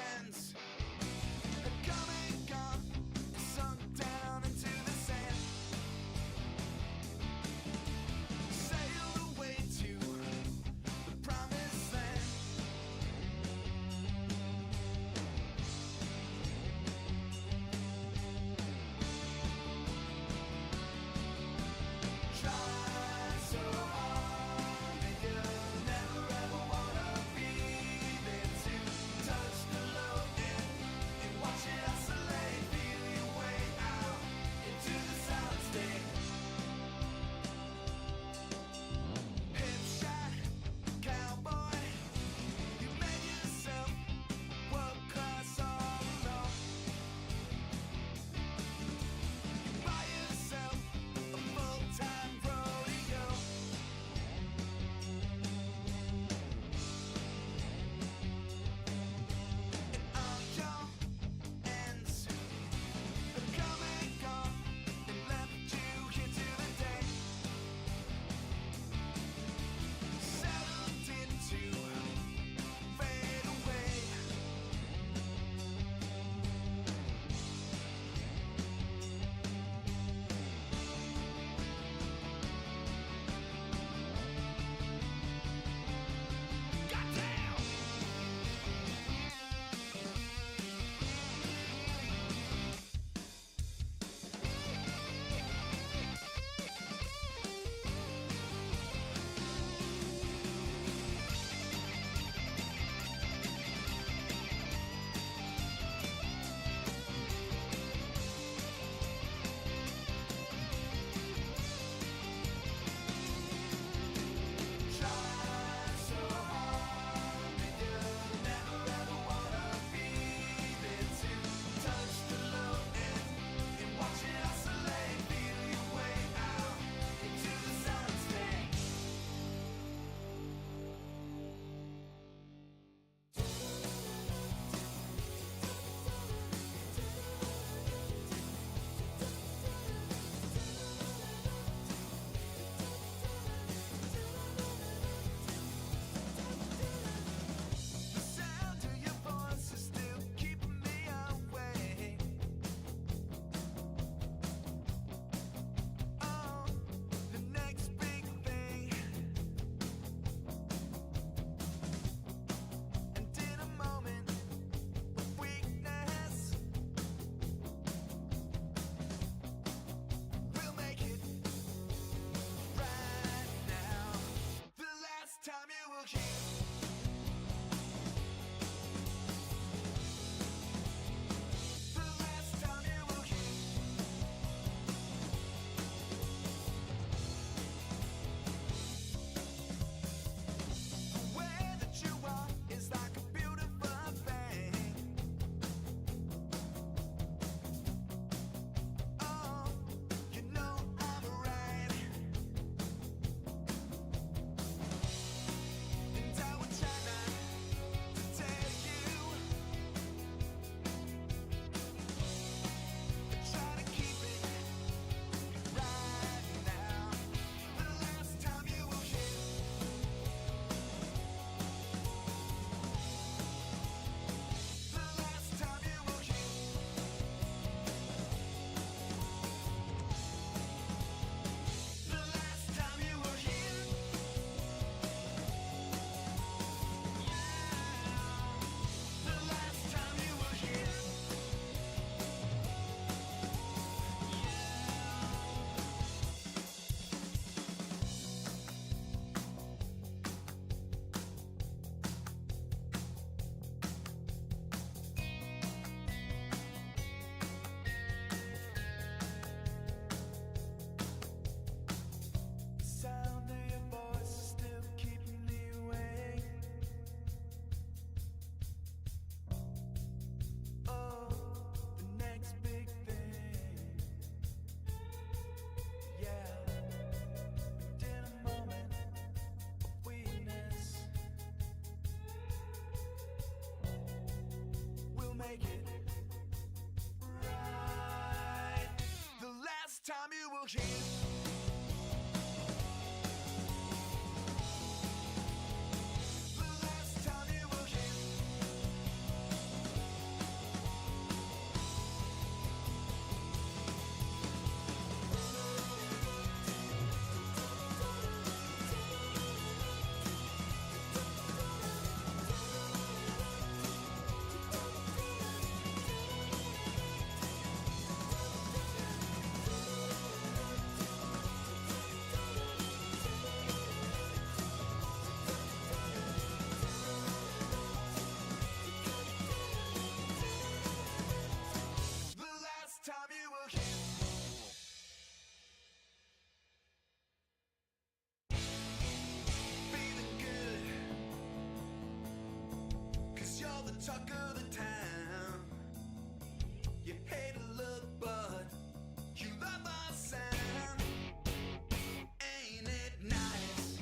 friends are come and gone, sunk down into the sand. Sail away to the promised land. Try so hard that you'll never ever wanna be there to touch the low end and watch it oscillate, feel your way out into the solid state. Hip shot, cowboy, you made yourself world class all alone. You buy yourself a full-time rodeo. And all your ends have come and gone and left you here to the day. Settled into fade away. Goddamn! Try so hard that you'll never ever wanna be there to touch the low end and watch it oscillate, feel your way out into the solid state. The sound of your voice is still keeping me awake. Oh, the next big thing. And in a moment of weakness, we'll make it right now. The last time you will hear. The last time you will hear. The way that you are is like a beautiful thing. Oh, you know I'm right. And I would try not to tell you. But try to keep it right now. The last time you will hear. The last time you will hear. The last time you will hear. The last time you will hear. The sound of your voice is still keeping me awake. Oh, the next big thing. Yeah, and in a moment of weakness, we'll make it right. The last time you will hear. The last time you will hear. talk of the town. You hate to look, but you love our sound. Ain't it nice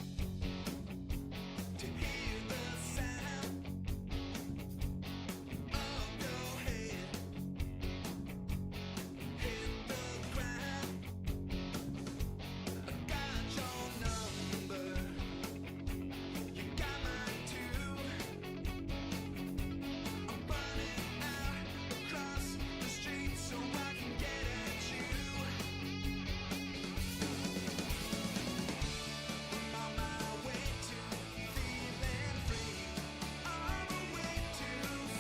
to hear the sound of your head hit the ground? I got your number, you got mine too. I'm running out across the street so I can get at you. I'm on my way to feeling free. On my way to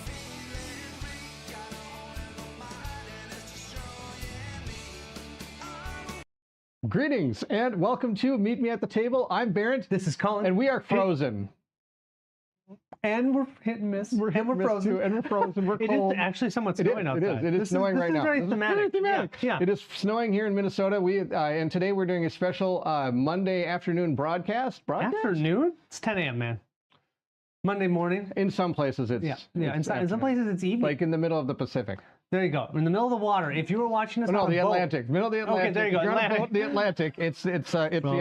feeling free. Got a hole in my mind and it's destroying me. Greetings and welcome to Meet Me at the Table. I'm Barrett, This is Colin. and we are frozen. And we're hit and miss. We're frozen. too, and we're frozen. We're It cold. is actually somewhat It is, snowing outside. It is snowing right now. This This is very thematic. Yeah. Yeah. It is snowing here in Minnesota. And today we're doing a special Monday afternoon broadcast. Afternoon? It's 10 a.m., man. Monday morning. In some places, it's Yeah. In some afternoon. places, it's evening. Like in the middle of the Pacific. There you go. In the middle of the water. If you were watching this Oh, no, on the a boat, Atlantic. Middle of the Atlantic. Okay, there you go. If you're on a Atlantic. boat, the Atlantic. It's the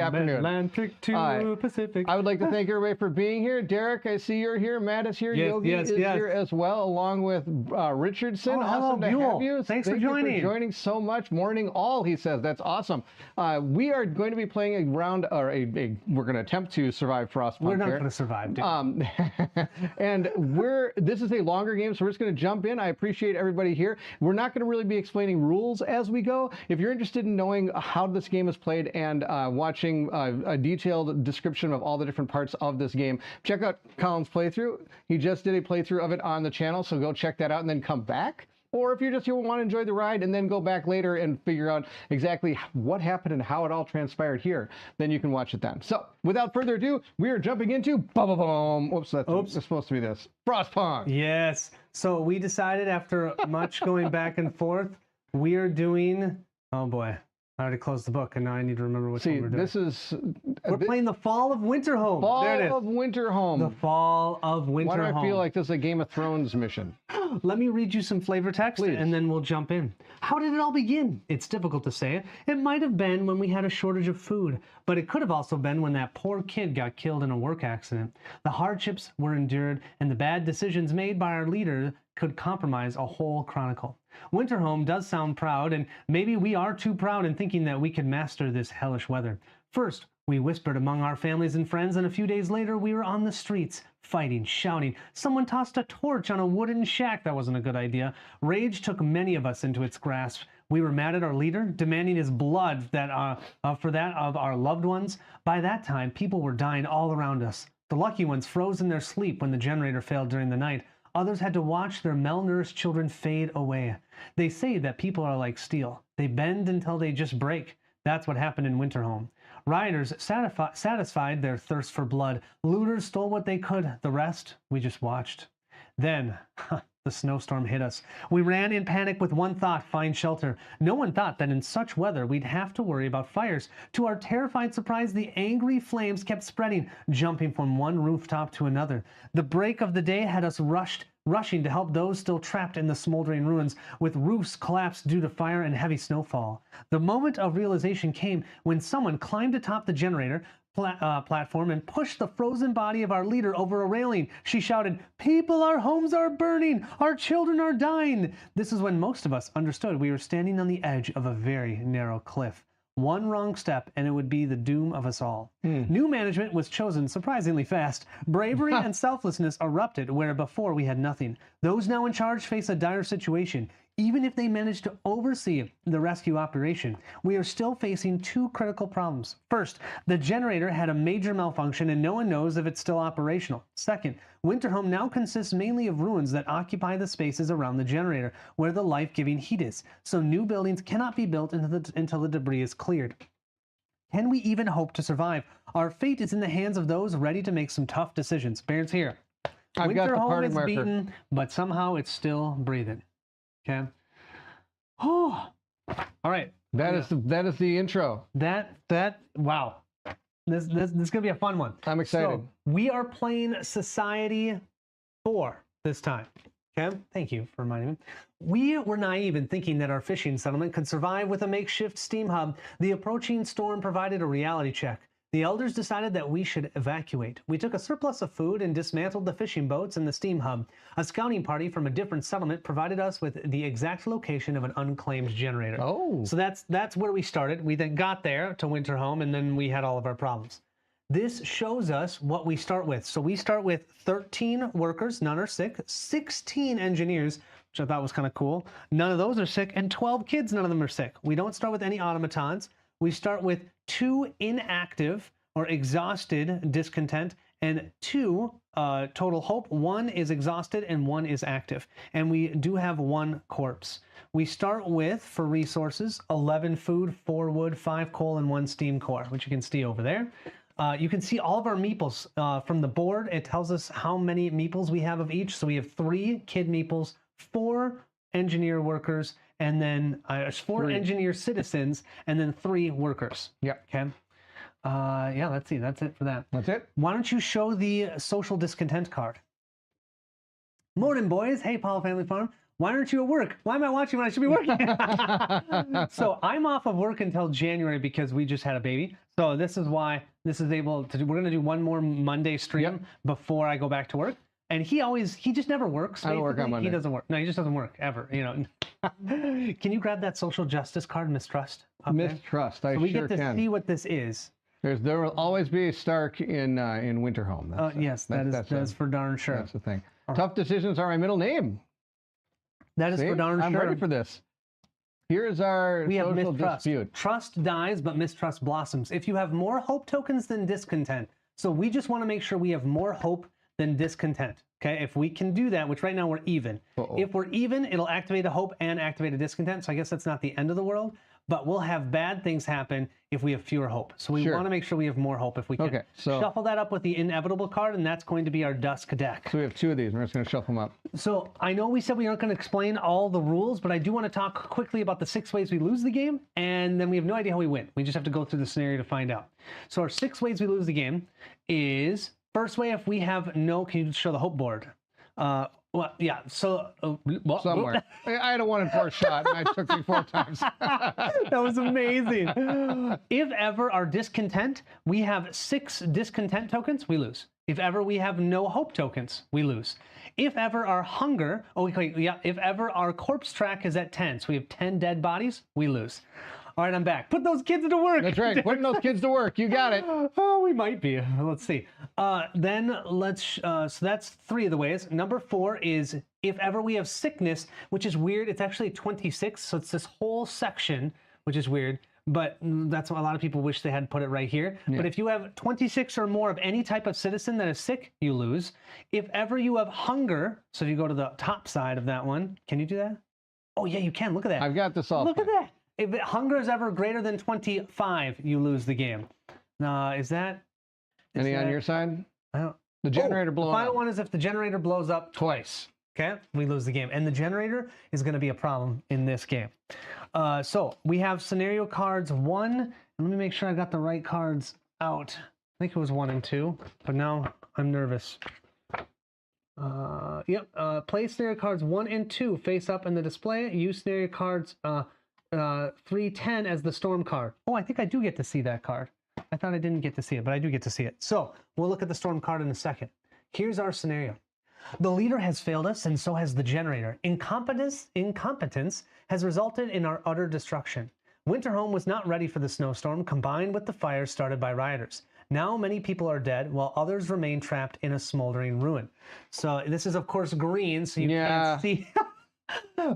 afternoon. Atlantic to Pacific. I would like to thank everybody for being here. Derek, I see you're here. Matt is here. Yes, Yogi is yes. here as well, along with Richardson. Oh, hello, awesome to Buell. have you. Thanks for Thank you joining. joining so much. Morning all, he says. That's awesome. We are going to be playing a round, or we're going to attempt to survive Frostpunk. We're not here. going to survive, dude. And this is a longer game, so we're just going to jump in. I appreciate everybody here. We're not going to really be explaining rules as we go. If you're interested in knowing how this game is played and watching a detailed description of all the different parts of this game, check out Colin's playthrough. He just did a playthrough of it on the channel, so go check that out and then come back. Or if you're just here want to enjoy the ride and then go back later and figure out exactly what happened and how it all transpired here, then you can watch it then. So without further ado, we are jumping into boom. Oops, that's supposed to be this. Frostpunk. Yes. So we decided after much going back and forth, we are doing, oh boy, I already closed the book and now I need to remember which one we're doing. This is... We're playing the Fall of Winterhome. There it is. Fall of Winterhome. The Fall of Winterhome. Why do I feel like this is a Game of Thrones mission? Let me read you some flavor text Please. and then we'll jump in. How did it all begin? It's difficult to say. It might have been when we had a shortage of food, but it could have also been when that poor kid got killed in a work accident. The hardships were endured and the bad decisions made by our leader could compromise a whole chronicle. Winterhome does sound proud, and maybe we are too proud in thinking that we could master this hellish weather. First, we whispered among our families and friends, and a few days later we were on the streets, fighting, shouting. Someone tossed a torch on a wooden shack. That wasn't a good idea. Rage took many of us into its grasp. We were mad at our leader, demanding his blood for that of our loved ones. By that time, people were dying all around us. The lucky ones froze in their sleep when the generator failed during the night. Others had to watch their malnourished children fade away. They say that people are like steel. They bend until they just break. That's what happened in Winterhome. Rioters satisfied their thirst for blood. Looters stole what they could. The rest, we just watched. Then, the snowstorm hit us. We ran in panic with one thought: find shelter. No one thought that in such weather we'd have to worry about fires. To our terrified surprise, the angry flames kept spreading, jumping from one rooftop to another. The break of the day had us rushing to help those still trapped in the smoldering ruins, with roofs collapsed due to fire and heavy snowfall. The moment of realization came when someone climbed atop the generator platform and pushed the frozen body of our leader over a railing. She shouted, "People, our homes are burning! Our children are dying!" This is when most of us understood we were standing on the edge of a very narrow cliff. One wrong step and it would be the doom of us all. New management was chosen surprisingly fast. Bravery and selflessness erupted where before we had nothing. Those now in charge face a dire situation. Even if they manage to oversee the rescue operation, we are still facing two critical problems. First, the generator had a major malfunction and no one knows if it's still operational. Second, Winterhome now consists mainly of ruins that occupy the spaces around the generator, where the life-giving heat is, so new buildings cannot be built until the debris is cleared. Can we even hope to survive? Our fate is in the hands of those ready to make some tough decisions. Barrett's here. I've got the Winterhome party is marker. beaten, but somehow it's still breathing. Okay. Oh, all right. That is the intro. Wow. This is gonna be a fun one. I'm excited. So, we are playing Society 4 this time. Okay, thank you for reminding me. We were naive in thinking that our fishing settlement could survive with a makeshift steam hub. The approaching storm provided a reality check. The elders decided that we should evacuate. We took a surplus of food and dismantled the fishing boats and the steam hub. A scouting party from a different settlement provided us with the exact location of an unclaimed generator. Oh. So that's where we started. We then got there to Winterhome, and then we had all of our problems. This shows us what we start with. So we start with 13 workers, none are sick, 16 engineers, which I thought was kind of cool. None of those are sick, and 12 kids, none of them are sick. We don't start with any automatons. We start with 2 inactive or exhausted discontent and 2 total hope. 1 is exhausted and 1 is active. And we do have 1 corpse. We start with, for resources, 11 food, 4 wood, 5 coal, and 1 steam core, which you can see over there. You can see all of our meeples from the board. It tells us how many meeples we have of each. So we have 3 kid meeples, 4 engineer workers, and then 4 3 engineer citizens, and then 3 workers. Yep. Okay. Yeah, let's see. That's it for that. That's it. Why don't you show the social discontent card? Morning, boys. Hey, Paul Family Farm. Why aren't you at work? Why am I watching when I should be working? So I'm off of work until January because we just had a baby. So this is why this is able to do. We're going to do one more Monday stream before I go back to work. And he just never works. I don't work on Monday. He doesn't work. No, he just doesn't work ever. You know. Can you grab that social justice card, Mistrust? Mistrust. I So we sure get to can. see what this is. There will always be a Stark in Winterhome. That's, Yes, that's for darn sure. That's the thing. Tough decisions are my middle name. That is See? for darn I'm sure. ready for this. Here's our We have social mistrust. dispute. Trust dies, but mistrust blossoms. If you have more hope tokens than discontent, so we just want to make sure we have more hope than discontent. Okay, if we can do that, which right now we're even. If we're even, it'll activate a hope and activate a discontent. So I guess that's not the end of the world, but we'll have bad things happen if we have fewer hope. So we want to make sure we have more hope if we can. Okay, so shuffle that up with the inevitable card, and that's going to be our Dusk deck. So we have 2 of these. We're just going to shuffle them up. So I know we said we aren't going to explain all the rules, but I do want to talk quickly about the 6 ways we lose the game, and then we have no idea how we win. We just have to go through the scenario to find out. So our 6 ways we lose the game is, first way, if we have no, can you just show the hope board? Well, yeah, so... Somewhere. I had a 1 in 4 shot, and I took me 4 times. That was amazing. If ever our discontent, we have 6 discontent tokens, we lose. If ever we have no hope tokens, we lose. If ever our hunger, if ever our corpse track is at 10, so we have 10 dead bodies, we lose. All right, I'm back. Put those kids to work. That's right. Putting those kids to work. You got it. Oh, we might be. Let's see. Then let's, so that's 3 of the ways. Number 4 is if ever we have sickness, which is weird. It's actually 26. So it's this whole section, which is weird. But that's what a lot of people wish they had put it right here. Yeah. But if you have 26 or more of any type of citizen that is sick, you lose. If ever you have hunger, so if you go to the top side of that one, can you do that? Oh, yeah, you can. Look at that. I've got this all. Look at that. If hunger is ever greater than 25, you lose the game. Is that... Any on your side? I don't... The generator blowing The final up. one is if the generator blows up twice. Okay, we lose the game. And the generator is going to be a problem in this game. So we have scenario cards 1. And let me make sure I got the right cards out. I think it was 1 and 2, but now I'm nervous. Play scenario cards 1 and 2 face up in the display. Use scenario cards 310 as the storm card. Oh, I think I do get to see that card. I thought I didn't get to see it, but I do get to see it. So we'll look at the storm card in a second. Here's our scenario. The leader has failed us, and so has the generator. Incompetence has resulted in our utter destruction. Winterhome was not ready for the snowstorm, combined with the fire started by rioters. Now many people are dead, while others remain trapped in a smoldering ruin. So this is, of course, green, so you can't see.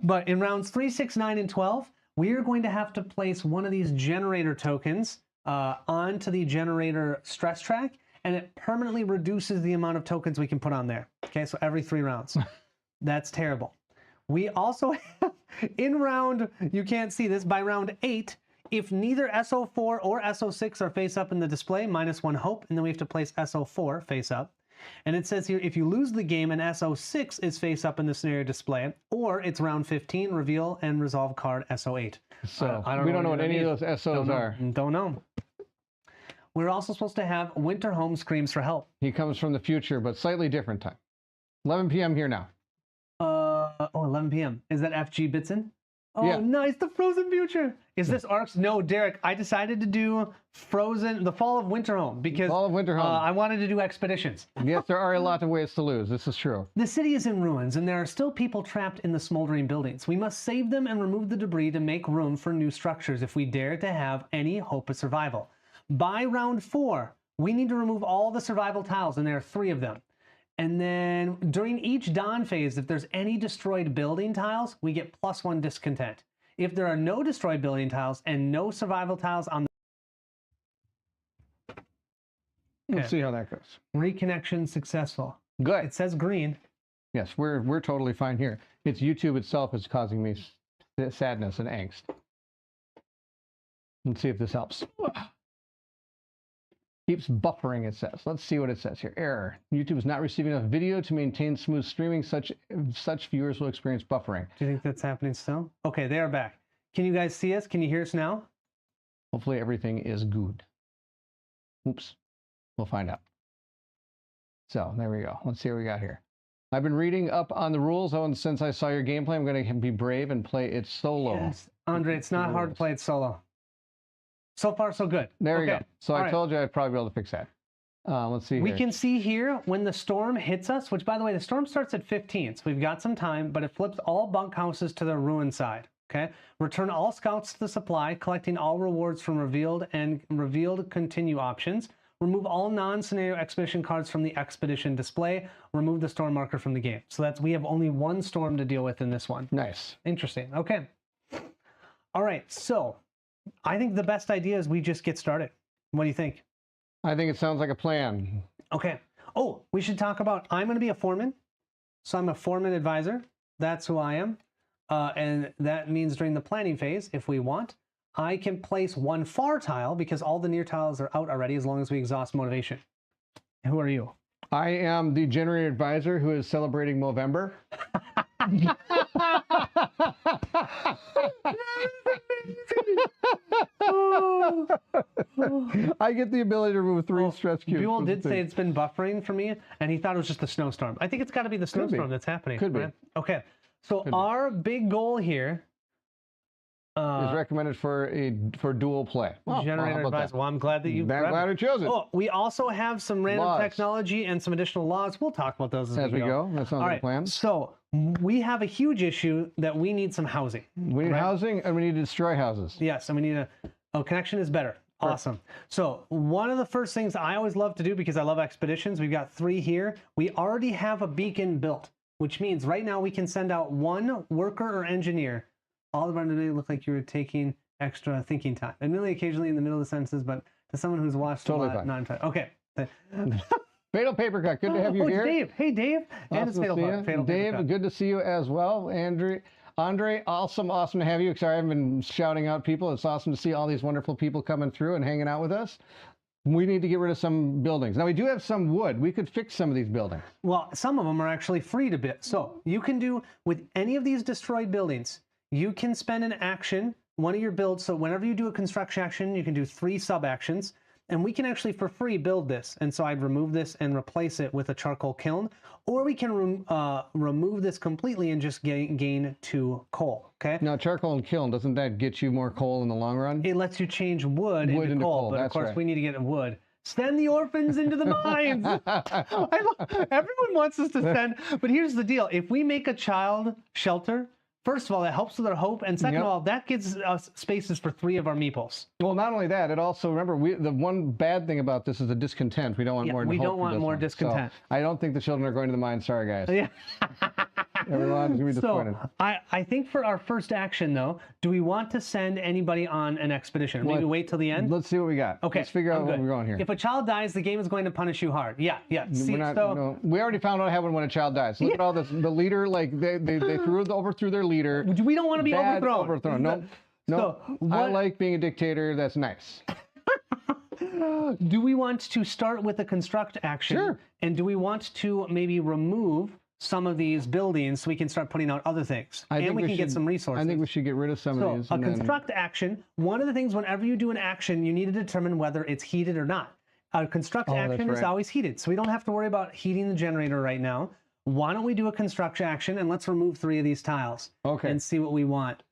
But in rounds 3, 6, 9, and 12, we are going to have to place one of these generator tokens onto the generator stress track, and it permanently reduces the amount of tokens we can put on there. Okay, so every 3 rounds. That's terrible. We also have, in round, you can't see this, by round 8, if neither SO4 or SO6 are face up in the display, -1 hope, and then we have to place SO4 face up. And it says here, if you lose the game and SO6 is face up in the scenario display, or it's round 15, reveal and resolve card SO8. So we don't know what any of those SOs are. Don't know. We're also supposed to have Winterhome screams for help. He comes from the future, but slightly different time. 11 p.m. here now. Oh, 11 p.m. Is that FG Bitson? Oh, Yeah. nice. The Frozen Future. Is this ARCs? No, Derek. I decided to do Frozen, the Fall of Winter Home, because Fall of Winter Home. I wanted to do expeditions. Yes, there are a lot of ways to lose. This is true. The city is in ruins, and there are still people trapped in the smoldering buildings. We must save them and remove the debris to make room for new structures if we dare to have any hope of survival. By round 4, we need to remove all the survival tiles, and there are 3 of them. And then during each dawn phase, if there's any destroyed building tiles, we get +1 discontent. If there are no destroyed building tiles and no survival tiles on the... Let's see how that goes. Reconnection successful. Good. It says green. Yes, we're totally fine here. It's YouTube itself is causing me sadness and angst. Let's see if this helps. Keeps buffering, it says. Let's see what it says here. Error. YouTube is not receiving enough video to maintain smooth streaming. Such viewers will experience buffering. Do you think that's happening still? Okay, they are back. Can you guys see us? Can you hear us now? Hopefully everything is good. Oops. We'll find out. So there we go. Let's see what we got here. I've been reading up on the rules. Oh, and since I saw your gameplay, I'm going to be brave and play it solo. Yes, Andre, it's not hard to play it solo. So far, so good. There we Okay. go. So I told you I'd probably be able to fix that. Let's see We here. can see here when the storm hits us, which by the way, the storm starts at 15, so we've got some time, but it flips all bunkhouses to the ruin side. Okay. Return all scouts to the supply, collecting all rewards from revealed and revealed continue options. Remove all non-scenario expedition cards from the expedition display. Remove the storm marker from the game. So we have only 1 storm to deal with in this one. Nice. Interesting. Okay. All right. So I think the best idea is we just get started. What do you think? I think it sounds like a plan. Okay. Oh, we should talk about, I'm going to be a foreman. So I'm a foreman advisor. That's who I am. And that means during the planning phase, if we want, I can place 1 far tile because all the near tiles are out already as long as we exhaust motivation. Who are you? I am the generator advisor who is celebrating Movember. I get the ability to remove 3 stress cubes. Buell did say it's been buffering for me, and he thought it was just a snowstorm. I think it's got to be the snowstorm that's happening. Could be. Right? Okay, so our big goal here is recommended for dual play. Generator advice. Well, I'm glad that you. I'm glad I chose it. Oh, we also have some random Laws. Technology and some additional laws. We'll talk about those As we go. That sounds like a plan. So we have a huge issue that we need some housing. We need housing and we need to destroy houses. Yes, and we need connection is better. Awesome. So one of the first things I always love to do because I love expeditions, we've got 3 here. We already have a beacon built, which means right now we can send out 1 worker or engineer. All around today look like you were taking extra thinking time. Admittedly, occasionally in the middle of the sentences, but to someone who's watched Totally a lot, fine. not entirely. Okay. Fatal Paper Cut, good to have you here. Dave. Hey, Dave. And it's Fatal Awesome to see you. Paper Dave, Cut. good to see you as well. Andre, awesome to have you. Sorry, I've been shouting out people. It's awesome to see all these wonderful people coming through and hanging out with us. We need to get rid of some buildings. Now, we do have some wood. We could fix some of these buildings. Well, some of them are actually free to bit. So you can do with any of these destroyed buildings, you can spend an action, one of your builds. So whenever you do a construction action, you can do 3 sub actions. And we can actually for free build this. And so I'd remove this and replace it with a charcoal kiln. Or we can remove this completely and just gain 2 coal. Okay. Now, charcoal and kiln, doesn't that get you more coal in the long run? It lets you change wood into coal. But of course, we need to get wood. Send the orphans into the mines. Everyone wants us to send. But here's the deal. If we make a child shelter, first of all, that helps with our hope, and second of all, that gives us spaces for 3 of our meeples. Well, not only that, it also, remember, the one bad thing about this is the discontent. We don't want more. We don't want more discontent. So I don't think the children are going to the mine. Sorry, guys. Yeah. Everyone's gonna be disappointed. So I think for our first action, though, do we want to send anybody on an expedition? Maybe wait till the end. Let's see what we got. Okay. Let's figure out where we're going here. If a child dies, the game is going to punish you hard. Yeah. See, no, we already found out what happened when a child dies. Look at all this. The leader, like they overthrew their leader. We don't want to be overthrown. No. So, I like being a dictator. That's nice. Do we want to start with a construct action? Sure. And do we want to maybe remove some of these buildings so we can start putting out other things? And we can get some resources. I think we should get rid of some of these. So a construct action, one of the things whenever you do an action, you need to determine whether it's heated or not. A construct action is always heated. So we don't have to worry about heating the generator right now. why don't we do a construction action and let's remove 3 of these tiles and see what we want.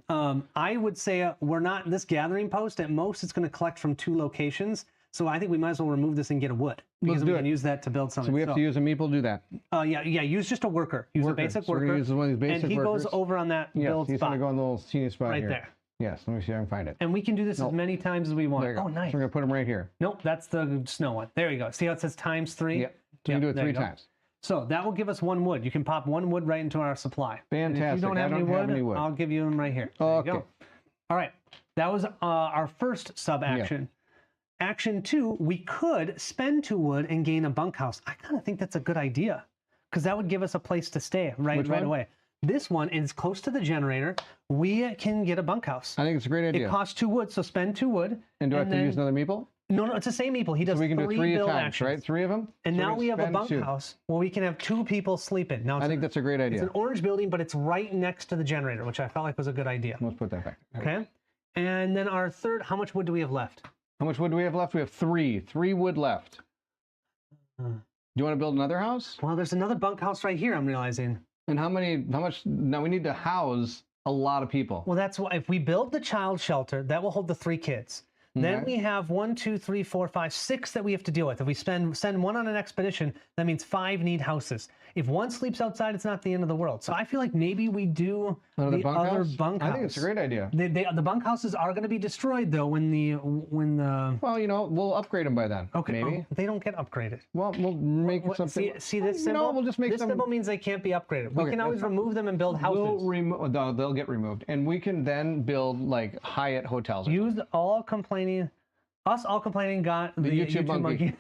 I would say we're not, this gathering post, at most it's going to collect from 2 locations. So I think we might as well remove this and get a wood. Because we can use that to build something. So we have to use a meeple to do that? Yeah, use just a worker. Use a basic so worker. Use one of these basic and he workers. goes over on that build he's spot. going to go in the little teeny spot right here. there. Yes, let me see if I can find it. And we can do this as many times as we want. There you go. Oh, nice. So we're going to put them right here. Nope, that's the snow one. There you go. See how it says ×3? Yep. So we can do it 3 times. So that will give us 1 wood. You can pop 1 wood right into our supply. Fantastic. And if you don't have any wood, I'll give you them right here. There you go. All right. That was our first sub-action. Yeah. Action 2, we could spend 2 wood and gain a bunkhouse. I kind of think that's a good idea because that would give us a place to stay right away. This one is close to the generator. We can get a bunkhouse. I think it's a great idea. It costs 2 wood, so spend 2 wood. And do I have to use another meeple? No, it's the same meeple. He does so we can 3 do 3 build times, actions. right? 3 of them? And so now we have a bunkhouse where we can have 2 people sleeping. Now I think that's a great idea. It's an orange building, but it's right next to the generator, which I felt like was a good idea. Let's put that back. Okay. And then our third, how much wood do we have left? How much wood do we have left? We have 3. 3 wood left. Do you want to build another house? Well, there's another bunkhouse right here, I'm realizing. And how much, now we need to house a lot of people. Well, that's why, if we build the child shelter, that will hold the 3 kids. Then we have 1, 2, 3, 4, 5, 6 that we have to deal with. If we send 1 on an expedition, that means 5 need houses. If 1 sleeps outside, it's not the end of the world. So I feel like maybe we do the other bunkhouse. I think it's a great idea. The bunkhouses are going to be destroyed though when the Well, you know, we'll upgrade them by then. Okay, maybe they don't get upgraded. Well, we'll make something. See this symbol? You know, we'll just make this symbol means they can't be upgraded. We can always remove them and build houses. They'll get removed, and we can then build like Hyatt hotels. Us all complaining got the YouTube monkey.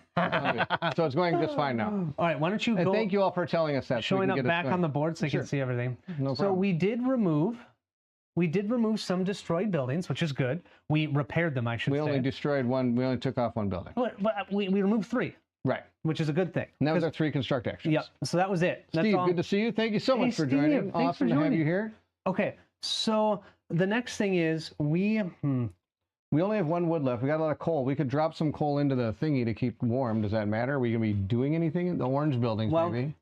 So it's going just fine now. All right, why don't you go? And thank you all for telling us that. Showing up back on the board so you can see everything. No problem. So we did remove some destroyed buildings, which is good. We repaired them, I should say. We only destroyed 1. We only took off 1 building. But we removed 3. Right. Which is a good thing. And that was our 3 construct actions. Yep. So that was it. That's Steve, all. good to see you. Thank you so much for joining. Awesome to have you here. Okay. So the next thing is we only have 1 wood left. We got a lot of coal. We could drop some coal into the thingy to keep warm. Does that matter? Are we going to be doing anything in the orange buildings, maybe?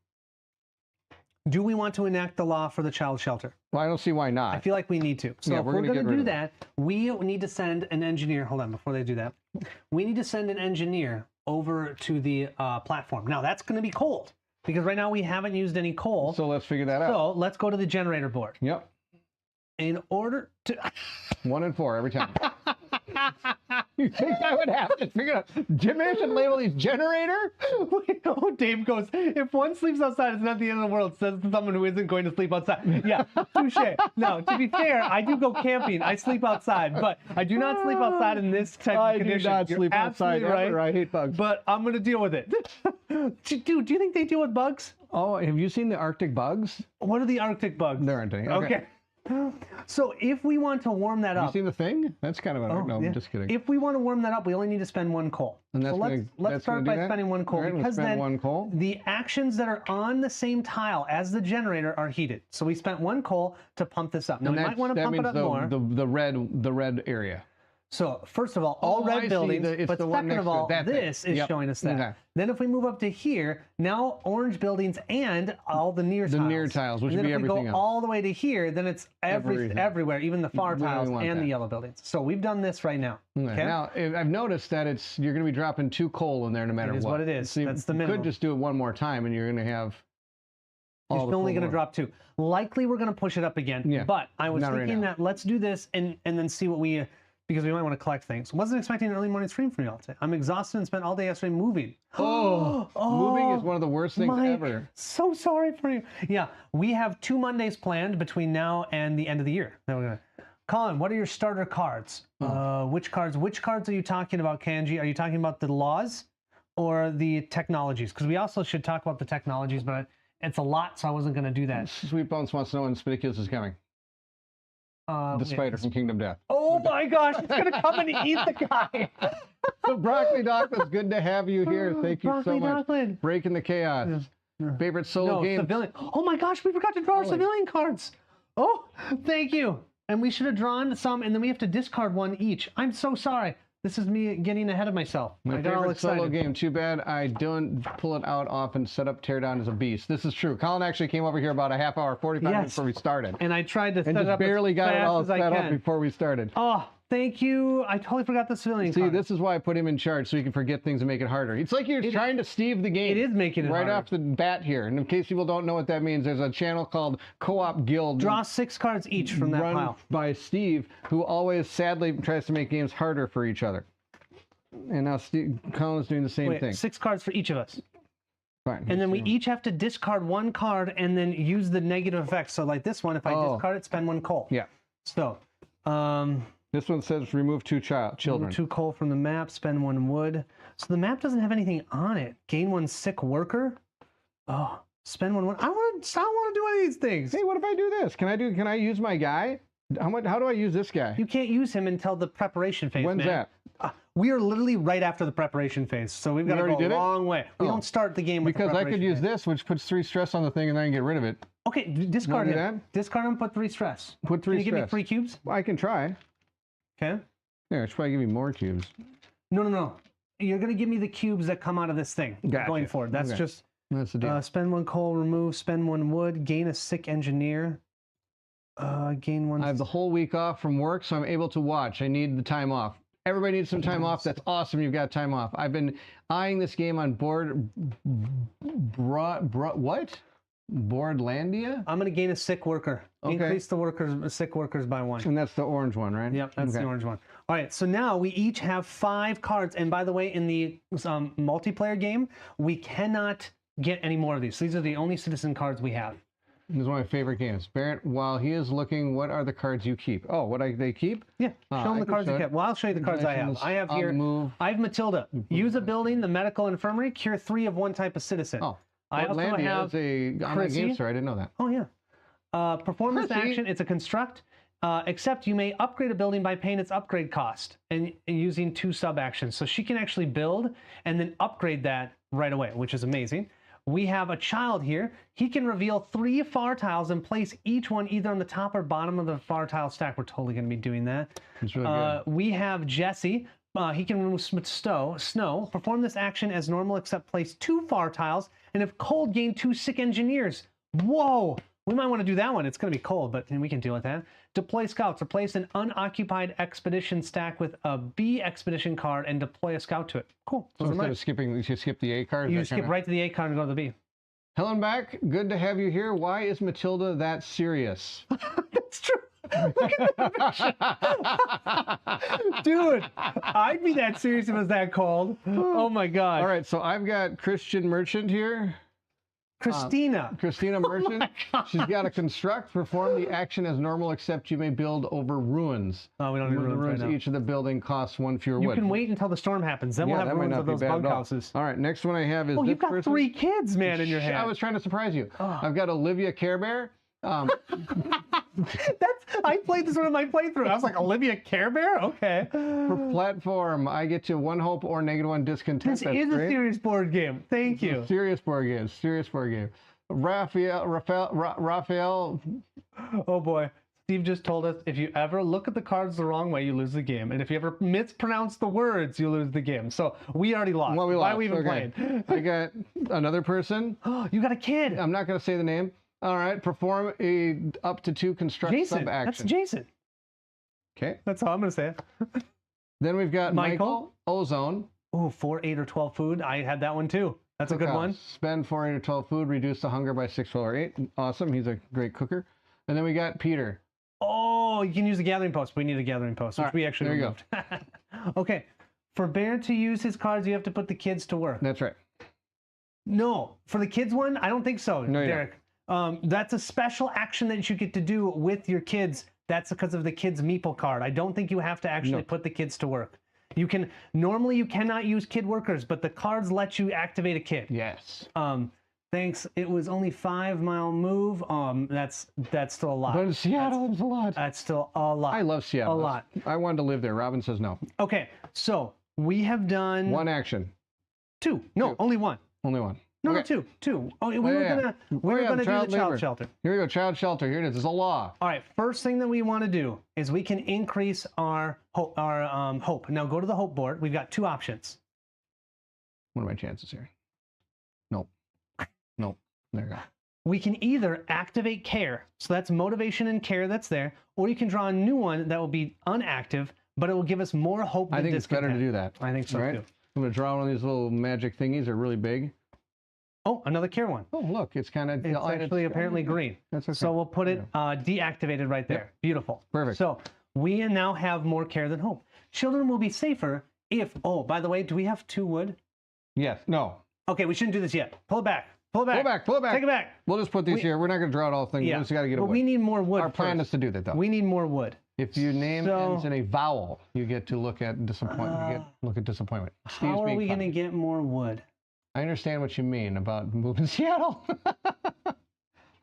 Do we want to enact the law for the child shelter? Well, I don't see why not. I feel like we need to. So if we're going to do that, we need to send an engineer. Hold on, before they do that. We need to send an engineer over to the platform. Now, that's going to be cold because right now we haven't used any coal. So let's figure that out. So let's go to the generator board. Yep. In order to... 1 and 4 every time. You think I would have to figure out? Jim should label these generator? Oh, Dave goes, if 1 sleeps outside, it's not the end of the world. Says someone who isn't going to sleep outside. Yeah, touche. Now, to be fair, I do go camping. I sleep outside, but I do not sleep outside in this type of condition. I do not sleep outside ever. I hate bugs. But I'm going to deal with it. Dude, do you think they deal with bugs? Oh, have you seen the Arctic bugs? What are the Arctic bugs? There aren't any. Okay. So if we want to warm that up... You seen the thing? That's kind of no, I'm just kidding. If we want to warm that up, we only need to spend 1 coal. And that's so let's start by spending 1 coal. Right, because then 1 coal. The actions that are on the same tile as the generator are heated. So we spent 1 coal to pump this up. Now, we might want to pump it up more. The red area. So first of all, all red buildings, but second of all, this is showing us that. Okay. Then if we move up to here, now orange buildings and all the near tiles. The near tiles, which would be everything else. And then if we go all the way to here, then it's everywhere, even the far tiles and the yellow buildings. So we've done this right now. Okay? Now, I've noticed that you're going to be dropping 2 coal in there no matter what. It is what it is. So that's the minimum. You could just do it 1 more time and you're going to have You're only going to drop 2. Likely we're going to push it up again. Yeah. But I was Not thinking right that let's do this and then see what we... Because we might want to collect things. Wasn't expecting an early morning stream from y'all today. I'm exhausted and spent all day yesterday moving. Moving is one of the worst things ever. So sorry for you. Yeah, we have 2 Mondays planned between now and the end of the year. Colin, what are your starter cards? Which cards are you talking about, Canje? Are you talking about the laws or the technologies? Because we also should talk about the technologies, but it's a lot, so I wasn't going to do that. Sweet Bones wants to know when Spiticus is coming. The spider from Kingdom Death. Oh my gosh, it's going to come and eat the guy. So Broccoli Docklands, good to have you here. Thank you so much. Breaking the chaos. Favorite solo game? Civilian. Oh my gosh, we forgot to draw our civilian cards. Oh, thank you. And we should have drawn some, and then we have to discard 1 each. I'm so sorry. This is me getting ahead of myself. My I got all favorite excited. solo game. Too bad I don't pull it out often. Set up Teardown as a beast. This is true. Colin actually came over here about a half hour, 45 minutes before we started. And I tried to And set it just up barely as got it fast all as I set up can. before we started. Oh, thank you. I totally forgot the civilian See, card. this is why I put him in charge, so he can forget things and make it harder. It's like you're trying to Steve the game. It is making it right harder. off the bat here. And in case people don't know what that means, there's a channel called Coop Guild. Draw 6 cards each from that run pile. by Steve, who always sadly tries to make games harder for each other. And now Colin's doing the same thing. 6 cards for each of us. Fine. And then we each have to discard 1 card and then use the negative effects. So like this one, if I discard it, spend 1 coal. Yeah. So, This one says remove 2 children. 2 coal from the map, spend 1 wood. So the map doesn't have anything on it. Gain 1 sick worker. Oh, spend 1 wood. I want to do any of these things. Hey, what if I do this? Can I use my guy? How do I use this guy? You can't use him until the preparation phase. When's man. that? We are literally right after the preparation phase, so we've got to already go a did it? long way. We don't start the game with Because the I could preparation use phase. this, which puts 3 stress on the thing, and then I can get rid of it. Okay, discard do him. that? Discard him, put 3 stress. Put 3 Can you give me stress. 3 cubes? Well, I can try. Okay. Yeah, I should probably give you more cubes. No. You're going to give me the cubes that come out of this thing Gotcha. going forward. That's Okay. just That's the deal. spend 1 coal, remove, spend 1 wood, gain a sick engineer, gain 1. I have the whole week off from work, so I'm able to watch. I need the time off. Everybody needs some time off. That's awesome. You've got time off. I've been eyeing this game on Boardlandia? I'm going to gain a sick worker. Okay. Increase the sick workers by 1. And that's the orange one, right? Yep, that's the Okay. orange one. All right, so now we each have 5 cards. And by the way, in the multiplayer game, we cannot get any more of these. These are the only citizen cards we have. This is one of my favorite games. Barrett, while he is looking, what are the cards you keep? Oh, they keep? Yeah, show them I the can cards show you it. kept. Well, I'll show you the cards I have. Congratulations I have on here, the move. I have Matilda. Use a building, the medical infirmary, cure 3 of 1 type of citizen. Oh, I also Boardlandia have is a online Chrissy. game store. I didn't know that. Oh, yeah. Perform this Chrissy. action. It's a construct. Except you may upgrade a building by paying its upgrade cost and using 2 sub actions. So she can actually build and then upgrade that right away, which is amazing. We have a child here. He can reveal 3 far tiles and place each one either on the top or bottom of the far tile stack. We're totally going to be doing that. It's really good. We have Jesse. He can remove snow. Perform this action as normal, except place 2 far tiles. And if cold, gain 2 sick engineers. Whoa! We might want to do that one. It's going to be cold, but we can deal with that. Deploy scouts. Replace an unoccupied expedition stack with a B expedition card and deploy a scout to it. Cool. So Those are instead mine. of skipping, you skip the A card. You skip right to the A card and go to the B. Helen back. Good to have you here. Why is Matilda that serious? That's true. Look at the picture. Dude, I'd be that serious if it was that cold. Oh my god. All right, so I've got Christian Merchant here. Christina. Christina Merchant. She's got to construct, perform the action as normal, except you may build over ruins. Oh, we don't need Remove the ruins right now. Each of the building costs 1 fewer You wood. can wait until the storm happens. Then we'll have that might ruins not of be those bad at all. bunkhouses. All right, next one I have is Oh, this you've got person. 3 kids, man, in your hand. I was trying to surprise you. I've got Olivia Care Bear. I played this one in my playthrough. I was like, Olivia Care Bear? Okay. For platform, I get to 1 hope or -1 discontent. This That's is great. a serious board game. Thank you. Serious board game. Serious board game. Raphael. Oh boy. Steve just told us if you ever look at the cards the wrong way, you lose the game. And if you ever mispronounce the words, you lose the game. So we already lost. Well, we Why lost. are we even Okay. playing? I got another person. Oh, you got a kid. I'm not going to say the name. All right. Perform a up to 2 construct Jason. sub That's action. Jason. Okay. That's all I'm going to say. Then we've got Michael. Michael Ozone. Ooh, 4, 8, or 12 food. I had that one too. That's a good one. Spend 4, 8, or 12 food. Reduce the hunger by 6, 12, or 8. Awesome. He's a great cooker. And then we got Peter. Oh, you can use a gathering post. We need a gathering post, which All right, we actually there you removed. Okay. For Bear to use his cards, you have to put the kids to work. That's right. No, for the kids one, I don't think so, No, you Derek. That's a special action that you get to do with your kids. That's because of the kids' meeple card. I don't think you have to actually put the kids to work. You can normally you cannot use kid workers, but the cards let you activate a kid. Yes. Thanks. It was only 5-mile move. That's still a lot. But in Seattle, it's a lot. That's still a lot. I love Seattle. A lot. I wanted to live there. Robin says no. Okay, so we have done 1 action. 2. No, only 1. Only 1. No, Okay. no, two. Oh, we were yeah. gonna Oh, do yeah, the child labor. shelter. Here we go, child shelter. Here it is. It's a law. All right. First thing that we want to do is we can increase our hope. Now go to the hope board. We've got two options. What are my chances here? Nope. Nope. There you go. We can either activate care, so that's motivation and care that's there, or you can draw a new one that will be unactive, but it will give us more hope than I think it's better to discontent. do that. I think so Right? too. I'm going to draw one of these little magic thingies. They're really big. Oh, another care one. Oh, look. It's kind of... It's actually apparently green. That's okay. So we'll put it deactivated right there. Beautiful. Perfect. So we now have more care than hope. Children will be safer if, oh, by the way, do we have 2 wood? Yes. No. Okay, we shouldn't do this yet. Pull it back. Pull it back. Pull it back. Pull it back. Take it back. We'll just put these here. We're not going to draw it all things. Yeah. We just got to get it But we need more wood. Our plan first. is to do that, though. We need more wood. If your name So- ends in a vowel, you get to look at disappointment. Look at disappointment. Steve's How are being we going funny. to get more wood? I understand what you mean about moving to Seattle.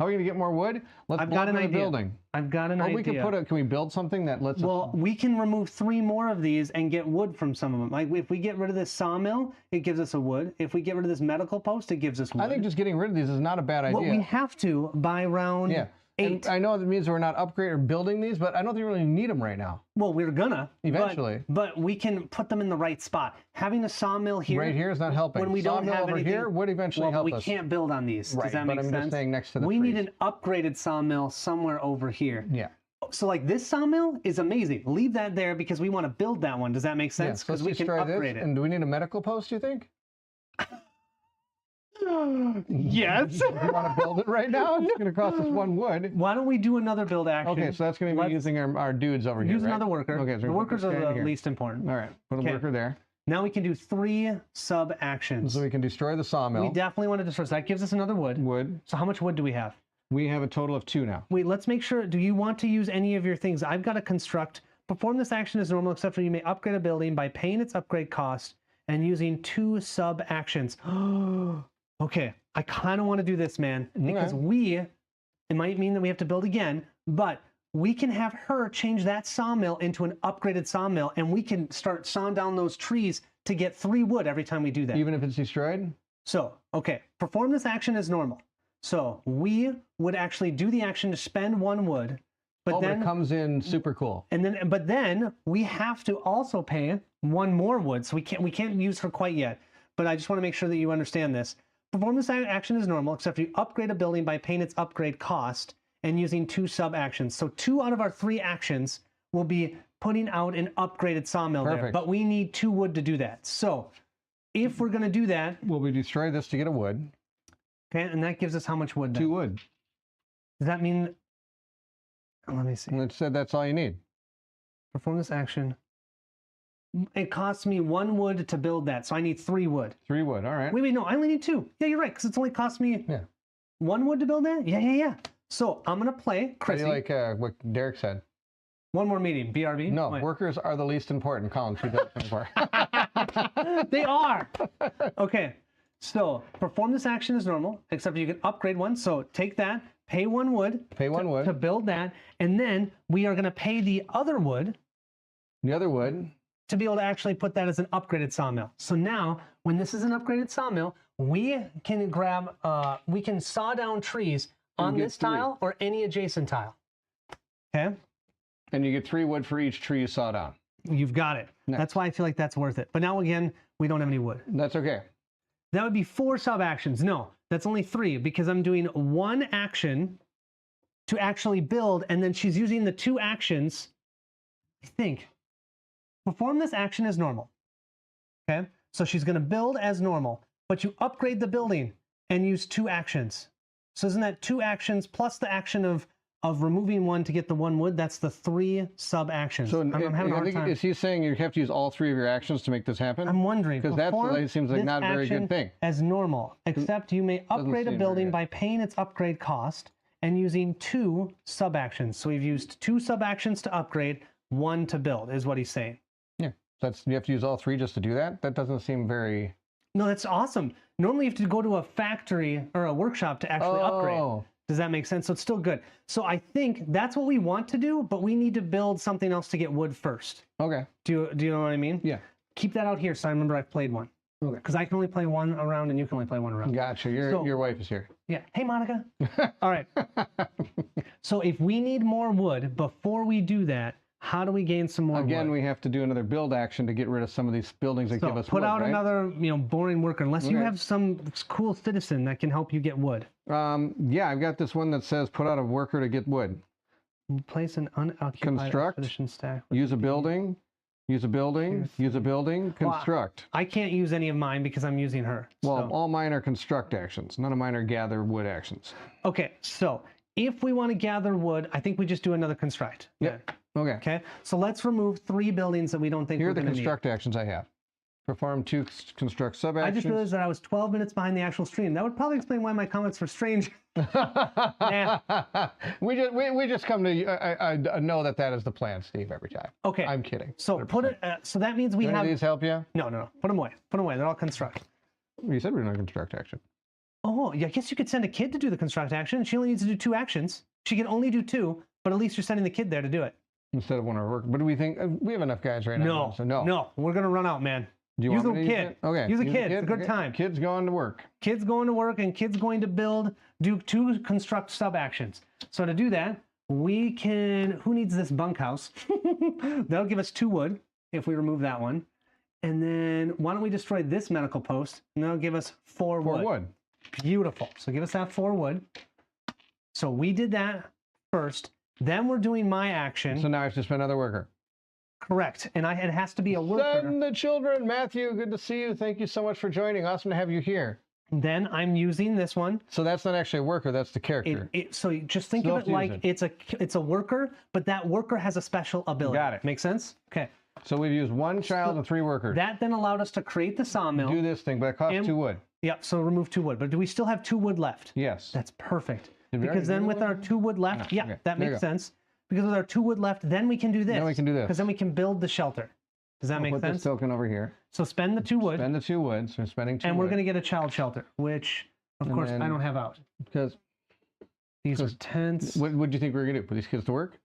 How are we going to get more wood? Let's I've got an block the idea. building. I've got an Or idea. we can put a. Can we build something that lets Well, we can remove 3 more of these and get wood from some of them. Like if we get rid of this sawmill, it gives us a wood. If we get rid of this medical post, it gives us wood. I think just getting rid of these is not a bad idea. Well, we have to by round yeah. 8. And I know that means we're not upgrading or building these, but I don't think we really need them right now. Well, we're gonna Eventually. but we can put them in the right spot. Having a sawmill here Right here is not helping. when we don't Sawmill have over anything, here would eventually well, help we us. can't build on these. Right, Does that but make I'm sense? just saying next to the we need trees. an upgraded sawmill somewhere over here. Yeah. So like this sawmill is amazing. Leave that there because we want to build that one. Does that make sense? Yes. Because Let's we can destroy upgrade this. it. And do we need a medical post? You think? Yes. You want to build it right now? It's going to cost us 1 wood. Why don't we do another build action? Okay, so that's going to be Let's using our dudes over here. use right? another worker. Okay, so The we're gonna put workers this guy are in the here. least important. All right, put a Okay. worker there. Now we can do 3 sub actions. So we can destroy the sawmill. We definitely want to destroy. So that gives us another wood. Wood. So how much wood do we have? We have a total of 2 now. Wait, let's make sure. Do you want to use any of your things? I've got to construct. Perform this action as normal, except for you may upgrade a building by paying its upgrade cost and using 2 sub actions. Okay, I kind of want to do this, man, because it might mean that we have to build again, but we can have her change that sawmill into an upgraded sawmill, and we can start sawing down those trees to get 3 wood every time we do that. Even if it's destroyed? So, okay, perform this action as normal. So we would actually do the action to spend 1 wood, but But then it comes in super cool. but then we have to also pay 1 more wood. So we can't use her quite yet. But I just want to make sure that you understand this. Perform this action as normal, except you upgrade a building by paying its upgrade cost and using 2 sub actions. So 2 out of our 3 actions will be putting out an upgraded sawmill there. Perfect. But we need 2 wood to do that. So if we're going to do that, Will we destroy this to get a wood? okay, and that gives us how much wood? Then? 2 wood. Does that mean? Let me see. And it said that's all you need. Perform this action. It costs me 1 wood to build that, so I need 3 wood. 3 wood. All right. Wait, no, I only need 2. Yeah, you're right, because it's only cost me 1 wood to build that? Yeah. So I'm going to play How do Chrissy. you like what Derek said? 1 more meeting, BRB? No, Wait. workers are the least important. Colin 2024. They are. Okay, so perform this action as normal, except you can upgrade 1. So take that, pay 1 wood. Pay 1 wood. To build that, and then we are going to pay the other wood The other wood. to be able to actually put that as an upgraded sawmill. So now, when this is an upgraded sawmill, we can grab, we can saw down trees on get this 3. tile or any adjacent tile. Okay, And you get 3 wood for each tree you saw down. you've got it. Nice. That's why I feel like that's worth it. But now again, we don't have any wood. That's okay. That would be 4 sub actions. No, that's only 3 because I'm doing 1 action to actually build, and then she's using the 2 actions. I think. Perform this action as normal. Okay, so she's going to build as normal, but you upgrade the building and use 2 actions. So isn't that 2 actions plus the action of removing 1 to get the 1 wood? That's the 3 sub actions. So I'm having a I hard think time. is he saying you have to use all 3 of your actions to make this happen? I'm wondering. Because that perform seems like this not a very action good thing. As normal, except you may upgrade a seem very building good. by paying its upgrade cost and using 2 sub actions. So we've used 2 sub actions to upgrade, 1 to build, is what he's saying. Yeah. That's you have to use all 3 just to do that? That doesn't seem very... No, that's awesome. Normally you have to go to a factory or a workshop to actually upgrade. Does that make sense? So it's still good. So I think that's what we want to do, but we need to build something else to get wood first. Okay. Do you know what I mean? Yeah. Keep that out here so I remember I've played one. Okay. Because I can only play one around and you can only play one around. Gotcha. Your wife is here. Yeah. Hey, Monica. All right. So if we need more wood, before we do that, how do we gain some more Again, wood? we have to do another build action to get rid of some of these buildings that So give us put wood, out right? another, boring worker, unless you Okay. have some cool citizen that can help you get wood. Yeah, I've got this one that says put out a worker to get wood. Place an unoccupied Construct. expedition stack. Use a building. Use a building. Use a building. Construct. I can't use any of mine because I'm using her. Well, so. all mine are construct actions. None of mine are gather wood actions. Okay, so if we want to gather wood, I think we just do another construct. Yep. Okay. Okay, so let's remove 3 buildings that we don't think Here we're are the going to need. construct actions I have. Perform 2 construct sub I actions. just realized that I was 12 minutes behind the actual stream. That would probably explain why my comments were strange. Nah. we just come to I know that is the plan, Steve, every time. Okay. I'm kidding. So put it. So that means we Do any have. of these help you? No. Put them away. Put them away. They're all construct. You said we were doing a construct action. Oh, yeah. I guess you could send a kid to do the construct action. She only needs to do 2 actions. She can only do 2, but at least you're sending the kid there to do it. Instead of one of our work. But do we think we have enough guys right now? No. So no. No. We're gonna run out, man. Do you use want a me to use kid. it? Okay. Use a kid. It's a good Okay. time. Kid's going to work. Kids going to work and kids going to build, do 2 construct sub actions. So to do that, we can, who needs this bunkhouse? That'll give us 2 wood if we remove that one. And then why don't we destroy this medical post and that'll give us 4 wood. 4 wood. Beautiful. So give us that 4 wood. So we did that first. Then we're doing my action. So now I have to spend another worker. Correct. And it has to be a worker. Send the children. Matthew, good to see you. Thank you so much for joining. Awesome to have you here. Then I'm using this one. So that's not actually a worker, that's the character. So you just think Still of have it to like use it's a worker, but that worker has a special ability. Got it. Make sense? Okay. So we've used 1 child and 3 workers. That then allowed us to create the sawmill. Do this thing, but it costs And- 2 wood. Yep. So remove 2 wood. But do we still have 2 wood left? Yes. That's perfect. Did we already Because do then the with wood? our 2 wood left, No, yeah, okay. that There you makes go. sense. Because with our 2 wood left, then we can do this. Then we can do this. Because then we can build the shelter. Does that I'll make put this sense? token over here. So spend the 2 wood, Spend the 2 wood. So we're spending 2 and we're wood. going to get a child shelter, which, of And course, then- I don't have out. Because These are 'cause tents. what do you think we're going to do? Put these kids to work?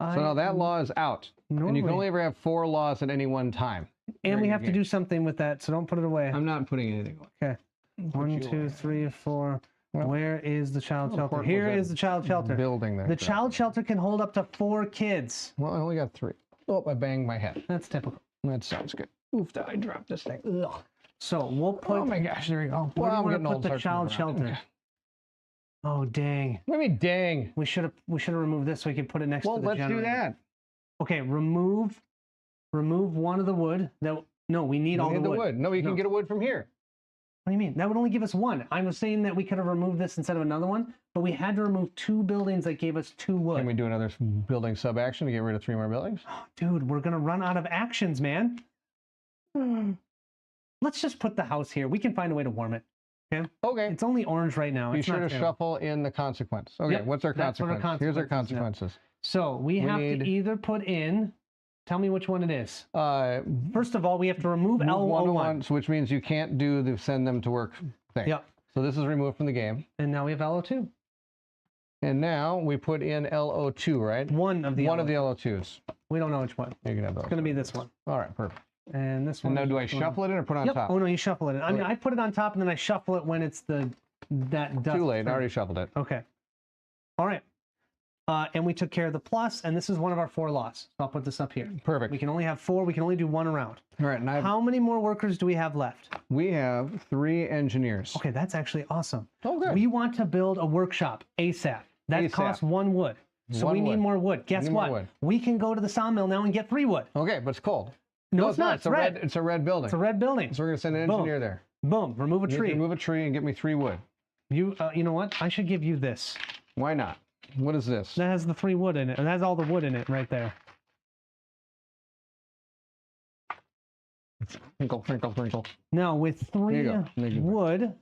So now that law is out. And you can normally- only ever have 4 laws at any one time. And we during have the to game. do something with that, so don't put it away. I'm not putting anything away. Okay. 1, you 2, away. 3, 4. Well, Where is the child what shelter? part Here was that is the child shelter. Building there. The child shelter can hold up to 4 kids. Well, I only got 3. Oh, I banged my head. That's typical. That sounds good. Oof, I dropped this thing. Ugh. So we'll put. Oh my gosh, there we go. Where do you I'm want getting to old. put the Start child moving around. shelter? Oh dang! What do you mean, dang? We should have removed this so we could put it next Well, to the let's generator. do that. Okay, remove one of the wood. No, we need all We need the wood. No, you No. can get a wood from here. What do you mean? That would only give us 1. I was saying that we could have removed this instead of another one, but we had to remove 2 buildings that gave us 2 wood. Can we do another building sub action to get rid of 3 more buildings? Dude, we're gonna run out of actions, man. Let's just put the house here. We can find a way to warm it. Okay. Okay. It's only orange right now. Be It's sure not to terrible. shuffle in the consequence. Okay, Yep, what's our that's what our consequence? Here's our consequences consequences. So we have need- to either put in. Tell me which one it is. Move First of all, we have to remove one to L01. one, so which means you can't do the send them to work thing. Yep. So this is removed from the game. And now we have L02. And now we put in LO2, right? One of the LO2s. We don't know which one. You can have those. It's going to be this one. All right, perfect. And this one. And now is do I this one. shuffle it in or put it on Yep. top? Oh no, you shuffle it in. I mean, Okay. I put it on top and then I shuffle it when it's that dust. Too late. I thing. already shuffled it. Okay. All right. And we took care of the plus, and this is one of our 4 laws. So I'll put this up here. Perfect. We can only have 4. We can only do 1 around. All right, and How many more workers do we have left? we have 3 engineers. Okay, that's actually awesome. Oh, good. We want to build a workshop ASAP. That ASAP. costs 1 wood. So 1 we need wood. more wood. Guess need more what? wood. We can go to the sawmill now and get 3 wood. Okay, but it's cold. No, it's not. It's It's a red. It's a red building. It's a red building. So we're gonna send an Boom. engineer there. Boom. Remove a You tree. remove a tree and get me 3 wood. You know what? I should give you this. Why not? What is this? That has the 3 wood in it. And that's all the wood in it right there. Twinkle, twinkle, twinkle. Now with 3 you go. There you go. wood.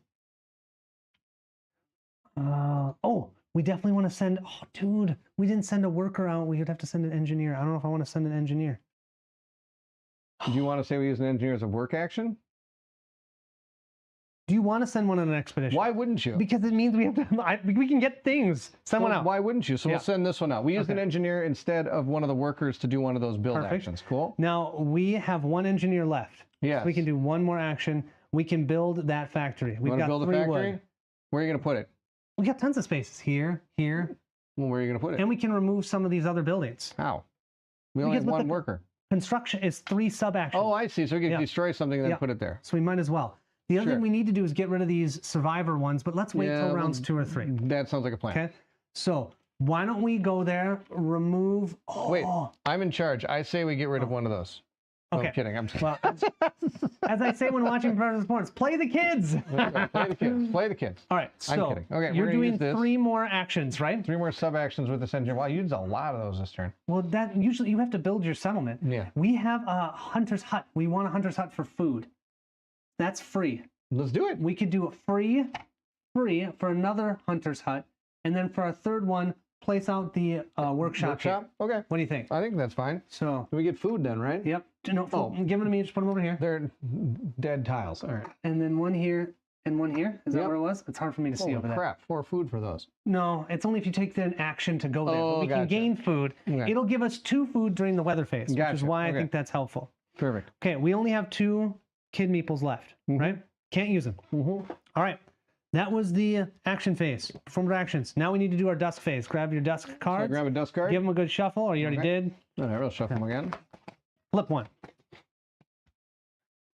Oh, we definitely want to send. Oh, dude, we didn't send a worker out. We would have to send an engineer. I don't know if I want to send an engineer. Do you want to say we use an engineer as a work action? Do you want to send one on an expedition? Why wouldn't you? Because it means we have to. We can get things. Send one So out. why wouldn't you? So Yeah. we'll send this one out. We used an Okay. engineer instead of one of the workers to do one of those build Perfect. actions. Cool. Now we have 1 engineer left. Yes. We can do one more action. We can build that factory. We've Want to got build a 3 factory? wood. Where are you going to put it? We got tons of spaces here, here, Well, where are you going to put it? and we can remove some of these other buildings. How? We only have Because with one the- worker. Construction is 3 sub-actions. Oh, I see. So we can Yeah. destroy something and then Yeah. put it there. So we might as well. The other Sure. thing we need to do is get rid of these survivor ones, but let's wait till rounds 2 or 3. That sounds like a plan. Okay. So why don't we go there, remove... Oh, Wait, I'm in charge. I say we get rid of one of those. No, okay. I'm kidding. I'm Well, as I say when watching Predator Sports, play the kids. Play the kids. Play the kids. All right, so kidding. Okay, we're you're gonna doing use this. 3 more actions, right? 3 more sub-actions with this engine. Wow, you used a lot of those this turn. Well, that usually you have to build your settlement. Yeah. We have a hunter's hut. We want a hunter's hut for food. That's free. Let's do it. We could do a free for another hunter's hut, and then for a third one, place out the workshop. Here. Okay. What do you think? I think that's fine. So, We get food then, right? yep. No, Oh. give them to me. Just put them over here. They're dead tiles. All right. And then one here and one here. Is that Yep. where it was? It's hard for me to see Holy over there. crap. 4 food for those. No, it's only if you take an action to go there. Oh, but we can gotcha. gain food. Okay. It'll give us 2 food during the weather phase, which is Gotcha. why I Okay. think that's helpful. Perfect. Okay, we only have 2 kid meeples left, right? Can't use them. Mm-hmm. All right. That was the action phase. Performed actions. Now we need to do our dusk phase. Grab your dusk So I cards. grab a dust card. Give them a good shuffle, or you already Okay. did. All right, we'll shuffle them again. Flip one.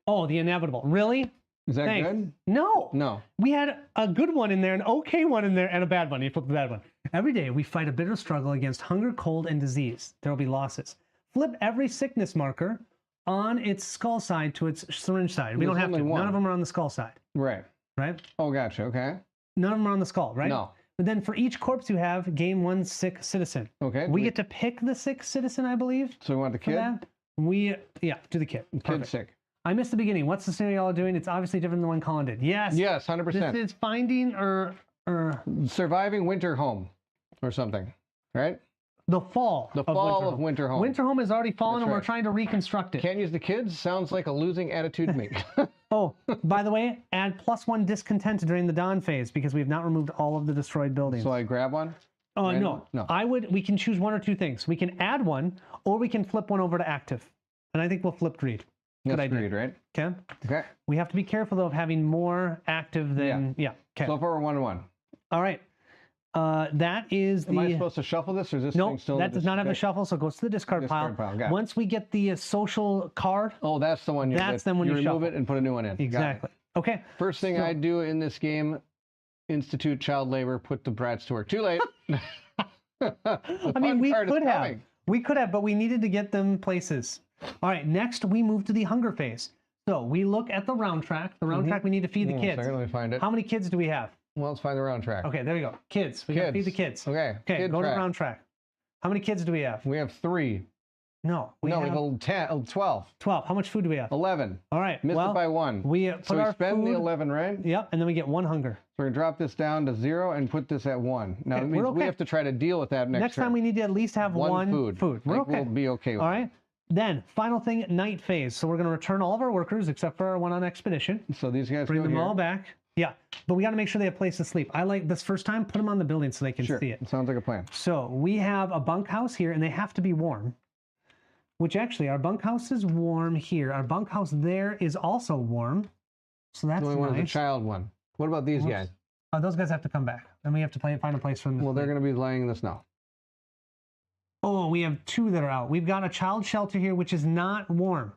Oh, the inevitable. Really? Is that Thanks. good? No. No. We had a good one in there, an okay one in there, and a bad one. You flipped the bad one. Every day we fight a bitter struggle against hunger, cold, and disease. There will be losses. Flip every sickness marker on its skull side to its syringe side. We There's don't have to. only one. None of them are on the skull side, Right. right? Oh, gotcha. Okay. None of them are on the skull, right? No. But then for each corpse you have, gain 1 sick citizen. Okay. We get to pick the sick citizen, I believe. So we want the For kid? that. Yeah, do the kid. Kid Perfect. sick. I missed the beginning. What's the scenario y'all are doing? It's obviously different than one Colin did. Yes. Yes, This 100%. is finding or Surviving winter home or something, right? the fall. The fall of winter home. Winter home has already fallen, That's and we're right. trying to reconstruct it. Can't use the kids? Sounds like a losing attitude to me. Oh, by the way, add +1 discontent during the dawn phase because we have not removed all of the destroyed buildings. So I grab one? Oh random? no. No. We can choose 1 or 2 things. We can add 1, or we can flip 1 over to active. And I think we'll flip greed. Good That's idea. greed, right? Okay. Okay. We have to be careful though of having more active than Okay. So far we're 1-1. All right. That is Am I the supposed to shuffle this, or is this no. thing still? That does not have a shuffle, so it goes to the discard Discard pile, got it. Once we get the social card, Oh, that's the one. That's then when you remove shuffle. it and put a new one in. Got it. exactly. Okay. First thing So- I do in this game, institute child labor, put the brats to work. Too late. I mean, we could have, but we needed to get them places. All right. Next, we move to the hunger phase. So we look at the round track. The round track we need to feed the Hold on a kids. second, let me find it. How many kids do we have? Well, let's find the round track. Okay, there you go. Kids. We gotta feed the kids. Okay. Okay, kid go to track. the round track. How many kids do we have? We have 3. No, We have have 10, 12, 12. How much food do we have? 11. All right. Missed well, it by 1. we put So we our spend the food- 11, right? Yep, and then we get 1 hunger. So we're going to drop this down to 0 and put this at 1. Now, Okay, it we're means we okay. have to try to deal with that Next time we need to at least have one food. We're I think okay. We'll be okay with All right. Then, final thing, night phase. So we're going to return all of our workers except for our one on expedition. it. So these guys Bring go them here. all back. Yeah, but we got to make sure they have a place to sleep. I like this first time, put them on the building so they can Sure. see it. Sounds like a plan. So we have a bunkhouse here, and they have to be warm. Which actually, our bunkhouse is warm here. Our bunkhouse there is also warm. So that's The only one is a nice. child one. What about these Whoops. guys? Those guys have to come back. And we have to find a place for them to Well, they're sleep. going to be laying in the snow. Oh, we have 2 that are out. We've got a child shelter here, which is not warm.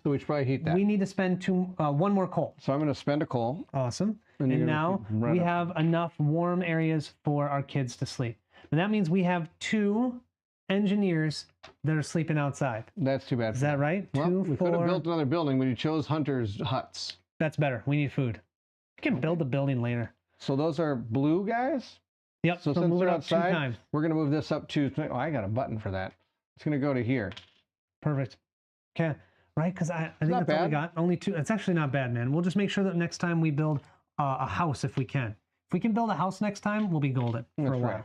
So we should probably heat that. We need to spend 1 more coal. So I'm going to spend a coal. Awesome. And you're And gonna now keep right we up. have enough warm areas for our kids to sleep. And that means we have 2 engineers that are sleeping outside. That's too bad. Is that right? Well, 2, we 4. could have built another building, but you chose hunters' huts. That's better. We need food. We can build a building later. So those are blue guys? Yep. So since move they're it up 2 outside, times. we're going to move this up to... Oh, I got a button for that. It's going to go to here. Perfect. Okay. Right? Because I think not that's all we bad. got. Only 2. It's actually not bad, man. We'll just make sure that next time we build a house if we can. If we can build a house next time, we'll be golden for That's a while. right.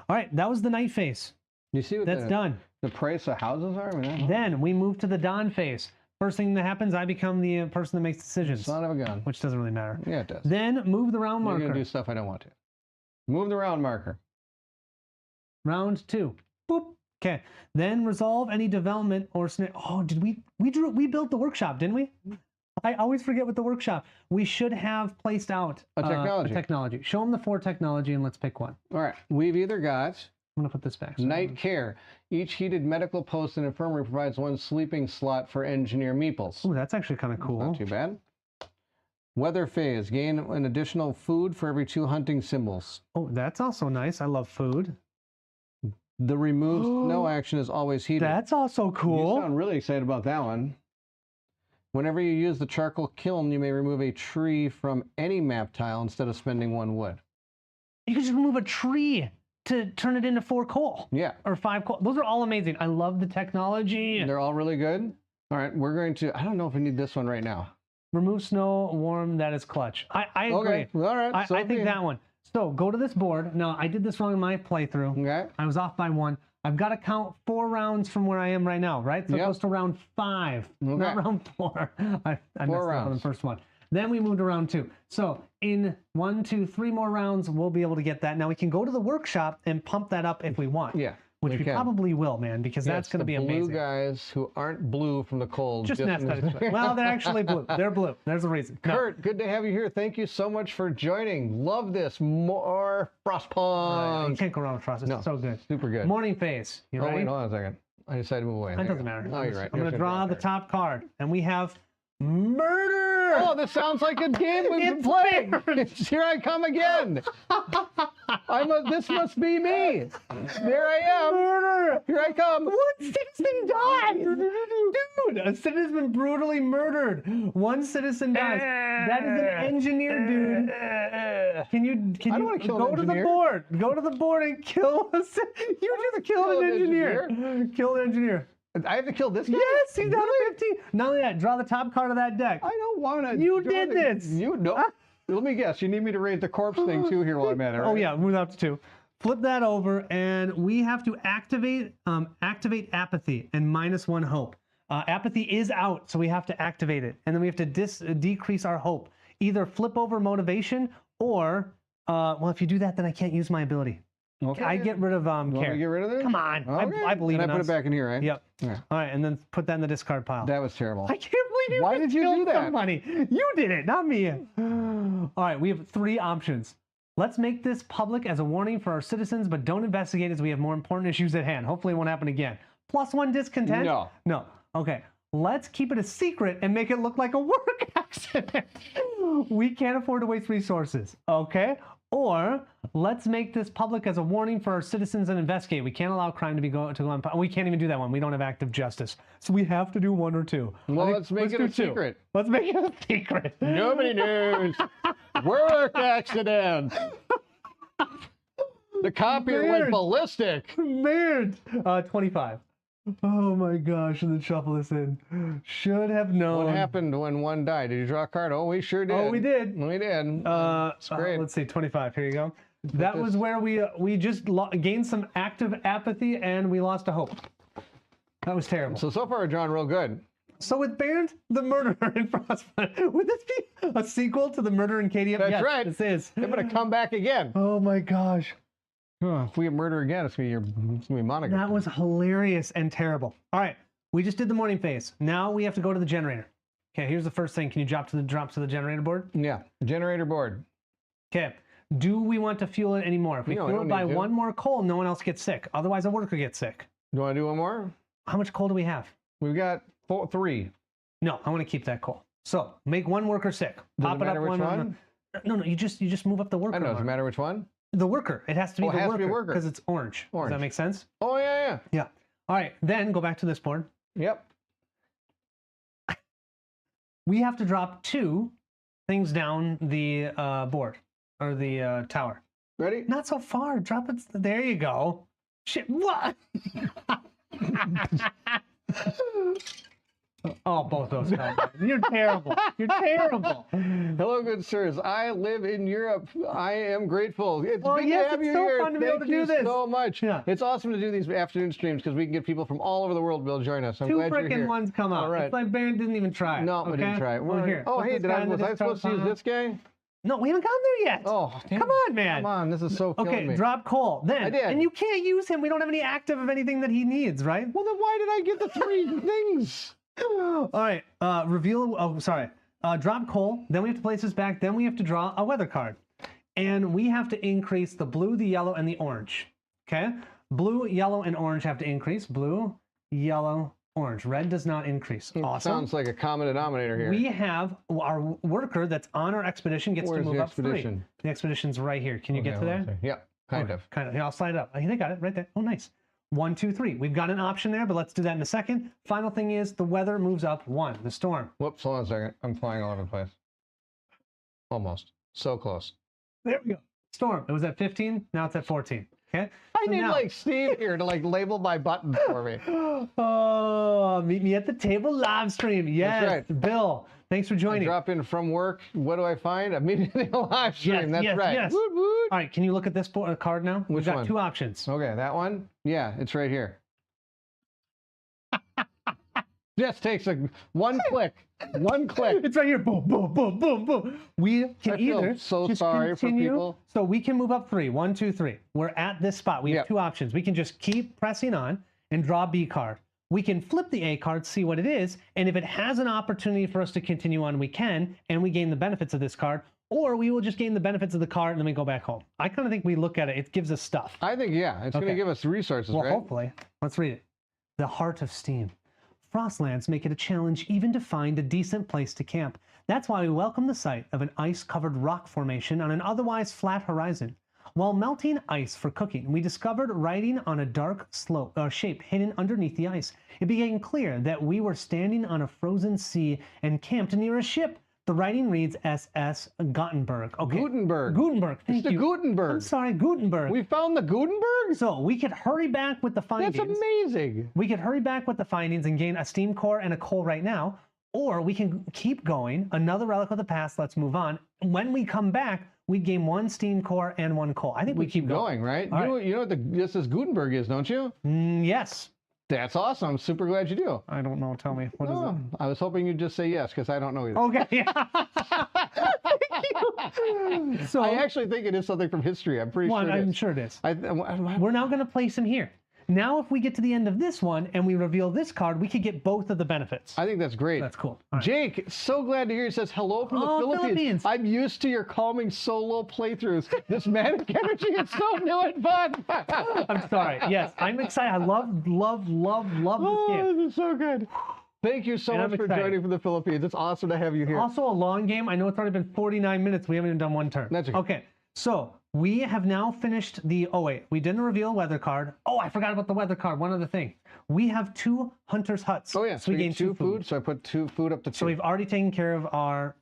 All right. That was the night phase. You see what That's done. the price of houses are? I mean, that- Then we move to the dawn phase. First thing that happens, I become the person that makes decisions, son of a gun. which doesn't really matter. Yeah, it does. Then move the round You're marker. going to do stuff I don't want to. Move the round marker. Round 2. Boop. Okay. Then resolve any development or oh, did we built the workshop, didn't we? I always forget with the workshop. We should have placed out A technology. technology. Show them the 4 technology and let's pick one. All right. We've either got I'm gonna put this back. night care. Each heated medical post and infirmary provides 1 sleeping slot for engineer meeples. Ooh, that's actually kind of cool. Not too bad. Weather phase. Gain an additional food for every 2 hunting symbols. Oh, that's also nice. I love food. The remove snow action is always heated. That's also You cool. sound really excited about that one. Whenever you use the charcoal kiln, you may remove a tree from any map tile instead of spending 1 wood. You can just remove a tree to turn it into 4 coal. Yeah. Or 5 coal. Those are all amazing. I love the technology. They're all really good. All right, we're going to, I don't know if we need this one right now. Remove snow, warm, that is clutch. I agree. Okay, all right. I think that one. So go to this board. Now, I did this wrong in my playthrough. Okay. I was off by 1. I've got to count 4 rounds from where I am right now, right? So it Yep. goes to round 5, not round 4. I messed up on rounds. the first one. Then we moved to round 2. So in 1, 2, 3 more rounds, we'll be able to get that. Now we can go to the workshop and pump that up if we want. Yeah. Which we can. probably will, man, because Yeah, that's it's going to the be amazing. blue guys who aren't blue from the cold. Just well, they're actually blue. They're blue. There's a reason. No. Kurt, good to have you here. Thank you so much for joining. Love this. More You Frostpunk. can't go wrong with Frost. It's No. so good. Super good. Morning phase. You Oh, ready? wait, hold on a second. I decided to move away. That doesn't matter. Oh, you're right. I'm going to draw the top card, and we have murder. Oh, this sounds like a game we've been It's playing. Baron. Here I come again. This must be me. There I am. Murder. Here I come. One citizen died. Dude, a citizen has been brutally murdered. 1 citizen dies. That is an engineer, dude. Can you I don't wanna kill an go to the engineer. board? Go to the board and kill us. You just killed an engineer. Kill an engineer. I have to kill this guy? Yes, he's down to 15. Not only that, draw the top card of that deck. I don't want to. You did this. You no. Let me guess. You need me to raise the corpse thing too here while I'm at it. Right? Oh yeah, move up to 2. Flip that over, and we have to activate apathy and -1 hope. Apathy is out, so we have to activate it, and then we have to decrease our hope. Either flip over motivation, or well, if you do that, then I can't use my ability. Okay. I get rid of You want me care. to get rid of this? Come on, Okay. I believe and in I put us. it back in here, right? Yep. Yeah. All right, and then put that in the discard pile. That was terrible. I can't believe you Why just did you do killed that? somebody. You did it, not me. All right, we have 3 options. Let's make this public as a warning for our citizens, but don't investigate as we have more important issues at hand. Hopefully it won't happen again. +1 discontent? No. No. Okay. Let's keep it a secret and make it look like a work accident. We can't afford to waste resources. Okay? Or let's make this public as a warning for our citizens and investigate. We can't allow crime to go on. We can't even do that one. We don't have active justice. So we have to do 1 or 2. Well, let's make it do a 2. secret. Let's make it a secret. Nobody knows. Work accident. The copier went Weird. ballistic. Man, 25. Oh my gosh, and then shuffle this in. Should have known. What happened when 1 died? Did you draw a card? Oh, we sure did. Oh, we did. We did. great. Let's see, 25. Here you go. That was where we just gained some active apathy and we lost a hope. That was terrible. So far, we're drawing real good. So with Baron, the Murderer in Frostpunk, would this be a sequel to the Murder in KDM? That's Yes, right. This is. They're going to come back again. Oh my gosh. If we have murder again, it's going to be Monica. That was hilarious and terrible. All right, we just did the morning phase. Now we have to go to the generator. Okay, here's the first thing. Can you drop to the generator board? Yeah, generator board. Okay. Do we want to fuel it anymore? If we No, we fuel don't it by need to. 1 more coal, no one else gets sick. Otherwise, a worker gets sick. Do you want to do one more? How much coal do we have? We've got 3. No, I want to keep that coal. So make 1 worker sick. Pop it it up matter which one. one? No, you just move up the worker. I know. Does it bar. matter which one? The worker. It has to be Oh, it the has to be worker worker. because it's orange. Does Orange. that make sense? Oh, yeah. Yeah. All right. Then go back to this board. Yep. We have to drop 2 things down the board or the tower. Ready? Not so far. Drop it. There you go. Shit. What? Oh, both those. You're terrible. You're terrible. Hello, good sirs. I live in Europe. I am grateful. It's Well, big yes, to have it's you so here. fun to be able Thank to do you this. so much. Yeah. It's awesome to do these afternoon streams because we can get people from all over the world to be able to join us. I'm 2 glad you're frickin' here. ones come out. All right. It's like Baron didn't even try it. No, we didn't okay? try it. Well, here. Oh, put hey, this guy in the was I discard supposed to use pile. this guy? No, we haven't gotten there yet. Oh, damn. Come on, man. Come on, this is so killing Okay, me. drop coal. Then, I did. and you can't use him. We don't have any active of anything that he needs, right? Well, then why did I get the 3 things? All right, reveal. Oh, sorry. drop coal, then we have to place this back, then we have to draw a weather card. And we have to increase the blue, the yellow, and the orange. Okay? Blue, yellow, and orange have to increase. Blue, yellow, orange. Red does not increase. Awesome. Sounds like a common denominator here. We have our worker that's on our expedition gets Where's to move the up 3. expedition? The expedition's right here. Can you get to there? Yeah, kind of. Kind of. Here, I'll slide it up. I think I got it right there. Oh, nice. 1, 2, 3. We've got an option there, but let's do that in a second. Final thing is the weather moves up 1. The storm. Whoops, hold on a second. I'm flying all over the place. Almost. So close. There we go. Storm. It was at 15. Now it's at 14. Okay. I need like Steve here to like label my buttons for me. Oh, meet me at the table live stream. Yes, That's right. Bill. Thanks for I joining. drop in from work. What do I find? Immediately a live stream. That's yes, right. yes. Woot, woot. All right, can you look at this card now? We've got one? 2 options. Okay, that one? Yeah, it's right here. Just takes one click. One click. It's right here. Boom, boom, boom, boom, boom. We can I feel either so just sorry for continue. people. So we can move up 3. 1, 2, 3. We're at this spot. We have Yep. 2 options. We can just keep pressing on and draw a B card. We can flip the A card, see what it is, and if it has an opportunity for us to continue on, we can, and we gain the benefits of this card, or we will just gain the benefits of the card and then we go back home. I kind of think we look at it. It gives us stuff. I think, yeah, it's going to give us resources, Well, right? hopefully. Let's read it. The Heart of Steam. Frostlands make it a challenge even to find a decent place to camp. That's why we welcome the sight of an ice-covered rock formation on an otherwise flat horizon. While melting ice for cooking, we discovered writing on a dark shape hidden underneath the ice. It became clear that we were standing on a frozen sea and camped near a ship. The writing reads SS Gothenburg. Okay. Gutenberg. Gutenberg. Thank It's the you. Gutenberg. I'm sorry, Gutenberg. We found the Gutenberg? So we could hurry back with the findings. That's amazing. We could hurry back with the findings and gain a steam core and a coal right now, or we can keep going. Another relic of the past. Let's move on. When we come back, we gain 1 steam core and 1 coal. I think we keep going. Right? All You know what this is Gutenberg is, don't you? Yes. That's awesome. I'm super glad you do. I don't know. Tell me. What is Oh, I was hoping you'd just say yes, because I don't know either. it? Okay. So I actually think it is something from history. I'm pretty sure it I'm is. sure it is. I, We're now going to place him here. Now, if we get to the end of this one and we reveal this card, we could get both of the benefits. I think that's great. That's cool. All right. Jake, so glad to hear you. Says hello from the Oh, Philippines. Philippines. I'm used to your calming solo playthroughs. This manic energy is so new and fun. I'm sorry. Yes, I'm excited. I love this game. This is so good. Thank you so And much I'm for excited. joining from the Philippines. It's awesome to have you here. Also a long game. I know it's already been 49 minutes. We haven't even done one turn. That's okay. Okay, so we have now finished the, oh wait, we didn't reveal weather card. Oh, I forgot about the weather card. One other thing. We have 2 hunter's huts. Oh yeah, So we gain 2 food. So I put 2 food up to 2. So we've already taken care of our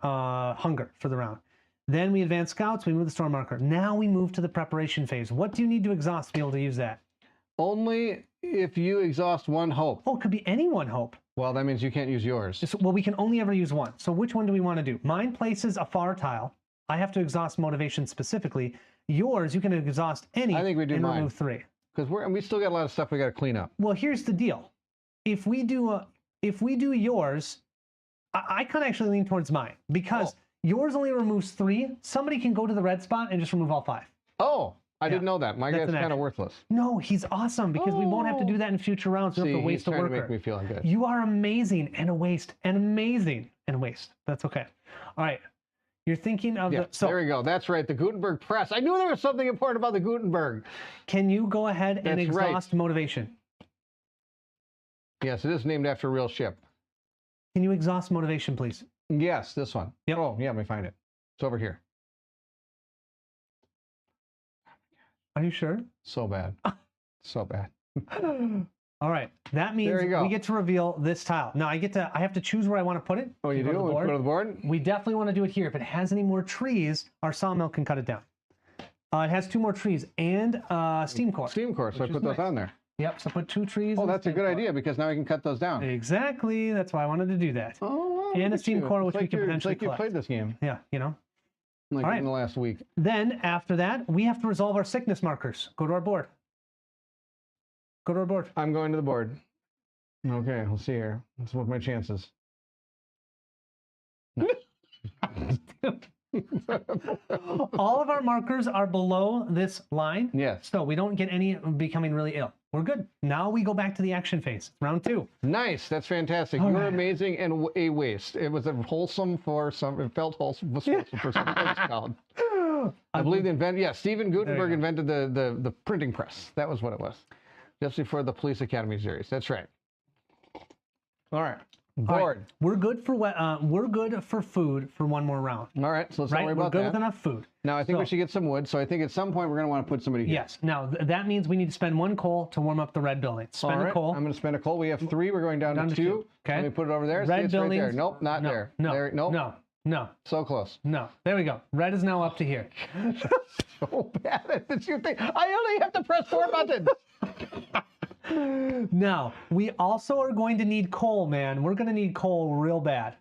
hunger for the round. Then we advance scouts, we move the storm marker. Now we move to the preparation phase. What do you need to exhaust to be able to use that? Only if you exhaust 1 hope. Oh, it could be any 1 hope. Well, that means you can't use yours. Well, we can only ever use 1. So which one do we want to do? Mine places a far tile. I have to exhaust motivation specifically. Yours, you can exhaust any I think we do and mine. remove 3. Because we still got a lot of stuff we got to clean up. Well, here's the deal. If we do yours, I kind of actually lean towards mine because yours only removes 3. Somebody can go to the red spot and just remove all 5. Oh, I didn't know that. My That's guy's an kind of action. worthless. No, he's awesome because we won't have to do that in future rounds. We don't have to he's waste a trying worker. to make me feel good. You are amazing and a waste and amazing and a waste. That's okay. All right. You're thinking of Yeah, so there we go. That's right. The Gutenberg press. I knew there was something important about the Gutenberg. can you go ahead and That's right. exhaust motivation? Yes, it is named after a real ship. Can you exhaust motivation, please? Yes, this one. Yep. Oh, yeah, let me find it. It's over here. Are you sure? So bad. So bad. All right. That means There you go. we get to reveal this tile. Now I have to choose where I want to put it. Oh, you Go do? to the Want to board. go to the board? We definitely want to do it here. If it has any more trees, our sawmill can cut it down. It has 2 more trees and steam core. Steam core, so I which put is those nice. on there. Yep. So put 2 trees. Oh, and that's a steam good core. idea because now I can cut those down. Exactly. That's why I wanted to do that. Oh, And look a at steam you. core, It's which we like can you're- potentially It's like you collect. played this game Yeah. You know. like All right. in the last week. Then after that, we have to resolve our sickness markers. Go to our board. Go to our board. I'm going to the board. Okay, we'll see here. Let's look at my chances. No. All of our markers are below this line. Yes. So we don't get any becoming really ill. we're good. Now we go back to the action phase. Round 2. Nice. That's fantastic. All You're right. amazing and a waste. It was a wholesome for some. It felt wholesome, was wholesome for some. What's it called? I believe the invent. Yeah, Steven Gutenberg go. invented the printing press. That was what it was. Just before the Police Academy series. That's right. All right. All Board. right. We're good for food for one more round. All right. So let's not Right? worry We're about good that. with enough food. Now I think we So- should get some wood. So I think at some point we're going to want to put somebody here. Yes. Now that means we need to spend 1 coal to warm up the red building. All Spend right. a coal. I'm going to spend a coal. We have 3. We're going down to 2. Okay. Let me put it over there. Red See, it's right there. buildings. Nope, not No, there. no, There, nope. no, So close. no. There we go. Red is now up to here. So bad at this. You think I only have to press 4 buttons. Now, we also are going to need coal, man. We're going to need coal real bad.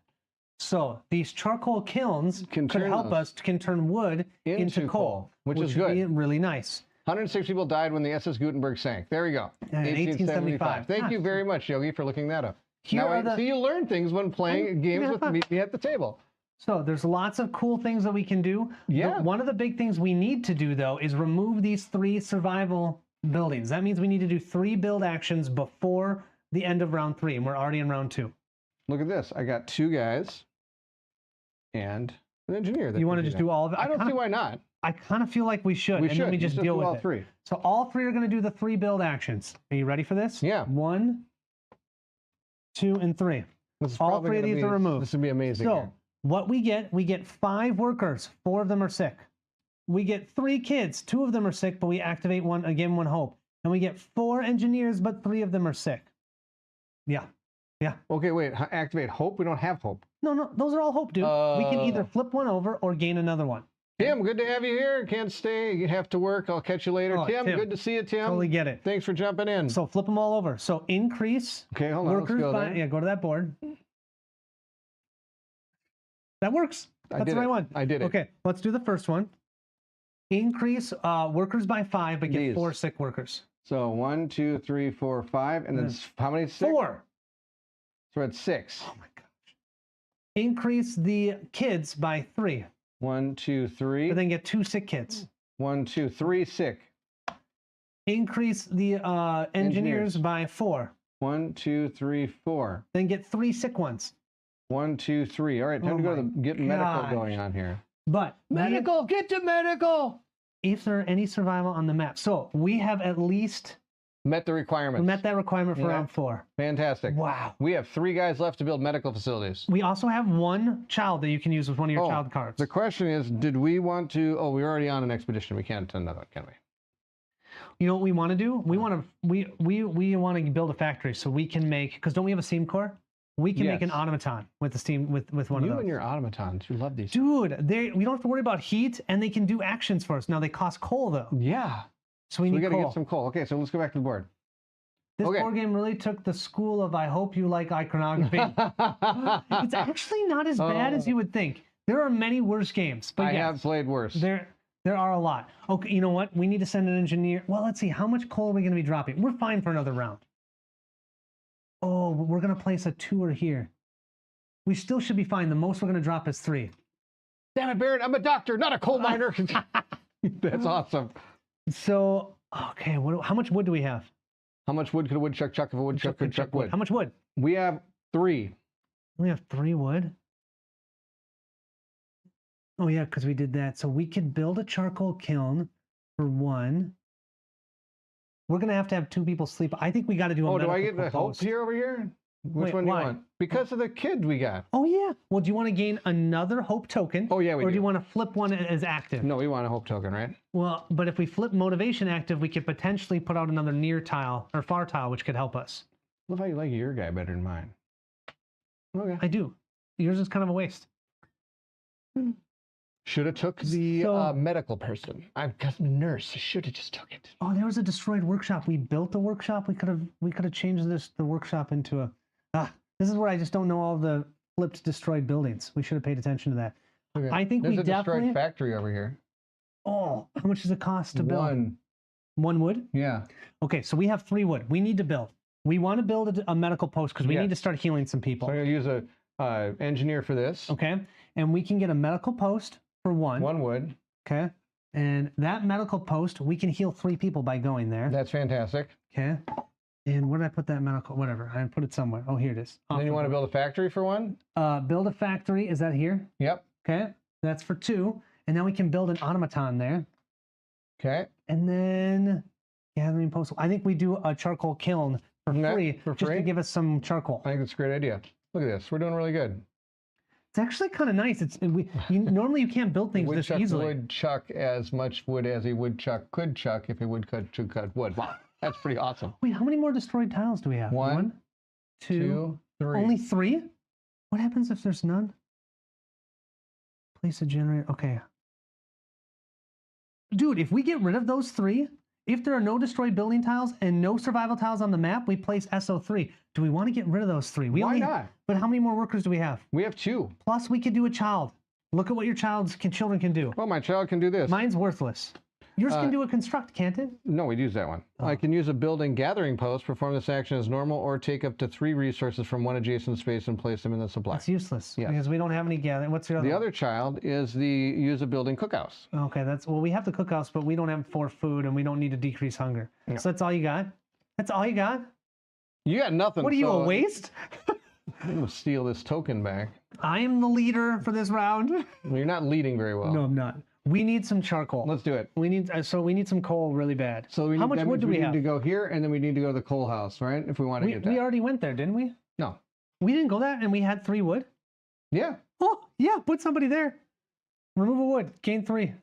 So these charcoal kilns Can could turn help those us can turn wood into coal, which is would good. be really nice. 106 people died when the SS Gutenberg sank. There we go. And in 1875. Thank you very much, Yogi, for looking that up. Here Now, are the- see, you learn things when playing games with fun. me at the table. So there's lots of cool things that we can do. Yeah. One of the big things we need to do, though, is remove these 3 survival buildings. That means we need to do 3 build actions before the end of round 3, and we're already in round 2. Look at this. I got 2 guys and an engineer. That You can want to just do all of it? I don't see why not. I kind of feel like we should, We and should. then we Let's just deal do with all it. 3. So all 3 are going to do the 3 build actions. Are you ready for this? Yeah. 1, 2, and 3. This is All probably 3 of gonna these be- are removed. This would be amazing. So here. what we get 5 workers. 4 of them are sick. We get 3 kids. 2 of them are sick, but we activate one hope. And we get 4 engineers, but 3 of them are sick. Yeah. Okay, wait. Activate hope. We don't have hope. No, those are all hope, dude. We can either flip one over or gain another one. Tim, good to have you here. Can't stay. You have to work. I'll catch you later. Oh, Tim, Tim. good to see you, Tim. Totally get it. Thanks for jumping in. So flip them all over. So increase Okay, hold on. Let's workers go by there. yeah, go to that board. That works. That's the right one. I did it. Okay, let's do the first one. Increase workers by 5, but get These. 4 sick workers. So 1, 2, 3, 4, 5, and then how many? 6? 4. So we're at 6. Oh my gosh. Increase the kids by 3, 1, 2, 3. but then get 2 sick kids. 1, 2, 3, sick. Increase the engineers by 4, 1, 2, 3, 4. then get 3 sick ones. 1, 2, 3. All right, time Oh to go to my get medical gosh. going on here. But Medical, get to medical. if there are any survival on the map, so we have at least Met the requirements. met that requirement for Yeah. round 4. Fantastic. Wow. We have 3 guys left to build medical facilities. We also have 1 child that you can use with one of your child cards. The question is, did we want to? Oh, we're already on an expedition. We can't attend another one, can we? You know what we want to do? We want to we want to build a factory so we can make, because don't we have a steam core? We can make an Yes. automaton with the steam with one of You those. and your automatons, you love these. Dude, we don't have to worry about heat, and they can do actions for us. Now they cost coal though, Yeah. so we We need got to coal. get some coal. Okay, so let's go back to the board. This okay. board game really took the school of I hope you like iconography. It's actually not as bad as you would think. There are many worse games, but I yes, have played worse. there are a lot. Okay, you know what? We need to send an engineer. Well, let's see. How much coal are we going to be dropping? We're fine for another round. Oh, we're going to place a 2 here. We still should be fine. The most we're going to drop is 3. Damn it, Barrett! I'm a doctor, not a coal miner. That's awesome. So, okay, how much wood do we have? How much wood could a woodchuck chuck if a woodchuck could chuck wood? How much wood? We have 3. We have 3 wood. Oh yeah, because we did that. So we could build a charcoal kiln for 1. We're gonna have to have 2 people sleep. I think we got to do a Oh, do I medical get the hope post. here over here? Which Wait, one do you why? want? Because of the kid we got. Oh yeah. Well, do you want to gain another hope token? Oh, yeah, we Or do do. you want to flip one as active? No, we want a hope token, right? Well, but if we flip motivation active, we could potentially put out another near tile or far tile, which could help us. Love how you like your guy better than mine. Okay. I do. Yours is kind of a waste. Should have took the So- medical person. I've got a nurse. I should have just took it. Oh, there was a destroyed workshop. We built the workshop. We could have changed the workshop into a. This is where I just don't know all the flipped destroyed buildings. We should have paid attention to that. Okay. I think There's we a definitely. destroyed factory over here. Oh, how much does it cost to build? 1. 1 wood. Yeah. Okay, so we have 3 wood. We need to build. We want to build a medical post because we Yeah. need to start healing some people. So I'm going to use a engineer for this. Okay, and we can get a medical post for 1. 1 wood. Okay, And that medical post, we can heal 3 people by going there. That's fantastic. Okay. And where did I put that medical? Whatever. I put it somewhere. Oh, here it is. And then you want to build a factory for one? Build a factory. Is that here? Yep. Okay. That's for 2. And then we can build an automaton there. Okay. And then gathering post. I think we do a charcoal kiln for free. For just free? to give us some charcoal. I think that's a great idea. Look at this. We're doing really good. It's actually kind of nice. Normally you can't build things this Woodchuck easily. would chuck as much wood as a woodchuck could chuck if he would cut wood. Wow. That's pretty awesome. Wait, how many more destroyed tiles do we have? 1, 2, 2, 3. Only 3? What happens if there's none? Place a generator. Okay. Dude, if we get rid of those 3, if there are no destroyed building tiles and no survival tiles on the map, we place SO3. Do we want to get rid of those 3? Why not? But how many more workers do we have? We have 2. Plus, we could do a child. Look at what your children can do. Well, my child can do this. Mine's worthless. Yours can do a construct, can't it? No, we'd use that one. I can use a building gathering post, perform this action as normal, or take up to 3 resources from one adjacent space and place them in the supply. That's useless Yes. because we don't have any gathering. What's your other? The one? other child is use a building cookhouse. Okay, well, we have the cookhouse, but we don't have 4 food, and we don't need to decrease hunger. No. So that's all you got. That's all you got. You got nothing. What are you, so a waste? I'm gonna steal this token back. I am the leader for this round. Well, you're not leading very well. No, I'm not. We need some charcoal. Let's do it. We need we need some coal really bad. So how much wood do we need have? to go here, and then we need to go to the coal house, right? If we want to get that. We already went there, didn't we? No. We didn't go there, and we had 3 wood. Yeah. Oh, yeah. Put somebody there. Remove a wood. Gain 3.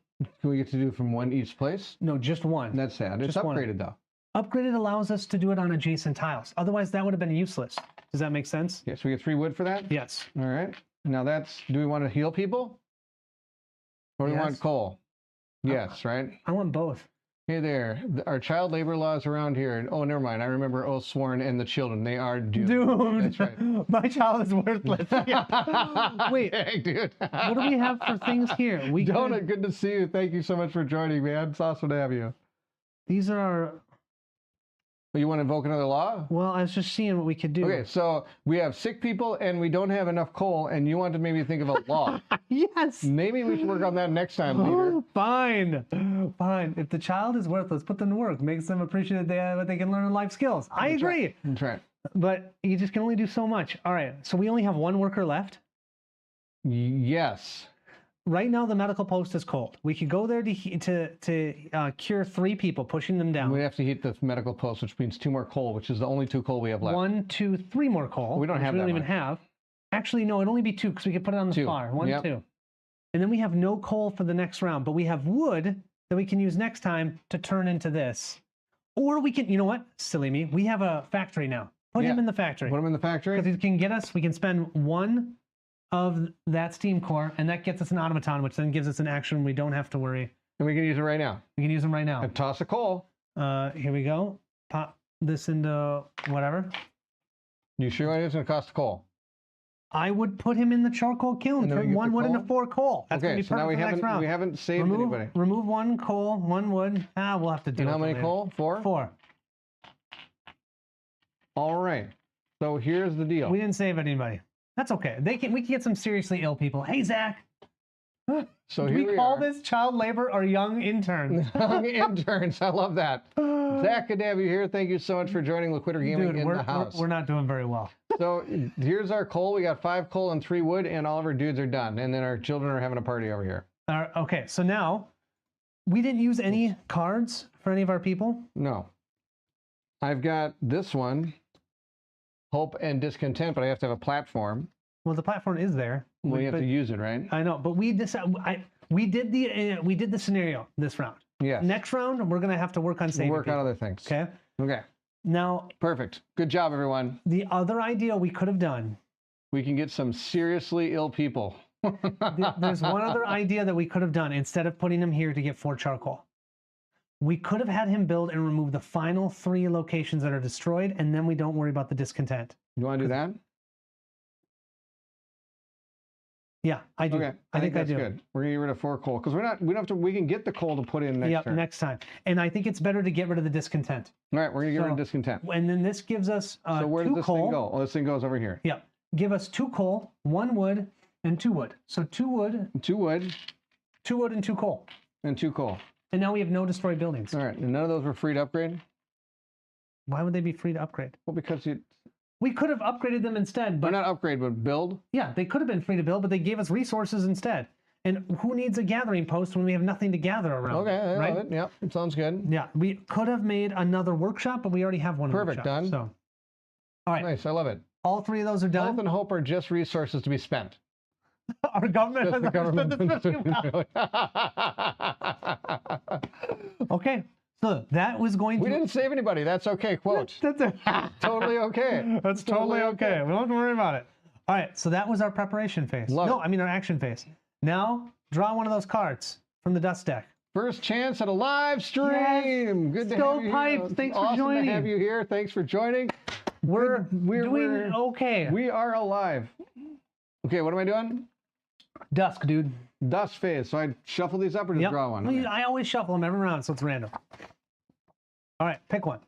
Can we get to do from one each place? No, just 1. That's sad. It's Just one. upgraded though. Upgraded allows us to do it on adjacent tiles. Otherwise, that would have been useless. Does that make sense? Yeah. So we get 3 wood for that. Yes. All right. Now do we want to heal people, or do we want Yes. coal? Yes. Right. I want both. Hey there. Our child labor laws around here. Oh, never mind. I remember Oath Sworn and the children. They are doomed. Doomed. That's right. My child is worthless. Yeah. Wait, Dang, dude. what do we have for things here? We could- Donut, good to see you. Thank you so much for joining, man. It's awesome to have you. These are our. You want to invoke another law? Well, I was just seeing what we could do. Okay, so we have sick people and we don't have enough coal, and you want to maybe think of a law. Yes. Maybe we should work on that next time, leader. Oh, fine. Fine. If the child is worthless, put them to work. Makes them appreciate what they can learn in life skills. I agree. That's right. But you just can only do so much. All right. So we only have 1 worker left. Yes. Right now, the medical post is cold. We could go there to cure 3 people, pushing them down. We have to heat the medical post, which means 2 more coal, which is the only 2 coal we have left. 1, 2, 3 more coal. We don't which have we that don't even much. have. Actually, no, it'd only be 2 because we could put it on the 2. fire. 1, Yep. 2. And then we have no coal for the next round, but we have wood that we can use next time to turn into this. Or we can, you know what? Silly me. We have a factory now. Put him Yeah. in the factory. Put them in the factory. Because he can get us, we can spend 1 of that steam core, and that gets us an automaton, which then gives us an action we don't have to worry. And we can use it right now. We can use them right now. And toss a coal. Here we go. Pop this into whatever. You sure it's going to cost a coal? I would put him in the charcoal kiln. And then we Turn get 1 the wood into coal? 4 coal. That's Okay, gonna be so now perfect we for the next haven't round. we haven't saved anybody. Remove 1 coal, 1 wood. We'll have to do And it how many later. coal? 4? 4. All right. So here's the deal. We didn't save anybody. That's okay. We can get some seriously ill people. Hey, Zach. So Do here we we call are. this child labor or young interns? Young interns. I love that. Zach, good to have you here. Thank you so much for joining Liquider Gaming Dude, in the house. we're not doing very well. So here's our coal. We got 5 coal and 3 wood, and all of our dudes are done. And then our children are having a party over here. Okay, so now we didn't use any cards for any of our people. No. I've got this one, Hope and Discontent, but I have to have a platform. Well, the platform is there. We have but- to use it, right? I know, but we did the scenario this round. Yes. Next round, we're gonna have to work on We'll saving work on people. other things. Okay. Okay. Now, Perfect. Good job, everyone. the other idea we could have done. We can get some seriously ill people. There's one other idea that we could have done instead of putting him here to get 4 charcoal. We could have had him build and remove the final 3 locations that are destroyed, and then we don't worry about the discontent. You want to do that? Yeah, I do. Okay. I think I that's do. good. We're gonna get rid of 4 coal because we don't have to. We can get the coal to put in next Yep, turn. next time. And I think it's better to get rid of the discontent. All right, we're gonna get rid of So- discontent. And then this gives us So where 2 does this coal. thing go? Oh, this thing goes over here. Yep. Give us 2 coal, 1 wood, and 2 wood. So 2 wood, 2 wood. 2 wood, and 2 coal. And 2 coal. And now we have no destroy buildings. All right, and none of those were free to upgrade? Why would they be free to upgrade? Well, because you... We could have upgraded them instead, but... not upgrade, but build? Yeah, they could have been free to build, but they gave us resources instead. And who needs a gathering post when we have nothing to gather around? Okay, I right? love it. Yep, it sounds good. Yeah, we could have made another workshop, but we already have one Perfect, workshop. done. So, all right, Nice, I love it. all 3 of those are done. Health and hope are just resources to be spent. Our government Just has the understood government. this really well. Okay, so that was going to... We didn't save anybody. That's okay. Quote. That's it. Totally okay. That's totally okay. We don't have to worry about it. All right, so that was our preparation phase. Love it. I mean our action phase. Now, draw one of those cards from the dust deck. First chance at a live stream. Good to have you Stovepipe, here. thanks for Awesome joining. to have you here. Thanks for joining. We're doing okay. We are alive. Okay, what am I doing? Dusk, dude. Dust phase. So I shuffle these up or just draw one? Okay. I always shuffle them every round, so it's random. All right, pick one.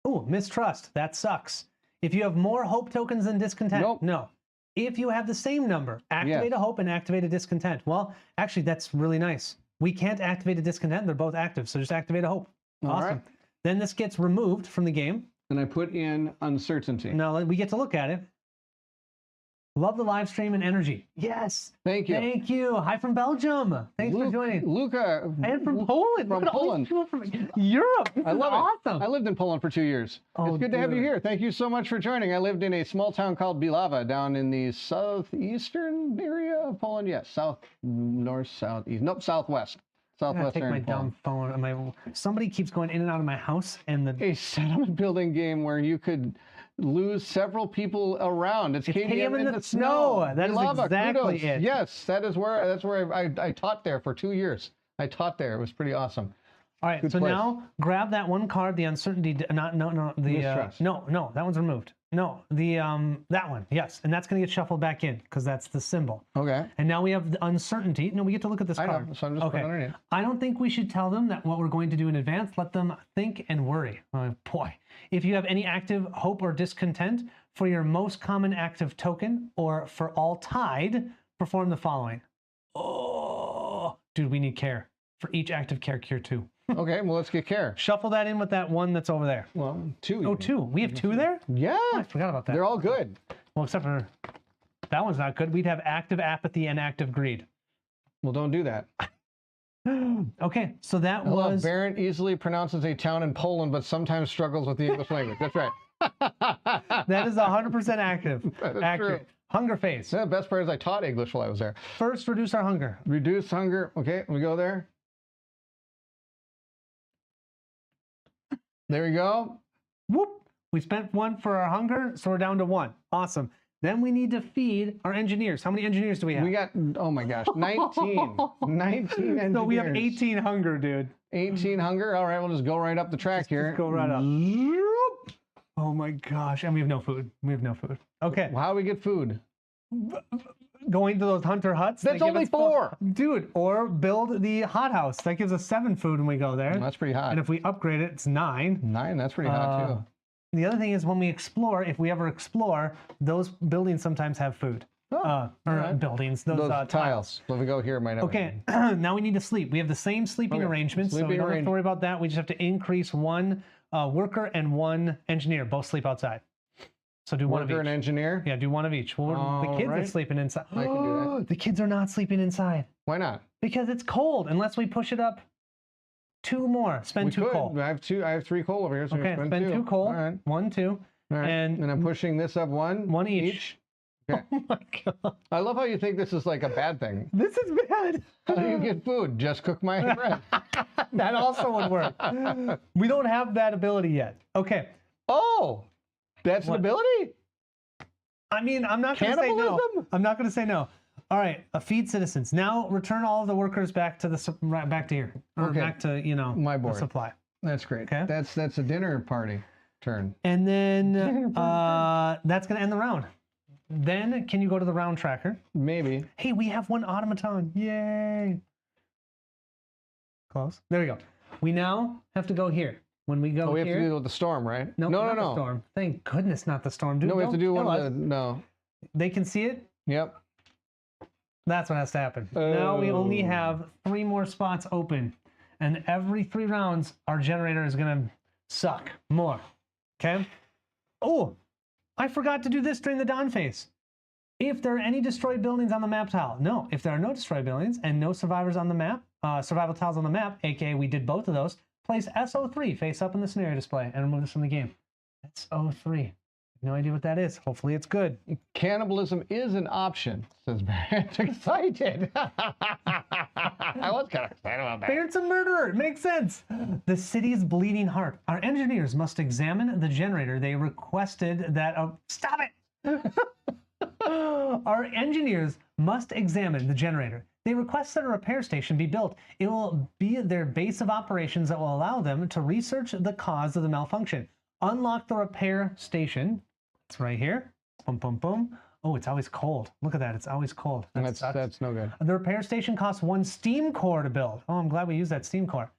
Ooh, mistrust. That sucks. If you have more hope tokens than discontent, Nope. no. If you have the same number, activate a hope and activate a discontent. Well, actually, that's really nice. We can't activate a discontent. They're both active, so just activate a hope. All Awesome. right. Then this gets removed from the game. And I put in uncertainty. Now we get to look at it. Love the live stream and energy. Yes. Thank you. Thank you. Hi from Belgium. Thanks for joining. Luca. And from Poland. From Look at all Poland. these people from Europe. This I is love awesome. it. I lived in Poland for 2 years. Oh, It's good to have you dude. here. Thank you so much for joining. I lived in a small town called Bilawa down in the southeastern area of Poland. Yes, southwest. Nope, southwest. I'm gonna take Southwestern my Poland. dumb phone. Somebody keeps going in and out of my house, and the A settlement building game where you could lose several people around. It's KDM in the snow. That is Bilawa, exactly kudos. it. Yes, that's where I taught there for 2 years. I taught there. It was pretty awesome. All right, Good so place. now grab that one card, the uncertainty. No, the Mistrust. no, that one's removed. No, the that one, yes, and that's gonna get shuffled back in because that's the symbol. Okay. And now we have the uncertainty. No, we get to look at this I card. know, so I'm just putting it underneath. I don't think we should tell them that what we're going to do in advance. Let them think and worry. Oh, boy. If you have any active hope or discontent for your most common active token or for all tied, perform the following. Oh, dude, we need care. For each active care, cure 2. Okay, well, let's get care. Shuffle that in with that one that's over there. Well, 2. Oh, 2. We have 2 there? Yeah. I forgot about that. They're all good. Well, except for that one's not good. We'd have active apathy and active greed. Well, don't do that. Okay, so that Hello, was... Barrett easily pronounces a town in Poland, but sometimes struggles with the English language. That's right. That is 100% active. That is Accurate. true. Hunger phase. The best part is I taught English while I was there. First, reduce our hunger. Reduce hunger. Okay, we go there. There we go. Whoop. We spent 1 for our hunger, so we're down to 1. Awesome. Then we need to feed our engineers. How many engineers do we have? We got, oh my gosh, 19. 19 engineers. So we have 18 hunger, dude. 18 hunger. All right, we'll just go right up the track here. Just go right up. Oh my gosh. And we have no food. We have no food. Okay. Well, how do we get food? Going to those hunter huts. That's they give only us 4. Dude, or build the hothouse. That gives us 7 food when we go there. That's pretty hot. And if we upgrade it, it's 9. 9, that's pretty hot too. The other thing is when we explore, if we ever explore, those buildings sometimes have food. Buildings, those tiles. So if we go here, it might have. Okay, now we need to sleep. We have the same sleeping arrangements, so we Sleeping don't have to worry about that. We just have to increase 1 worker and 1 engineer. Both sleep outside. So do 1 of each. Worker and engineer. Yeah, do 1 of each. Well, the kids are right. sleeping inside. I can do that. The kids are not sleeping inside Why not? because it's cold. Unless we push it up 2 more. Spend We 2 could. coal. I have 2. I have 3 coal over here. So Okay, spend spend 2 coal. All right. 1, 2. All right. And I'm pushing this up 1. 1 each. Okay. Oh my god. I love how you think this is like a bad thing. This is bad. How do you get food? Just cook my bread. That also would work. We don't have that ability yet. Okay. Oh, that's an ability? I mean, I'm not going to say no. Cannibalism? I'm not going to say no. All right. Feed citizens. Now return all of the workers back to back to here, or Okay. back to My the board. supply. That's great. Okay. That's a dinner party turn. And then that's going to end the round. Then can you go to the round tracker? Maybe. Hey, we have 1 automaton. Yay. Close. There we go. We now have to go here. When we go Oh, we have here. to do it with the storm, right? No, no, not no. the storm. Thank goodness, not the storm. Dude, No, we have to don't do kill one us. of the, no. They can see it. Yep. That's what has to happen. Now we only have 3 more spots open. And every 3 rounds, our generator is going to suck more. Okay? Oh, I forgot to do this during the dawn phase. If there are any destroyed buildings on the map tile. No, if there are no destroyed buildings and no survivors on the map, survival tiles on the map, aka we did both of those, place SO3 face up in the scenario display and remove this from the game. SO3. No idea what that is. Hopefully it's good. Cannibalism is an option, says Barrett. Excited. I was kind of excited about that. Barrett's a murderer. It makes sense. The city's bleeding heart. Our engineers must examine the generator. They requested that... stop it! Our engineers must examine the generator. They request that a repair station be built. It will be their base of operations that will allow them to research the cause of the malfunction. Unlock the repair station. It's right here. Boom, boom, boom. Oh, it's always cold. Look at that. It's always cold. That's no good. The repair station costs 1 steam core to build. Oh, I'm glad we used that steam core.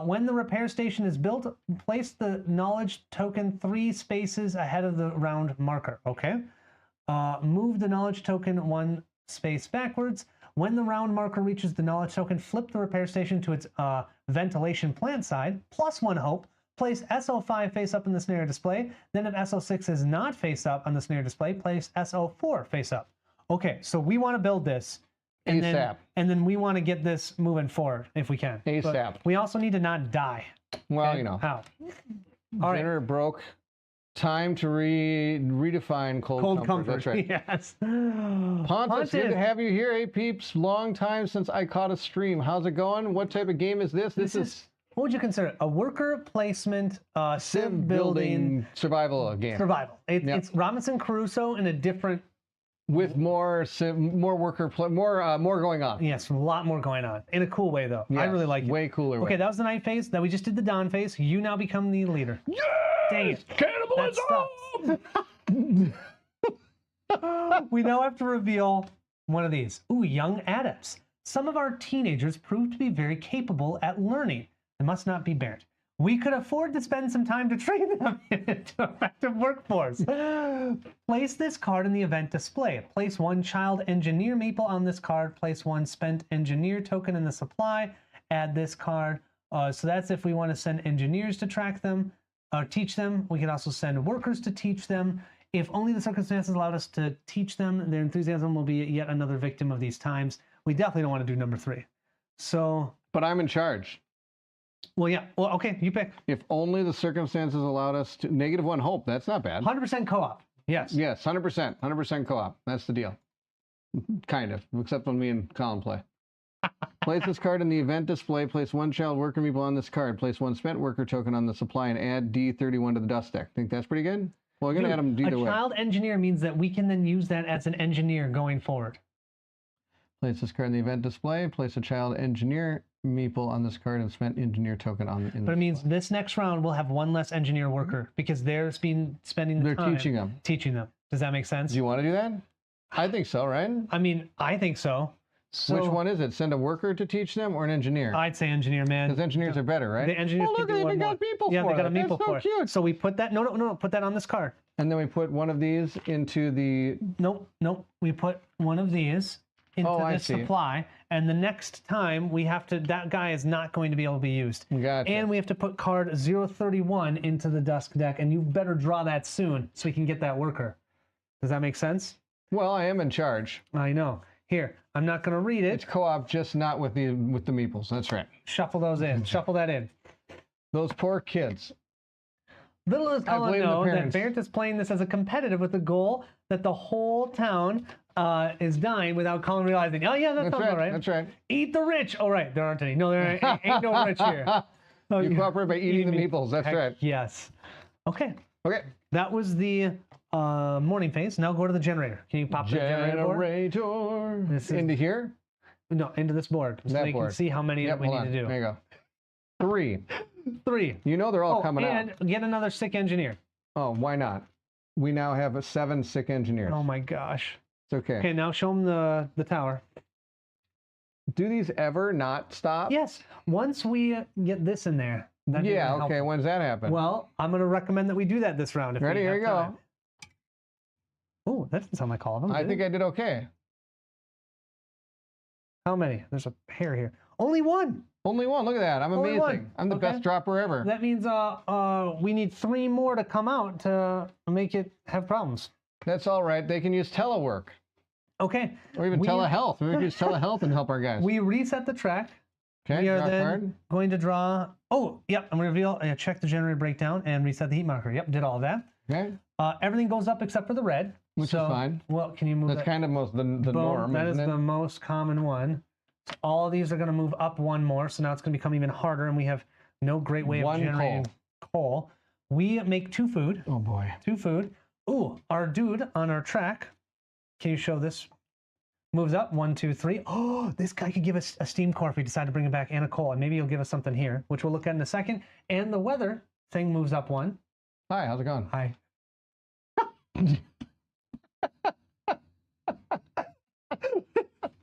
When the repair station is built, place the knowledge token 3 spaces ahead of the round marker. Okay. Move the knowledge token 1 space backwards. When the round marker reaches the knowledge token, flip the repair station to its ventilation plant side, plus 1 hope. Place SO5 face up in the scenario display. Then if SO6 is not face up on the scenario display, place SO4 face up. Okay, so we want to build this. And ASAP. Then we want to get this moving forward if we can. ASAP. But we also need to not die. Well, Okay? you know. How? All right. Generator broke. Time to redefine cold comfort. That's right. Yes. Pontus, good to have you here. Hey, peeps. Long time since I caught a stream. How's it going? What type of game is this? This is... What would you consider it? A worker placement civ building building survival game. survival. It's Robinson Crusoe in a different... With more worker, more going on. Yes, a lot more going on. In a cool way, though. I really like it. Way cooler way. Okay, that was the night phase. That we just did the dawn phase. You now become the leader. Yes! Dang it. Cannibalism! We now have to reveal one of these. Ooh, young adepts. Some of our teenagers proved to be very capable at learning. They must not be burnt. We could afford to spend some time to train them into effective workforce. Place this card in the event display. Place 1 child engineer maple on this card. Place 1 spent engineer token in the supply. Add this card. So that's if we want to send engineers to track them, or teach them. We can also send workers to teach them. If only the circumstances allowed us to teach them, their enthusiasm will be yet another victim of these times. We definitely don't want to do number 3. So... But I'm in charge. Well, yeah. Well, okay, you pick. If only the circumstances allowed us to... -1 hope. That's not bad. 100% co-op. Yes. Yes, 100%. 100% co-op. That's the deal. Kind of. Except when me and Colin play. Place this card in the event display. Place 1 child worker meeple on this card. Place 1 spent worker token on the supply and add D31 to the dust deck. Think that's pretty good? Well, we're going to add them either way. A child engineer means that we can then use that as an engineer going forward. Place this card in the event display. Place a child engineer meeple on this card and spent engineer token on. But it means this next round we'll have 1 less engineer worker because they're spending the time teaching them. Does that make sense? Do you want to do that? I think so, right? I mean, I think so. Which one is it? Send a worker to teach them or an engineer? I'd say engineer, man. Because engineers are better, right? The engineers can do one more. Yeah, they got a meeple for it. So cute. So we put that. No. Put that on this card. And then we put one of these into the. Nope. We put one of these into this supply, and the next time we have to. That guy is not going to be able to be used. Gotcha. And we have to put card 031 into the dusk deck, and you better draw that soon so we can get that worker. Does that make sense? Well, I am in charge. I know. Here, I'm not going to read it. It's co-op, just not with the meeples. That's right. Shuffle those in. Shuffle that in. Those poor kids. Little does Colin know that parents. Barrett is playing this as a competitive with the goal that the whole town is dying without Colin realizing, oh yeah, that sounds all right. That's right. Eat the rich. Oh right, there aren't any. No, there ain't no rich here. You cooperate by eating the meeples. That's right. Yes. Okay. Okay. That was the morning phase. Now go to the generator. Can you pop the generator board? Into here? No, into this board. So you can see how many that we need to do. There you go. 3. 3. You know they're all coming out. And get another sick engineer. Oh, why not? We now have 7 sick engineers. Oh my gosh. It's okay. Okay, now show them the tower. Do these ever not stop? Yes. Once we get this in there. Yeah, okay. When's that happen? Well, I'm going to recommend that we do that this round. Ready? Here you go. Oh, that doesn't sound like all of them. I think I did okay. How many? There's a pair here. Only one. Only one. Look at that. I'm Only amazing. one. I'm the Okay. best dropper ever. That means we need 3 more to come out to make it have problems. That's all right. They can use telework Okay. or even We- telehealth. Maybe we can use telehealth and help our guys. We reset the track. Okay, We are draw a then card. going to draw. Oh, yep. I'm going to reveal. Check the generator breakdown and reset the heat marker. Yep, did all of that. Okay, Everything goes up except for the red. which so, is fine. Well, can you move That's that? kind of the Boom. norm, That is isn't it? the most common one. So all of these are going to move up one more. So now it's going to become even harder, and we have no great way One of generating coal. We make 2 food. Oh boy. 2 food. Ooh, our dude on our track. Can you show this? Moves up 1, 2, 3. Oh, this guy could give us a steam core if we decide to bring it back and a coal, and maybe he'll give us something here, which we'll look at in a second. And the weather thing moves up 1. Hi, how's it going? Hi.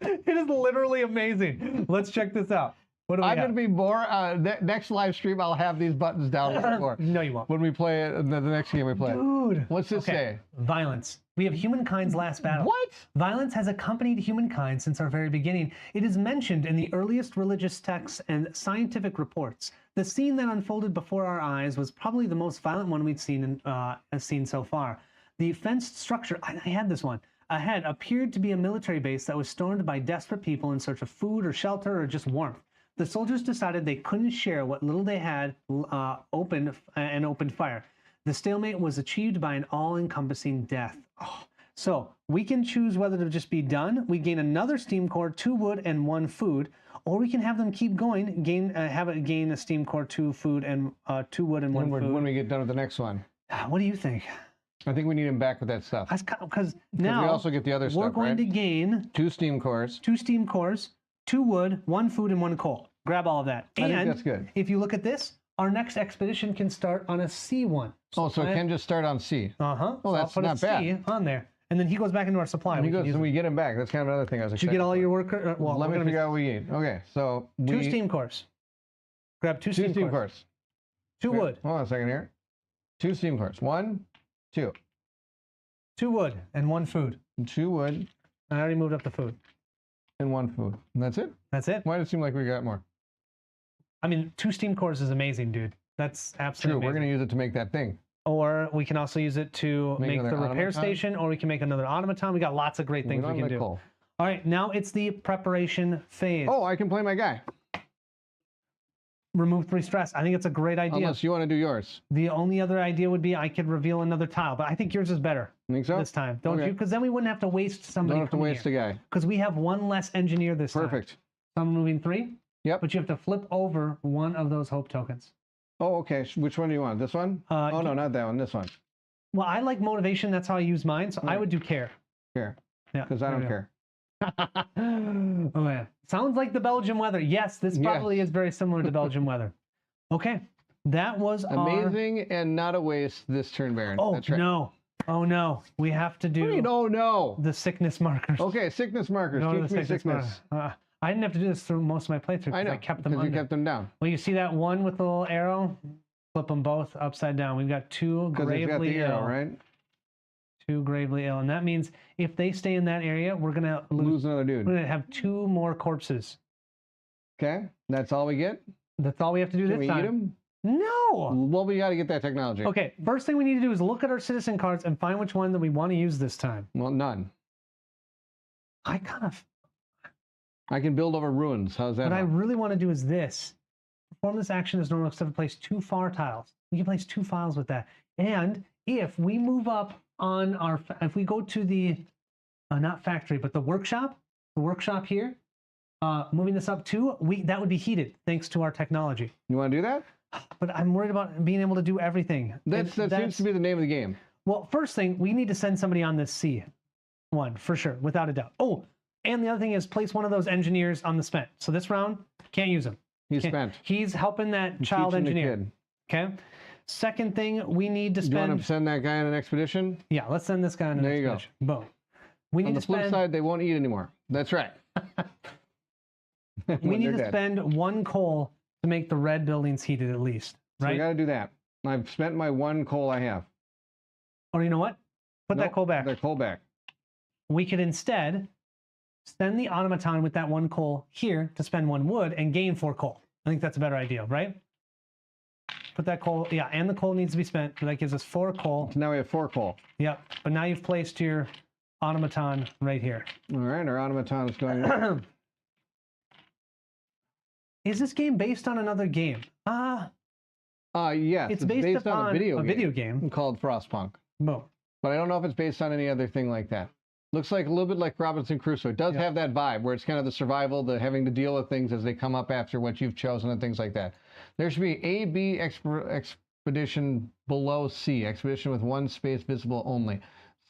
It is literally amazing. Let's check this out. What do we I'm have? going to be more. Next live stream, I'll have these buttons down before. No, you won't. When we play it, the next game we play. Dude. What's this say? Violence. We have humankind's last battle. What? Violence has accompanied humankind since our very beginning. It is mentioned in the earliest religious texts and scientific reports. The scene that unfolded before our eyes was probably the most violent one we've seen so far. The fenced structure, I had this one, ahead appeared to be a military base that was stormed by desperate people in search of food or shelter or just warmth. The soldiers decided they couldn't share what little they had, opened fire. The stalemate was achieved by an all-encompassing death. Oh. So we can choose whether to just be done. We gain another steam core, 2 wood, and 1 food, or we can have them keep going. Have it gain a steam core, 2 food, and 2 wood and 1 food. When we get done with the next one. What do you think? I think we need him back with that stuff. Because now we also get the other we're stuff, going right? to gain 2 steam cores. 2 steam cores, 2 wood, 1 food, and 1 coal. Grab all of that. I And think that's good. if you look at this, our next expedition can start on a C1. Oh, so it can just start on C. Uh-huh. Oh, that's I'll put not a C bad. on there. And then he goes back into our supply. And he We can goes, use and it. we get him back. That's kind of another thing I was Did you excited get all for. your worker? Well, Let we're me gonna figure out what we need. Okay, so 2 steam cores. Grab 2 2 steam, steam cores. cores. 2 Okay, wood. Hold on a second here. 2 steam cores. 1, 2. 2 wood and 1 food. 2 wood I already moved up the food. and 1 food. And that's it? That's it. Why does it seem like we got more? I mean, 2 steam cores is amazing, dude. That's absolutely True, we're amazing. going to use it to make that thing. Or we can also use it to Make make the another repair automaton? station, or we can make another automaton. We got lots of great things we don't can like do. coal. All right, now it's the preparation phase. Oh, I can play my guy. Remove 3 stress. I think it's a great idea. Unless you want to do yours. The only other idea would be I could reveal another tile, but I think yours is better You think so? this time, don't Okay. you? Because then we wouldn't have to waste somebody. Don't have to waste a guy. Because we have 1 less engineer this time. Perfect. So I'm removing 3. Yep. But you have to flip over 1 of those hope tokens. Oh, okay. Which one do you want? This one? Oh, no, not that one. This one. Well, I like motivation. That's how I use mine. So I Okay. would do care. Here. Yeah. Because I there don't we go. care. Oh man, sounds like the Belgian weather. Yes, this probably is very similar to Belgian weather. Okay, that was Amazing and not a waste this turn, Baron. Oh That's right. no! Oh no! We have to What do you do mean, oh no? the sickness markers. Okay, sickness markers. No, Teach the me sickness. marker. I didn't have to do this through most of my playthrough I because know. I kept them Because you under. kept them down. Well, you see that one with the little arrow? Flip them both upside down. We've got 2 Because it's got gravely the arrow, ill. right? 2 gravely ill, and that means if they stay in that area, we're gonna Lose another We're dude. gonna have 2 more corpses. Okay, that's all we get? That's all we have to do Can this we time. eat them? No. Well, we got to get that technology. Okay, first thing we need to do is look at our citizen cards and find which one that we want to use this time. Well, none. I kind of, I can build over ruins. How's that? what I help? really want to do is this. Perform this action as normal except for place 2 far tiles. We can place 2 files with that. And if we move up on our, if we go to the, not factory, but the workshop here, moving this up 2, that would be heated thanks to our technology. You want to do that? But I'm worried about being able to do everything. That seems to be the name of the game. Well, first thing, we need to send somebody on this C1 for sure, without a doubt. Oh, and the other thing is place one of those engineers on the spent. So this round, can't use him. He's Can't- spent. He's helping that child Teaching the engineer. kid. Okay. Second thing, we need to Do you want spend. to send that guy on an expedition? Yeah, let's send this guy on an There you go. expedition. Boom. We On need the to flip spend. side, they won't eat anymore. That's right. We When need they're to dead. spend 1 coal to make the red buildings heated at least, So we right? got to do that. I've spent my 1 coal I have. Or you know what? Put that Nope, coal back. That coal back. We could instead send the automaton with that 1 coal here to spend 1 wood and gain 4 coal. I think that's a better idea, right? Put that coal, yeah, and the coal needs to be spent. That gives us 4 coal. So now we have 4 coal. Yep, but now you've placed your automaton right here. All right, our automaton is going. Is this game based on another game? Yes, it's based on a video game called Frostpunk. Boom. But I don't know if it's based on any other thing like that. Looks like a little bit like Robinson Crusoe. It does have that vibe where it's kind of the survival, the having to deal with things as they come up after what you've chosen and things like that. There should be A, B, expedition below C, expedition with 1 space visible only.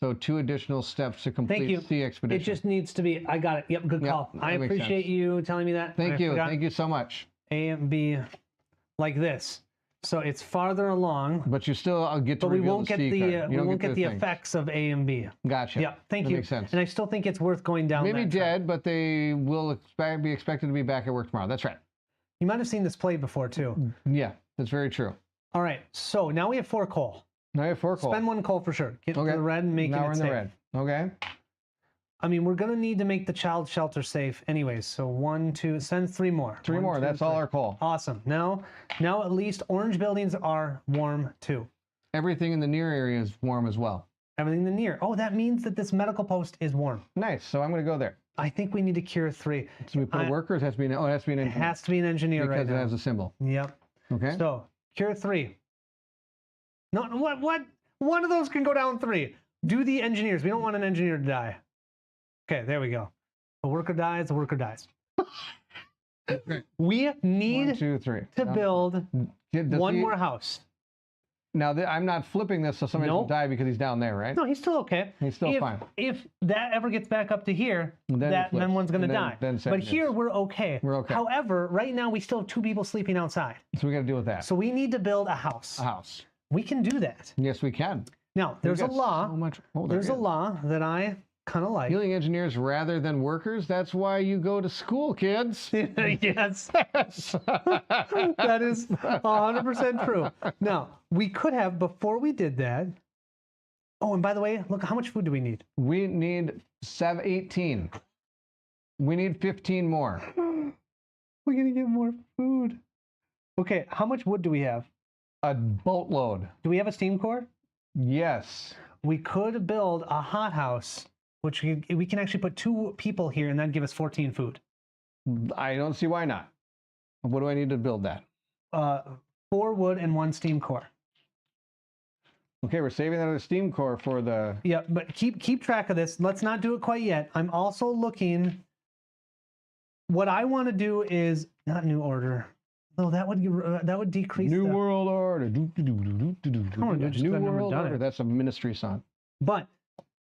So 2 additional steps to complete C expedition. It just needs to be, I got it. Yep, good call. I appreciate you telling me that. Thank you. Thank you so much. A and B like this. So it's farther along. But you still get to but we won't get the we won't get the effects of A and B. Gotcha. Yeah, thank you. Makes sense. And I still think it's worth going down. Maybe that dead, but they will be expected to be back at work tomorrow. That's right. You might have seen this played before too. Yeah, that's very true. All right, so now we have 4 coal. Now we have 4 coal. Spend 1 coal for sure. Get to the red and make it safe. Now we're in the red. Okay. I mean, we're going to need to make the child shelter safe anyways. So 1, 2, send 3 more. 3 more. That's all our coal. Awesome. Now at least orange buildings are warm too. Everything in the near area is warm as well. Everything in the near. Oh, that means that this medical post is warm. Nice. So I'm going to go there. I think we need to cure 3. So we put a worker. It has to be an, it has to be an engineer. It has to be an engineer because right now. it has a symbol. Yep. Okay. So cure 3. No, what? One of those can go down 3. Do the engineers. We don't want an engineer to die. Okay, there we go. A worker dies, a worker dies. We need 1, 2, 3. to build 1 more house. Now, I'm not flipping this so somebody will die because he's down there, right? No, he's still okay. He's still fine. If that ever gets back up to here, then one's going to die. But here, we're okay. We're okay. However, right now, we still have 2 people sleeping outside. So we got to deal with that. So we need to build a house. A house. We can do that. Yes, we can. Now, there's a law. There's a law law that I kind of like. Healing engineers rather than workers. That's why you go to school, kids. Yes. That is 100% true. Now, we could have, before we did that. Oh, and by the way, look, how much food do we need? We need 18. We need 15 more. We're going to get more food. Okay, how much wood do we have? A boatload. Do we have a steam core? Yes. We could build a hothouse, which we can actually put 2 people here and then give us 14 food. I don't see why not. What do I need to build that? 4 wood and 1 steam core. Okay, we're saving that as a steam core for the... Yeah, but keep track of this. Let's not do it quite yet. I'm also looking... What I want to do is... Not new order. No, that would decrease New World Order. Come on, dude, New World Order. That's a ministry song. But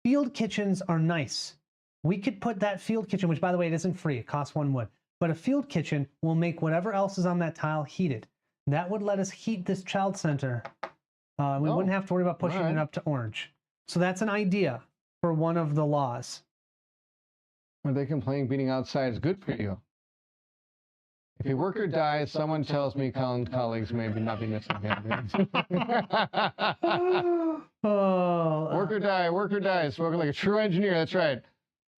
field kitchens are nice. We could put that field kitchen, which by the way, it isn't free. It costs 1 wood. But a field kitchen will make whatever else is on that tile heated. That would let us heat this child center. We wouldn't have to worry about pushing it up to orange. So that's an idea for one of the laws. Are they complaining being outside is good for you? If a worker dies, someone tells me colleagues may not be missing him. Worker dies, spoken like a true engineer, that's right.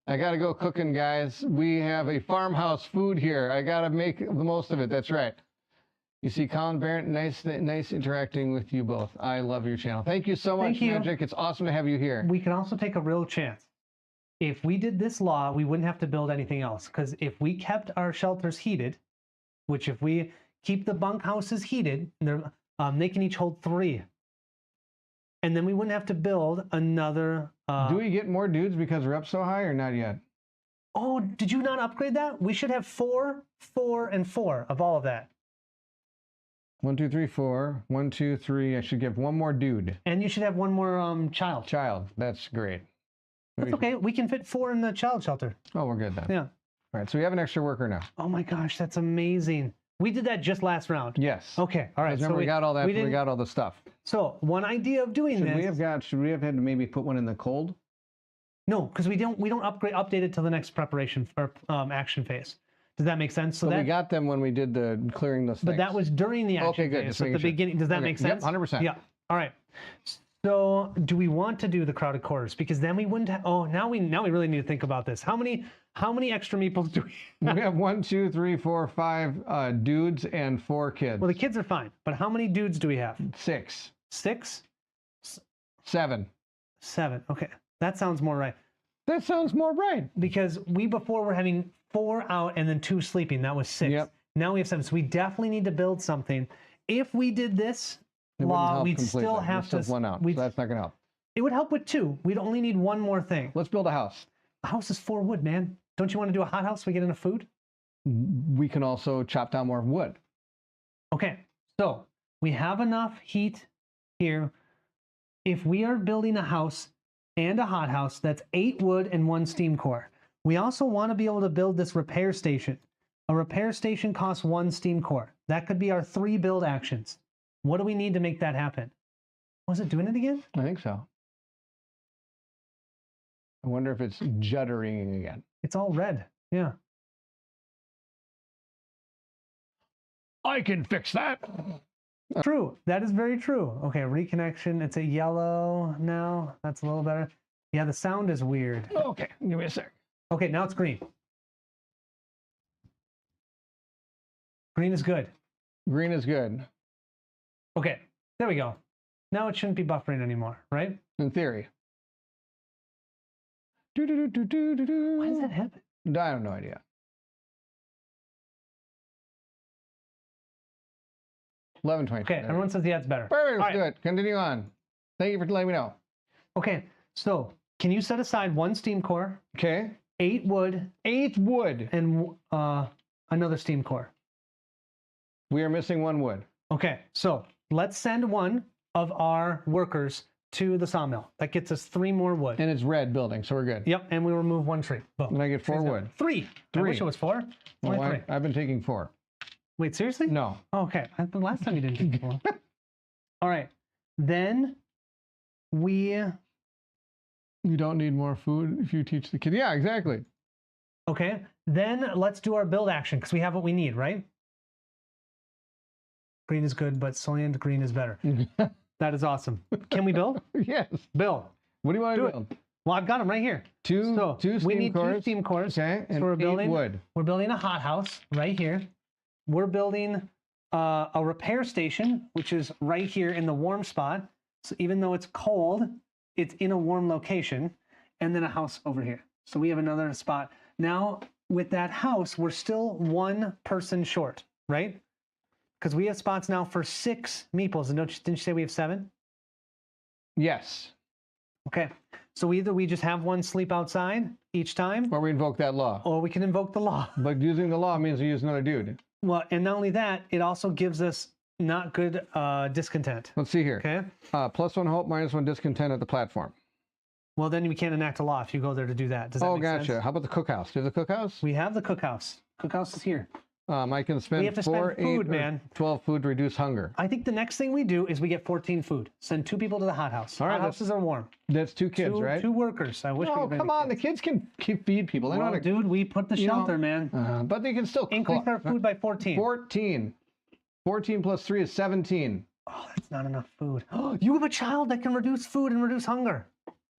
I gotta go cooking, guys. We have a farmhouse food here. I gotta make the most of it, that's right. You see, Colin Barrett, nice interacting with you both. I love your channel. Thank you so much, Magic. It's awesome to have you here. We can also take a real chance. If we did this law, we wouldn't have to build anything else. Because if we kept our shelters heated, which if we keep the bunkhouses heated, they can each hold 3. And then we wouldn't have to build another... Do we get more dudes because we're up so high or not yet? Oh, did you not upgrade that? We should have 4, 4, and 4 of all of that. 1, 2, 3, 4. 1, 2, 3. I should give 1 more dude. And you should have 1 more child. Child. That's great. That's okay. We can fit 4 in the child shelter. Oh, we're good then. Yeah. All right. So we have an extra worker now. Oh my gosh, that's amazing. We did that just last round. Yes. Okay. All right. Remember, we got all that. We got all the stuff. So one idea of doing this. Should we have had to maybe put one in the cold? No, because we don't update it till the next preparation or action phase. Does that make sense? So we got them when we did the clearing the snakes. But that was during the action phase. So at the beginning. Does that make sense? Yep, 100%. Yeah. All right. So do we want to do the crowded quarters? Because then we wouldn't have, oh, now we really need to think about this. How many extra meeples do we We have 1, 2, 3, 4, 5 dudes and 4 kids. Well, the kids are fine, but how many dudes do we have? 6. 6? 7. 7. Okay, that sounds more right. That sounds more right. Because we before were having 4 out and then 2 sleeping. That was 6. Yep. Now we have 7. So we definitely need to build something. If we did this It wouldn't law, help we'd completely. still There's have still to. one out, so that's not going to help. It would help with 2. We'd only need 1 more thing. Let's build a house. A house is 4 wood, man. Don't you want to do a hot house so we get enough food? We can also chop down more wood. Okay, so we have enough heat here. If we are building a house and a hot house, that's 8 wood and 1 steam core. We also want to be able to build this repair station. A repair station costs 1 steam core. That could be our 3 build actions. What do we need to make that happen? Was it doing it again? I think so. I wonder if it's juddering again. It's all red. Yeah. I can fix that. True. That is very true. Okay, reconnection. It's a yellow now. That's a little better. Yeah, the sound is weird. Okay, give me a sec. Okay, now it's green. Green is good. Green is good. Okay, there we go. Now it shouldn't be buffering anymore, right? In theory. Do-do-do-do-do-do-do. Why does that happen? I have no idea. 11:22. Okay, everyone says yeah, it's better. Perfect, let's All do right. it. Continue on. Thank you for letting me know. Okay, so can you set aside 1 steam core, Okay. 8 wood, 8 wood. and another steam core? We are missing 1 wood. Okay, so let's send 1 of our workers to the sawmill. That gets us 3 more wood. And it's red building, so we're good. Yep, and we remove 1 tree. Boom. And I get 4 Tree's done. wood. 3. I wish it was 4. Only Well, 3. I've been taking 4. Wait, seriously? No. Oh, okay. The last time you didn't take 4. All right. Then we... You don't need more food if you teach the kid. Yeah, exactly. Okay. Then let's do our build action because we have what we need, right? Green is good, but cyan green is better. That is awesome. Can we build? Yes. Build. What do you want to Do it. build? Well, I've got them right here. Two we steam need cores. 2 steam cores. Okay, and So we're 8 building wood. We're building a hot house right here. We're building a repair station, which is right here in the warm spot. So even though it's cold, it's in a warm location. And then a house over here. So we have another spot. Now, with that house, we're still 1 person short, right? Because we have spots now for 6 meeples. And didn't you say we have 7? Yes. Okay. So either we just have 1 sleep outside each time, Or we invoke that law. or we can invoke the law. But using the law means we use another dude. Well, and not only that, it also gives us not good discontent. Let's see here. Okay. +1 hope, -1 discontent at the platform. Well, then we can't enact a law if you go there to do that. Does that Oh, make gotcha. sense? How about the cookhouse? Do you have the cookhouse? We have the cookhouse. Cookhouse is here. I can spend We have to 4, spend food, 8, or man. 12 food to reduce hunger. I think the next thing we do is we get 14 food. Send 2 people to the hot house. All right, Hot houses are warm. That's 2 kids, 2, right? 2 workers. I wish we Oh, could come on. The kids can feed people. They Well, don't dude, we put the you know, shelter, man. but they can still Increase our food by 14. 14. 14 plus 3 is 17. Oh, that's not enough food. You have a child that can reduce food and reduce hunger.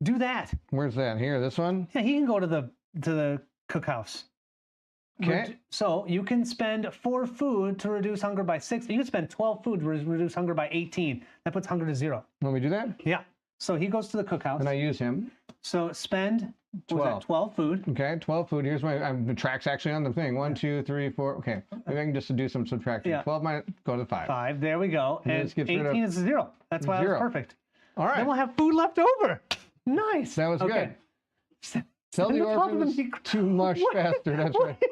Do that. Where's that? Here, this one? Yeah, he can go to the cookhouse. Okay. So you can spend 4 food to reduce hunger by 6. You can spend 12 food to reduce hunger by 18. That puts hunger to 0. Let me do that? Yeah. So he goes to the cookhouse. And I use him. So spend 12 food. Okay, 12 food. Here's the track's actually on the thing. 1, 2, 3, 4. Okay. Maybe I can just do some subtraction. Yeah. 12 minus, go to 5. 5. There we go. And And this gets rid of 18 is 0. That's why that 0. was perfect. All right. Then we'll have food left over. Nice. That was okay. good. Tell the orphans to mush faster. That's right.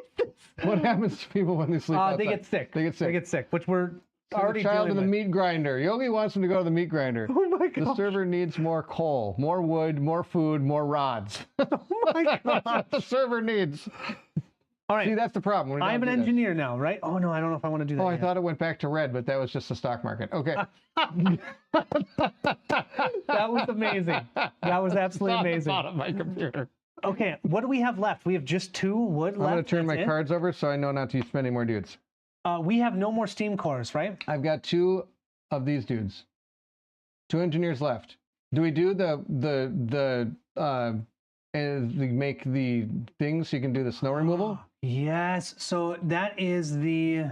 What happens to people when they sleep outside? They get sick. They get sick. They get sick, which we're Send already the child to dealing the with. meat grinder. Yogi wants them to go to the meat grinder. Oh my The god. server needs more coal, more wood, more food, more rods. Oh my That's god. what the server needs. All right. See, that's the problem. We I'm don't an do that. engineer now, right? Oh no, I don't know if I want to do that. Oh, I yet. thought it went back to red, but that was just the stock market. Okay. That was amazing. That was absolutely amazing. Out of my computer. Okay, what do we have left? We have just 2 wood left. I'm going to turn my That's it? cards over so I know not to spend any more dudes. We have no more steam cores, right? I've got 2 of these dudes. 2 engineers left. Do we do make the things so you can do the snow removal? Yes. So that is the.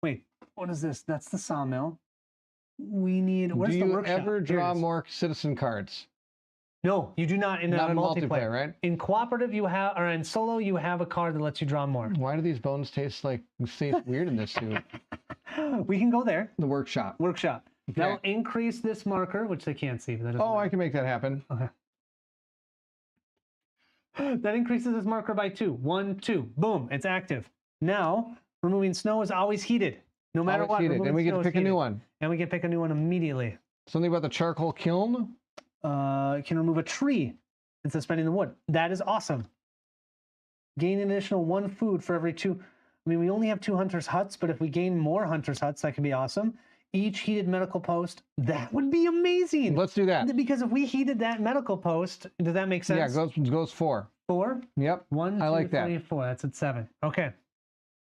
Wait, what is this? That's the sawmill. We need. Where's Do the you workshop? ever Here it draw is. more citizen cards? No, you do not in Not in multiplayer. multiplayer, right? In cooperative, you have, or in solo, you have a card that lets you draw more. Why do these bones taste weird in this suit? We can go there. The workshop. Workshop. Okay. That'll increase this marker, which they can't see, but that doesn't Oh, matter. I can make that happen. Okay. That increases this marker by 2. 1, 2. Boom, it's active. Now, removing snow is always heated. No matter Always what. heated. And we get to pick a new one. And we can pick a new one immediately. Something about the charcoal kiln? You can remove a tree instead of spending the wood. That is awesome. Gain an additional 1 food for every 2. I mean, we only have 2 hunters' huts, but if we gain more hunters' huts, that could be awesome. Each heated medical post, that would be amazing. Let's do that. Because if we heated that medical post, does that make sense? Yeah, goes 4. 4? Yep. 1, 2, I like that. 3, 4. That's at 7. Okay.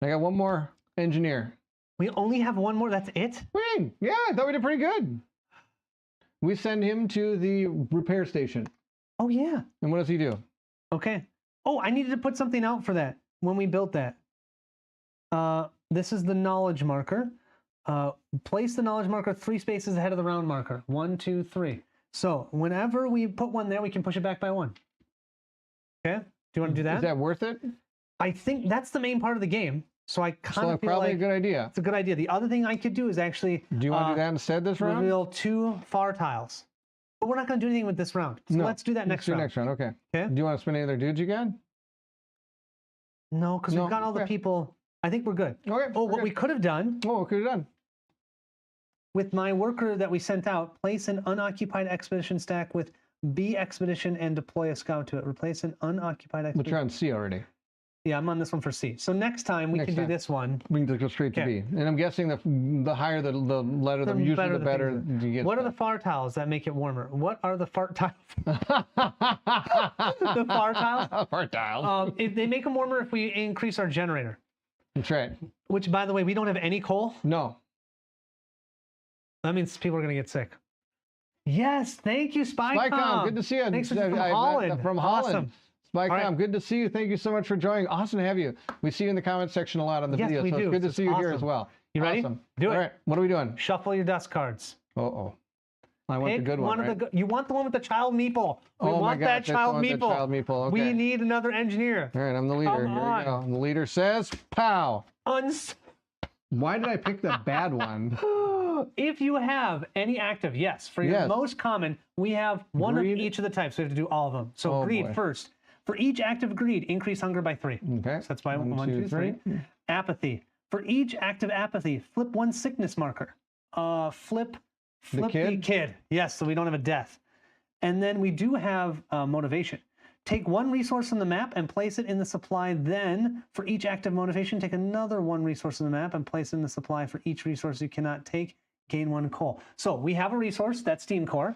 I got one more engineer. We only have 1 more. That's it? Wait, yeah, I thought we did pretty good. We send him to the repair station. Oh, yeah. And what does he do? Okay. Oh, I needed to put something out for that when we built that. This is the knowledge marker. Place the knowledge marker 3 spaces ahead of the round marker. 1, 2, 3. So whenever we put one there, we can push it back by 1. Okay? Do you want to do that? Is that worth it? I think that's the main part of the game. So I kind of feel probably like a good idea. it's a good idea. The other thing I could do is actually Do you want to do that instead this round? reveal 2 far tiles. But we're not going to do anything with this round. So No, let's do that next round. Next round, okay. Okay. Do you want to spin any other dudes you got? No, because No, we've got all the okay. people. I think we're good. Okay. Oh, what we could have done Oh, what could have done? with my worker that we sent out, place an unoccupied expedition stack with B expedition and deploy a scout to it. Replace an unoccupied But expedition. you're on C already. Yeah, I'm on this one for C. So next time we Next can do time. this one. We can just go straight to Okay. B. And I'm guessing the higher the letter, the usually the better you get. What are the far tiles that make it warmer? What are the far tiles? The far tiles? Fart tiles. If they make them warmer if we increase our generator. That's right. Which, by the way, we don't have any coal. No. That means people are going to get sick. Yes, thank you, Spycom. Spycom, good to see you. Thanks from Holland. From Holland. Awesome. Spycom, right. good to see you. Thank you so much for joining. Awesome to have you. We see you in the comment section a lot on the Yes, videos, we so do. it's good to It's see you here awesome. as well. You ready? Awesome. Do it. All right, what are we doing? Shuffle your dust cards. Uh-oh. I want Pick the good one, right? of the. You want the one with the child meeple. We Oh my want gosh, that that's the child one with the meeple. child meeple, We okay. need another engineer. All right, I'm the leader. Come Here we on. go. And the leader says, pow. Uns. Why did I pick the bad one? If you have any active, yes. For your Yes. most common, we have one Greed. of each of the types. We have to do all of them. So Oh, greed boy. first. For each active greed, increase hunger by 3. Okay. So that's by 1, 1, 2, 3. 3. Apathy. For each active apathy, flip 1 sickness marker. Flip the kid. Yes, so we don't have a death. And then we do have motivation. Take 1 resource from the map and place it in the supply. Then, for each active motivation, take another 1 resource from the map and place it in the supply. For each resource you cannot take, gain 1 coal. So we have a resource, that's Steam Core.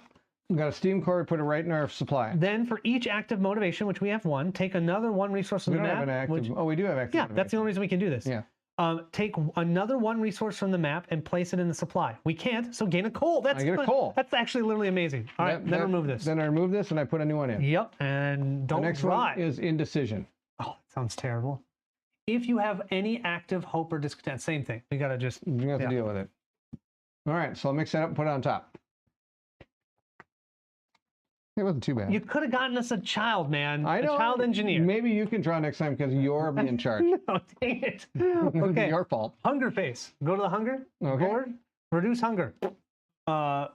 We got a steam core, we put it right in our supply. Then for each active motivation, which we have 1, take another 1 resource from We the don't map. have an active. which- Oh, we do have active. yeah, that's the only reason we can do this. Yeah. Take another 1 resource from the map and place it in the supply. We can't, so gain a coal. That's I get a coal. That's actually literally amazing. All right, then remove this. Then I remove this and I put a new one in. Yep, and don't The next drive. one is indecision. Oh, that sounds terrible. If you have any active hope or discontent, same thing. We gotta just. You have to Yeah. deal with it. All right, so I'll mix that up and put it on top. It wasn't too bad. You could have gotten us a child, man. I know. A child engineer. Maybe you can draw next time because you're in charge. No, dang it. Okay. Your fault. Hunger face. Go to the hunger. Okay. Board. Reduce hunger.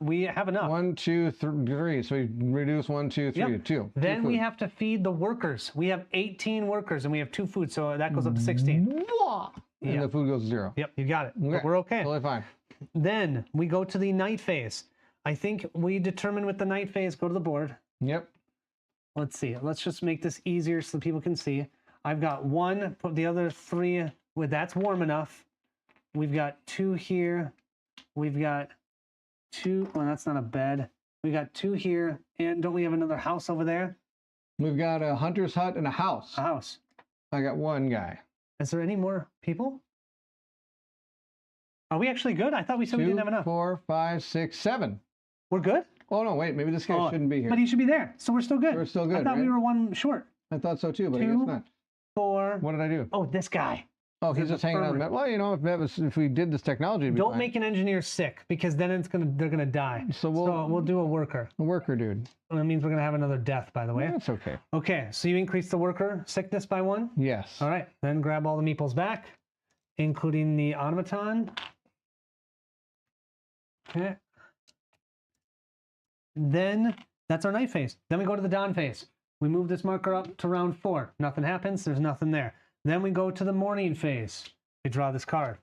We have enough. 1, 2, 3. So we reduce 1, 2, 3. Yep. 2. Then we food. have to feed the workers. We have 18 workers and we have 2 food, so that goes up to 16. And Yeah. the food goes to 0. Yep, you got it. Okay. But we're okay. Totally fine. Then we go to the night phase. I think we determine with the night phase, go to the board. Yep. Let's see. Let's just make this easier so people can see. I've got 1, put the other 3, well, that's warm enough. We've got 2 here. We've got 2, well, that's not a bed. We got 2 here. And don't we have another house over there? We've got a hunter's hut and a house. A house. I got 1 guy. Is there any more people? Are we actually good? I thought we said we 2, didn't have enough. 4, 5, 6, 7. We're good? Oh no, wait, maybe this guy Oh, shouldn't be here. But he should be there, so we're still good. We're still good, I thought we right? were one short. I thought so too, but I guess 2, not. 4. What did I do? Oh, this guy. Oh, he's just hanging out. Well, you know, if we did this technology, it'd be Don't fine. make an engineer sick because then they're gonna die. So we'll do a worker. A worker, dude. That means we're gonna have another death, by the way. That's okay. Okay, so you increase the worker sickness by 1. Yes. All right, then grab all the meeples back, including the automaton. Okay. Then that's our night phase. Then we go to the dawn phase. We move this marker up to round 4. Nothing happens. There's nothing there. Then we go to the morning phase. We draw this card.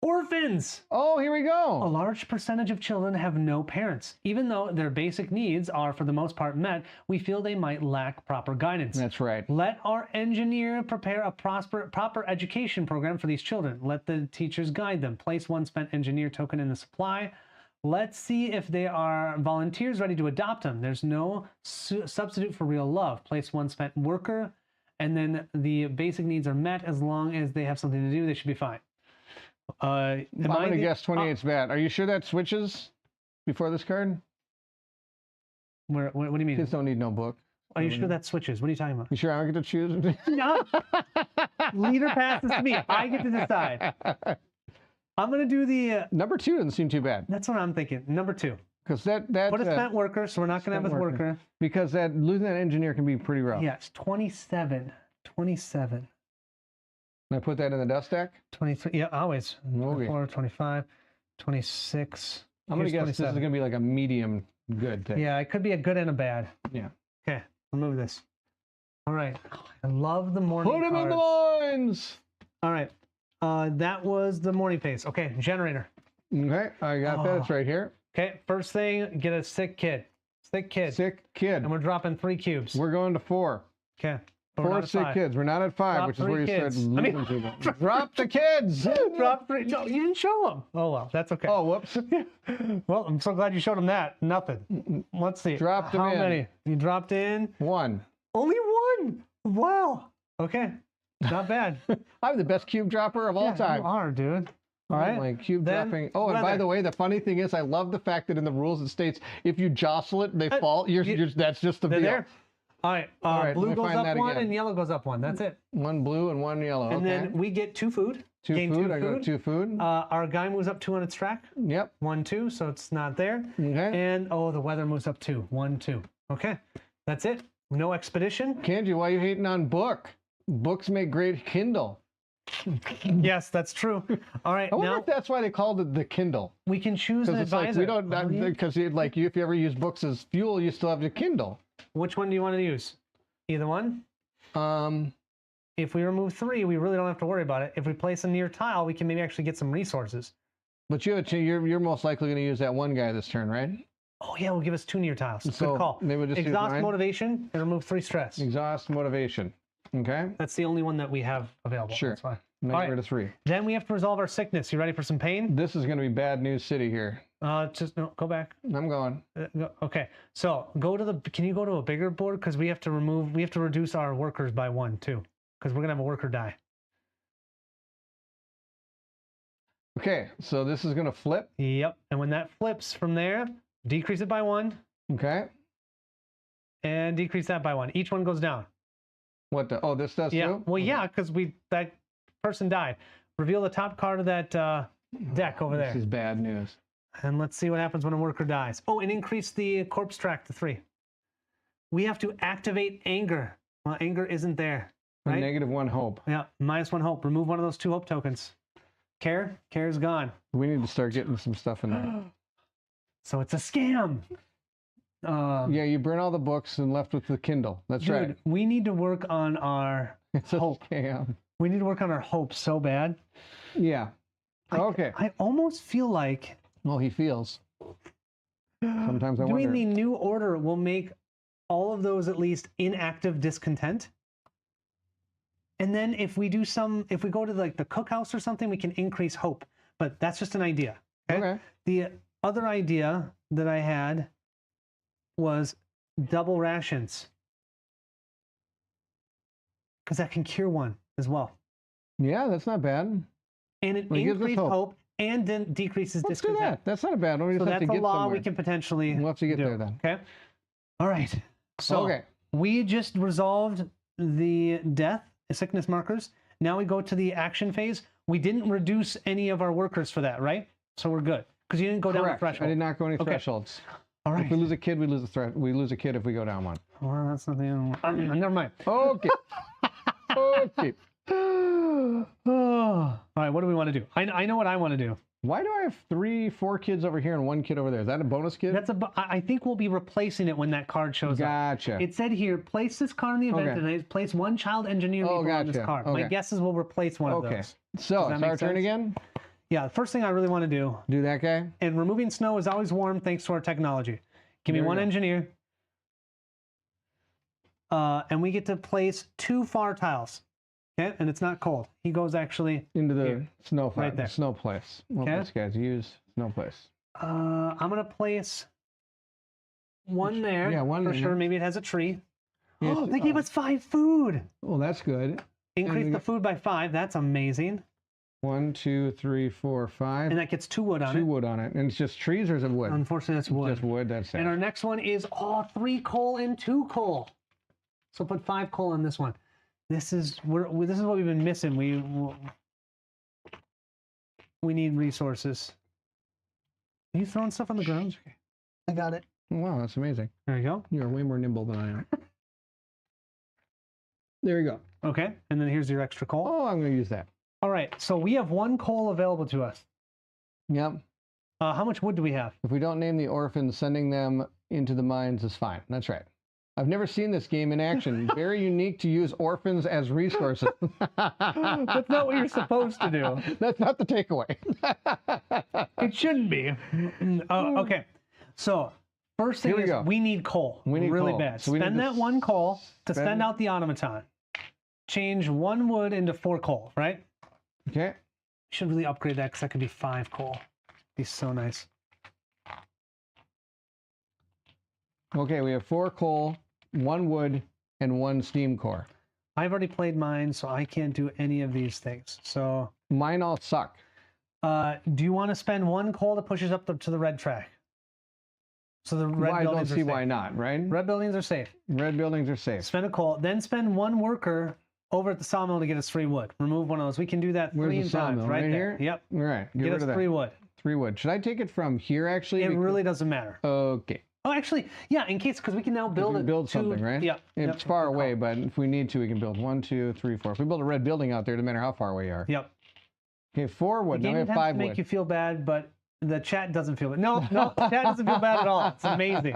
Orphans! Oh, here we A go. large percentage of children have no parents. Even though their basic needs are for the most part met, we feel they might lack proper guidance. That's right. Let our engineer prepare a proper education program for these children. Let the teachers guide them. Place 1 spent engineer token in the supply. Let's see if they are volunteers ready to adopt them. There's no substitute for real love. Place 1 spent worker, and then the basic needs are met. As long as they have something to do, they should be fine. I'm going to guess 28's bad. Are you sure that switches before this card? What do you mean? Kids don't need no book. Are you sure that switches? What are you talking about? You sure I don't get to choose? No. Leader passes to me. I get to decide. I'm going to do the... Number 2 doesn't seem too bad. That's what I'm thinking. Number 2. Because that Put a spent worker, so we're not going to have a worker. Because losing that engineer can be pretty rough. Yes, 27. 27. Can I put that in the dust stack? 23. Yeah, always. Okay. 24, 25, 26. I'm going to Here's guess this is going to be like a medium good thing. Yeah, it could be a good and a bad. Yeah. Okay, remove this. All right. I love the morning Put him in the cards. lines! All right. That was the morning phase. Okay, generator. Okay, I got that. It's right here. Okay, first thing, get a sick kid. Sick kid. Sick kid. And we're dropping 3 cubes. We're going to 4. Okay. but we're 4 not at sick 5. kids. We're not at 5, Drop which is where you 3 start kids. I mean- losing people. Drop the kids! Drop 3. No, you didn't show them. Oh, well, that's okay. Oh, whoops. Well, I'm so glad you showed them that. Nothing. Let's see. Dropped them How in. many? You dropped in? 1. Only 1. Wow. Okay. Not bad. I'm the best cube dropper of all Yeah, time. You are, dude. All right. Like cube Then dropping. Oh, and by weather. the way, the funny thing is, I love the fact that in the rules it states if you jostle it, they fall. That's just the They're deal. there. All right. All right, let Blue me goes find up that 1 again. and yellow goes up 1. That's it. 1 blue and 1 yellow. And okay. then we get 2 food. 2 Gain food. 2 I got 2 food. Our guy moves up 2 on its track. Yep. 1, 2. So it's not there. Okay. And oh, the weather moves up 2. 1, 2. Okay. That's it. No expedition. Canje, why are you hating on book? Books make great Kindle. Yes, that's true. All right. I wonder Now if that's why they called it the Kindle. we can choose an Because it's like advisor. we don't because like if you ever use books as fuel, you still have the Kindle. Which one do you want to use? Either one. If we remove 3, we really don't have to worry about it. If we place a near tile, we can maybe actually get some resources. But you're most likely going to use that one guy this turn, right? Oh yeah, will give us 2 near tiles. So Good call. maybe we'll just use Exhaust mine. motivation and remove 3 stress. Exhaust motivation. Okay. That's the only one that we have available. Sure. That's fine. Make All right. rid of 3. Then we have to resolve our sickness. You ready for some pain? This is going to be bad news city here. Just no, go back. I'm going. Okay. So go to the. Can you go to a bigger board because we have to remove. We have to reduce our workers by 1 too, because we're gonna have a worker die. Okay, so this is going to flip. Yep. And when that flips from there, decrease it by 1 Okay. and decrease that by 1. Each one goes down. What the? Oh, this does Yeah. too? Well, yeah, because that person died. Reveal the top card of that deck over This there, is bad news. and let's see what happens when a worker dies. Oh, and increase the corpse track to 3. We have to activate anger. Well, anger isn't there, A right? -1 hope. Yeah, -1 hope. Remove one of those 2 hope tokens. Care's gone. We need to start getting some stuff in there. So it's a scam. Yeah, you burn all the books and left with the Kindle. That's Dude, right. we need to work on our It's a hope. scam. We need to work on our hope so bad. Yeah. Okay. I almost feel like Well, he feels. Sometimes I doing wonder. the new order will make all of those at least inactive discontent. And then if we do if we go to like the cookhouse or something, we can increase hope. But that's just an idea. Okay. The other idea that I had was double rations. Because that can cure 1 as well. Yeah, that's not bad. And it Well, it gives us increased hope. hope and then decreases Let's do discontent. that. That's not a bad one. We So just have that's to a get law somewhere. we can potentially We'll have to get do. there then. Okay. All right. So Okay. we just resolved the death, sickness markers. Now we go to the action phase. We didn't reduce any of our workers for that, right? So we're good because you didn't go down the Correct. threshold. I did not go any thresholds. All right. If we lose a kid, we lose we lose a kid if we go down one. Well, that's not the end. Never mind. Okay. Okay. All right. What do we want to do? I know what I want to do. Why do I have 4 kids over here and 1 kid over there? Is that a bonus kid? That's I think we'll be replacing it when that card shows up. Gotcha. It said here, place this card in the event, Okay. and I place 1 child engineer Oh, label on this gotcha. card. My Okay. guess is we'll replace one of Okay. those. So Does that it's make our turn sense? again. Yeah, the first thing I really want to do, Do that guy. and removing snow is always warm thanks to our technology. Give me There we 1 go. engineer. And we get to place 2 far tiles. Okay, and it's not cold. He goes actually Into the here. snow Right right there. Snow place. What Okay. place, guys? Use snow place. I'm gonna place 1 there. Yeah, 1 for in sure. there. Maybe it has a tree. Yeah, Oh, they gave us 5 food. Well, that's good. Increase we the got- food by 5. That's amazing. 1, 2, 3, 4, 5. And that gets 2 wood on 2 it. wood on it. And it's just trees or is it wood? Unfortunately, that's wood. Just wood. That's And it. our next one is 3 coal and 2 coal. So put 5 coal on this one. This is this is what we've been missing. We need resources. Are you throwing stuff on the ground? I got it. Wow, that's amazing. There you go. You're way more nimble than I am. There you go. Okay, and then here's your extra coal. Oh, I'm going to use that. All right, so we have 1 coal available to us. Yep. How much wood do we have? If we don't name the orphans, sending them into the mines is fine. That's right. I've never seen this game in action. Very unique to use orphans as resources. That's not what you're supposed to do. That's not the takeaway. It shouldn't be. Okay, so first thing Here we is go. we need coal. We need really coal. bad. So we need Spend to that 1 coal to spend- send out the automaton. Change 1 wood into 4 coal, right? Okay. Should really upgrade that because that could be 5 coal. Be so nice. Okay, we have 4 coal, 1 wood, and 1 steam core. I've already played mine, so I can't do any of these things. So, Mine all suck. do you want to spend 1 coal to push us up to the red track? So the red Well, I don't buildings see are safe. why not, right? Red buildings are safe. Red buildings are safe. Spend a coal, then spend 1 worker over at the sawmill to get us 3 wood. Remove one of those. We can do that Where's 3 the times sawmill? right Right there. here? Yep. All right, get Get rid us of that. 3 wood. 3 wood. Should I take it from here, actually? It Because- really doesn't matter. Okay. Oh, actually, yeah. In case, because we can now build We it. build something, right? Yep. It's far away, but if we need to, we can build 1, 2, 3, 4. If we build a red building out there, no matter how far away you are. Yep. Okay, 4 The wood. Now game we have intends 5 to make wood. you feel bad, but the chat doesn't feel bad. No, chat doesn't feel bad at all. It's amazing.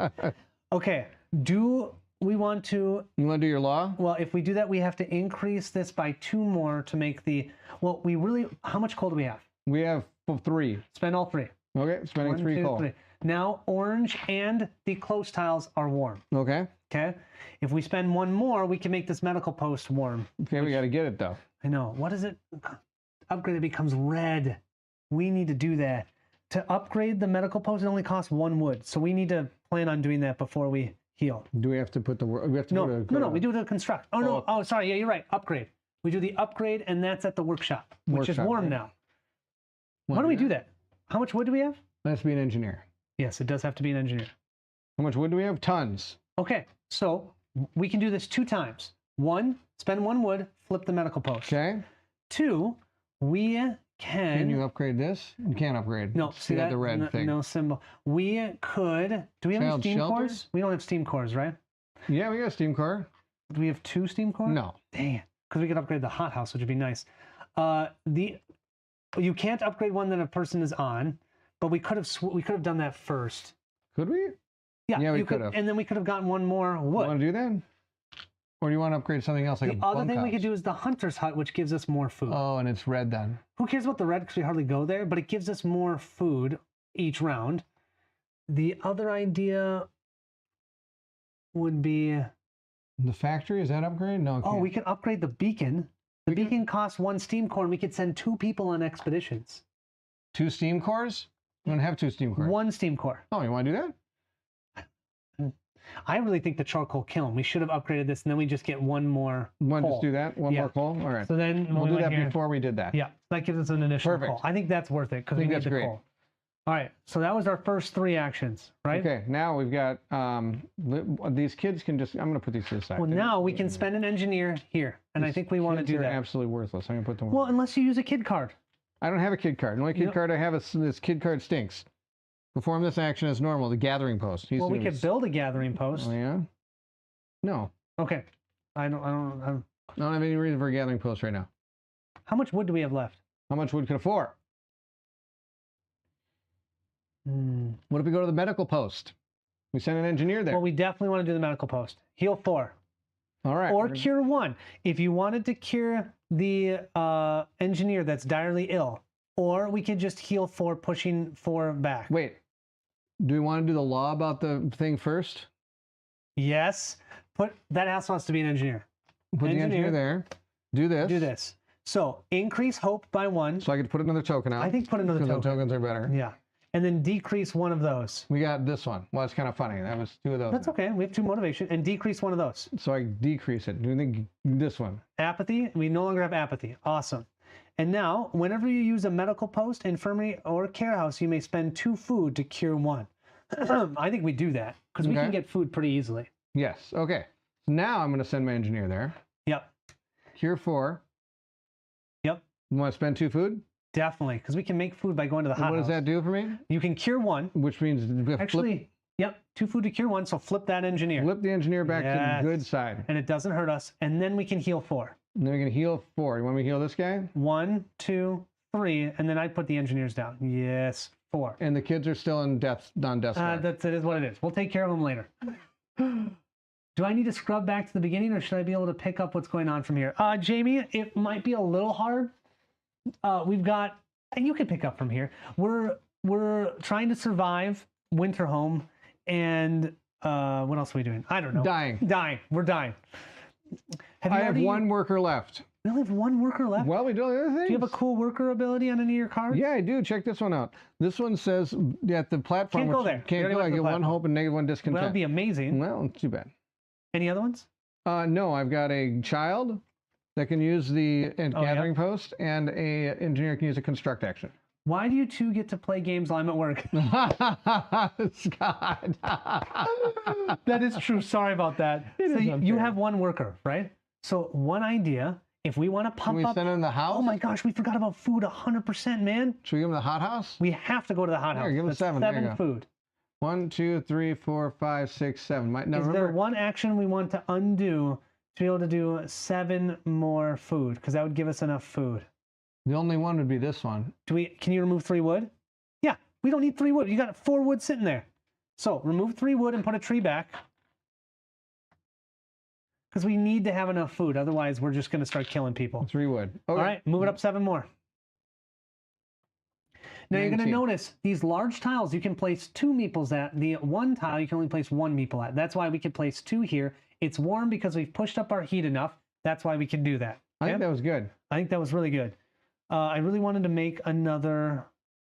Okay. Do we want to? You want to do your law? Well, if we do that, we have to increase this by 2 more to make the. Well, we really. How much coal do we have? We have 3. Spend all 3. Okay, spending 1, 3 2, coal. 3. Now, orange and the close tiles are warm. Okay. Okay. If we spend 1 more, we can make this medical post warm. Okay, we got to get it though. I know. What is it? Upgrade it becomes red. We need to do that. To upgrade the medical post, it only costs 1 wood. So we need to plan on doing that before we heal. Do we have to put the word? We have to No, put no, we do the construct. Oh, no. Oh. Oh, sorry. Yeah, you're right. Upgrade. We do the upgrade, and that's at the workshop, which is Workshop, warm right. now. Why do we do that? How much wood do we have? Let's be an engineer. Yes, it does have to be an engineer. How much wood do we have? Tons. Okay, so we can do this 2 times. 1, spend 1 wood, flip the medical post. Okay. 2, we Can can. you upgrade this? You can't upgrade. No, It's see that? the red thing. No symbol. We could. Do we have any Child steam shelter? cores? We don't have steam cores, right? Yeah, we got a steam core. Do we have 2 steam cores? No. Dang it. Because we could upgrade the hothouse, which would be nice. You can't upgrade one that a person is on, but we could have done that first. Could we? Yeah, we you could have. And then we could have gotten 1 more You wood. want to do that? Or do you want to upgrade something else like The a other thing we bunkhouse? could do is the hunter's hut, which gives us more food. Oh, and it's red then. Who cares about the red because we hardly go there, but it gives us more food each round. The other idea would be, The factory, is that upgrade? No. it oh, can't. we could upgrade the beacon. The We could- beacon costs 1 steam core, and we could send 2 people on expeditions. 2 steam cores? You don't have 2 steam cores. 1 steam core. Oh, you want to do that? I really think the charcoal kiln. We should have upgraded this, and then we just get one more. Just coal. do that. One Yeah. more coal. All right. So then we'll when do we that went here, before we did that. Yeah, that gives us an additional Perfect. coal. I think that's worth it because we think need that's the great. coal. All right, so that was our first 3 actions, right? Okay. Now we've got these kids can just. I'm going to put these to the side. Well, now we can spend an engineer here, and I think we want to Kids do are that. absolutely worthless. I'm going to put them. Well, unless you use a kid card. I don't have a kid card. The only kid card I have is this kid card stinks. Perform this action as normal. The gathering post. Well, we could build a gathering post. Oh yeah. No. Okay. I don't. I don't have any reason for a gathering post right now. How much wood do we have left? How much wood can afford? What if we go to the medical post? We send an engineer there. Well, we definitely want to do the medical post. Heal 4. All right. Or cure 1. If you wanted to cure the engineer that's direly ill, or we could just heal 4, pushing 4 back. Wait. Do we want to do the law about the thing first? Yes. That also has to be an engineer. Put the engineer there. Do this. Do this. So increase hope by 1. So I could put another token out. I think put another because token. the tokens are better. Yeah. And then decrease 1 of those. We got this one. Well, it's kind of funny. That was 2 of those. That's okay. We have 2 motivation. And decrease 1 of those. So I decrease it. Do you think this one? Apathy. We no longer have apathy. Awesome. And now, whenever you use a medical post, infirmary, or care house, you may spend 2 food to cure 1. I think we do that because we can get food pretty easily. Yes. Okay. Now I'm going to send my engineer there. Yep. Cure 4. Yep. You want to spend 2 food? Definitely, because we can make food by going to the hot What house. does that do for me? You can cure 1. Which means we have Actually, yep, 2 food to cure 1, so flip that engineer. flip the engineer back to Yes. the good side. And it doesn't hurt us. And then we can heal 4. And then we can heal 4. You want me to heal this guy? 1, 2, 3, and then I put the engineers down. Yes, 4. And the kids are still on death squad. It is what it is. We'll take care of them later. Do I need to scrub back to the beginning, or should I be able to pick up what's going on from here? Jamie, it might be a little hard. We've got, and you can pick up from here. We're trying to survive winter home, and what else are we doing? I don't know. Dying. We're dying. I have 1 worker left. We only have 1 worker left. Well, we do other things. Do you have a cool worker ability on any of your cards? Yeah, I do. Check this one out. This one says at the platform. Can't go there. Can't We already go. I went to get the 1 platform. hope and negative 1 Well, discontent. that'd be amazing. Well, too bad. Any other ones? No, I've got a child that can use the gathering post, and a engineer can use a construct action. Why do you 2 get to play games while I'm at work? Scott. That is true. Sorry about that. It So is you unfair. have 1 worker, right? So one idea, if we want to Can pump we up. send him to the house? Oh my gosh, we forgot about food 100%, man. Should we give him the hot house? We have to go to the hot Here, house. give him That's 7. There you 7 go. food. 1, 2, 3, 4, 5, 6, 7. Now Is there remember, one action we want to undo to be able to do 7 more food? Because that would give us enough food. the only one would be this one. Can you remove 3 wood? Yeah, we don't need 3 wood. You got 4 wood sitting there. So remove 3 wood and put a tree back. Because we need to have enough food. Otherwise, we're just going to start killing people. 3 wood. Okay. All right, move it up 7 more. Now you're going to 19. notice these large tiles you can place 2 meeples at. The 1 tile you can only place 1 meeple at. That's why we can place 2 here. It's warm because we've pushed up our heat enough. That's why we can do that. I think Okay? that was good. I think that was really good. I really wanted to make another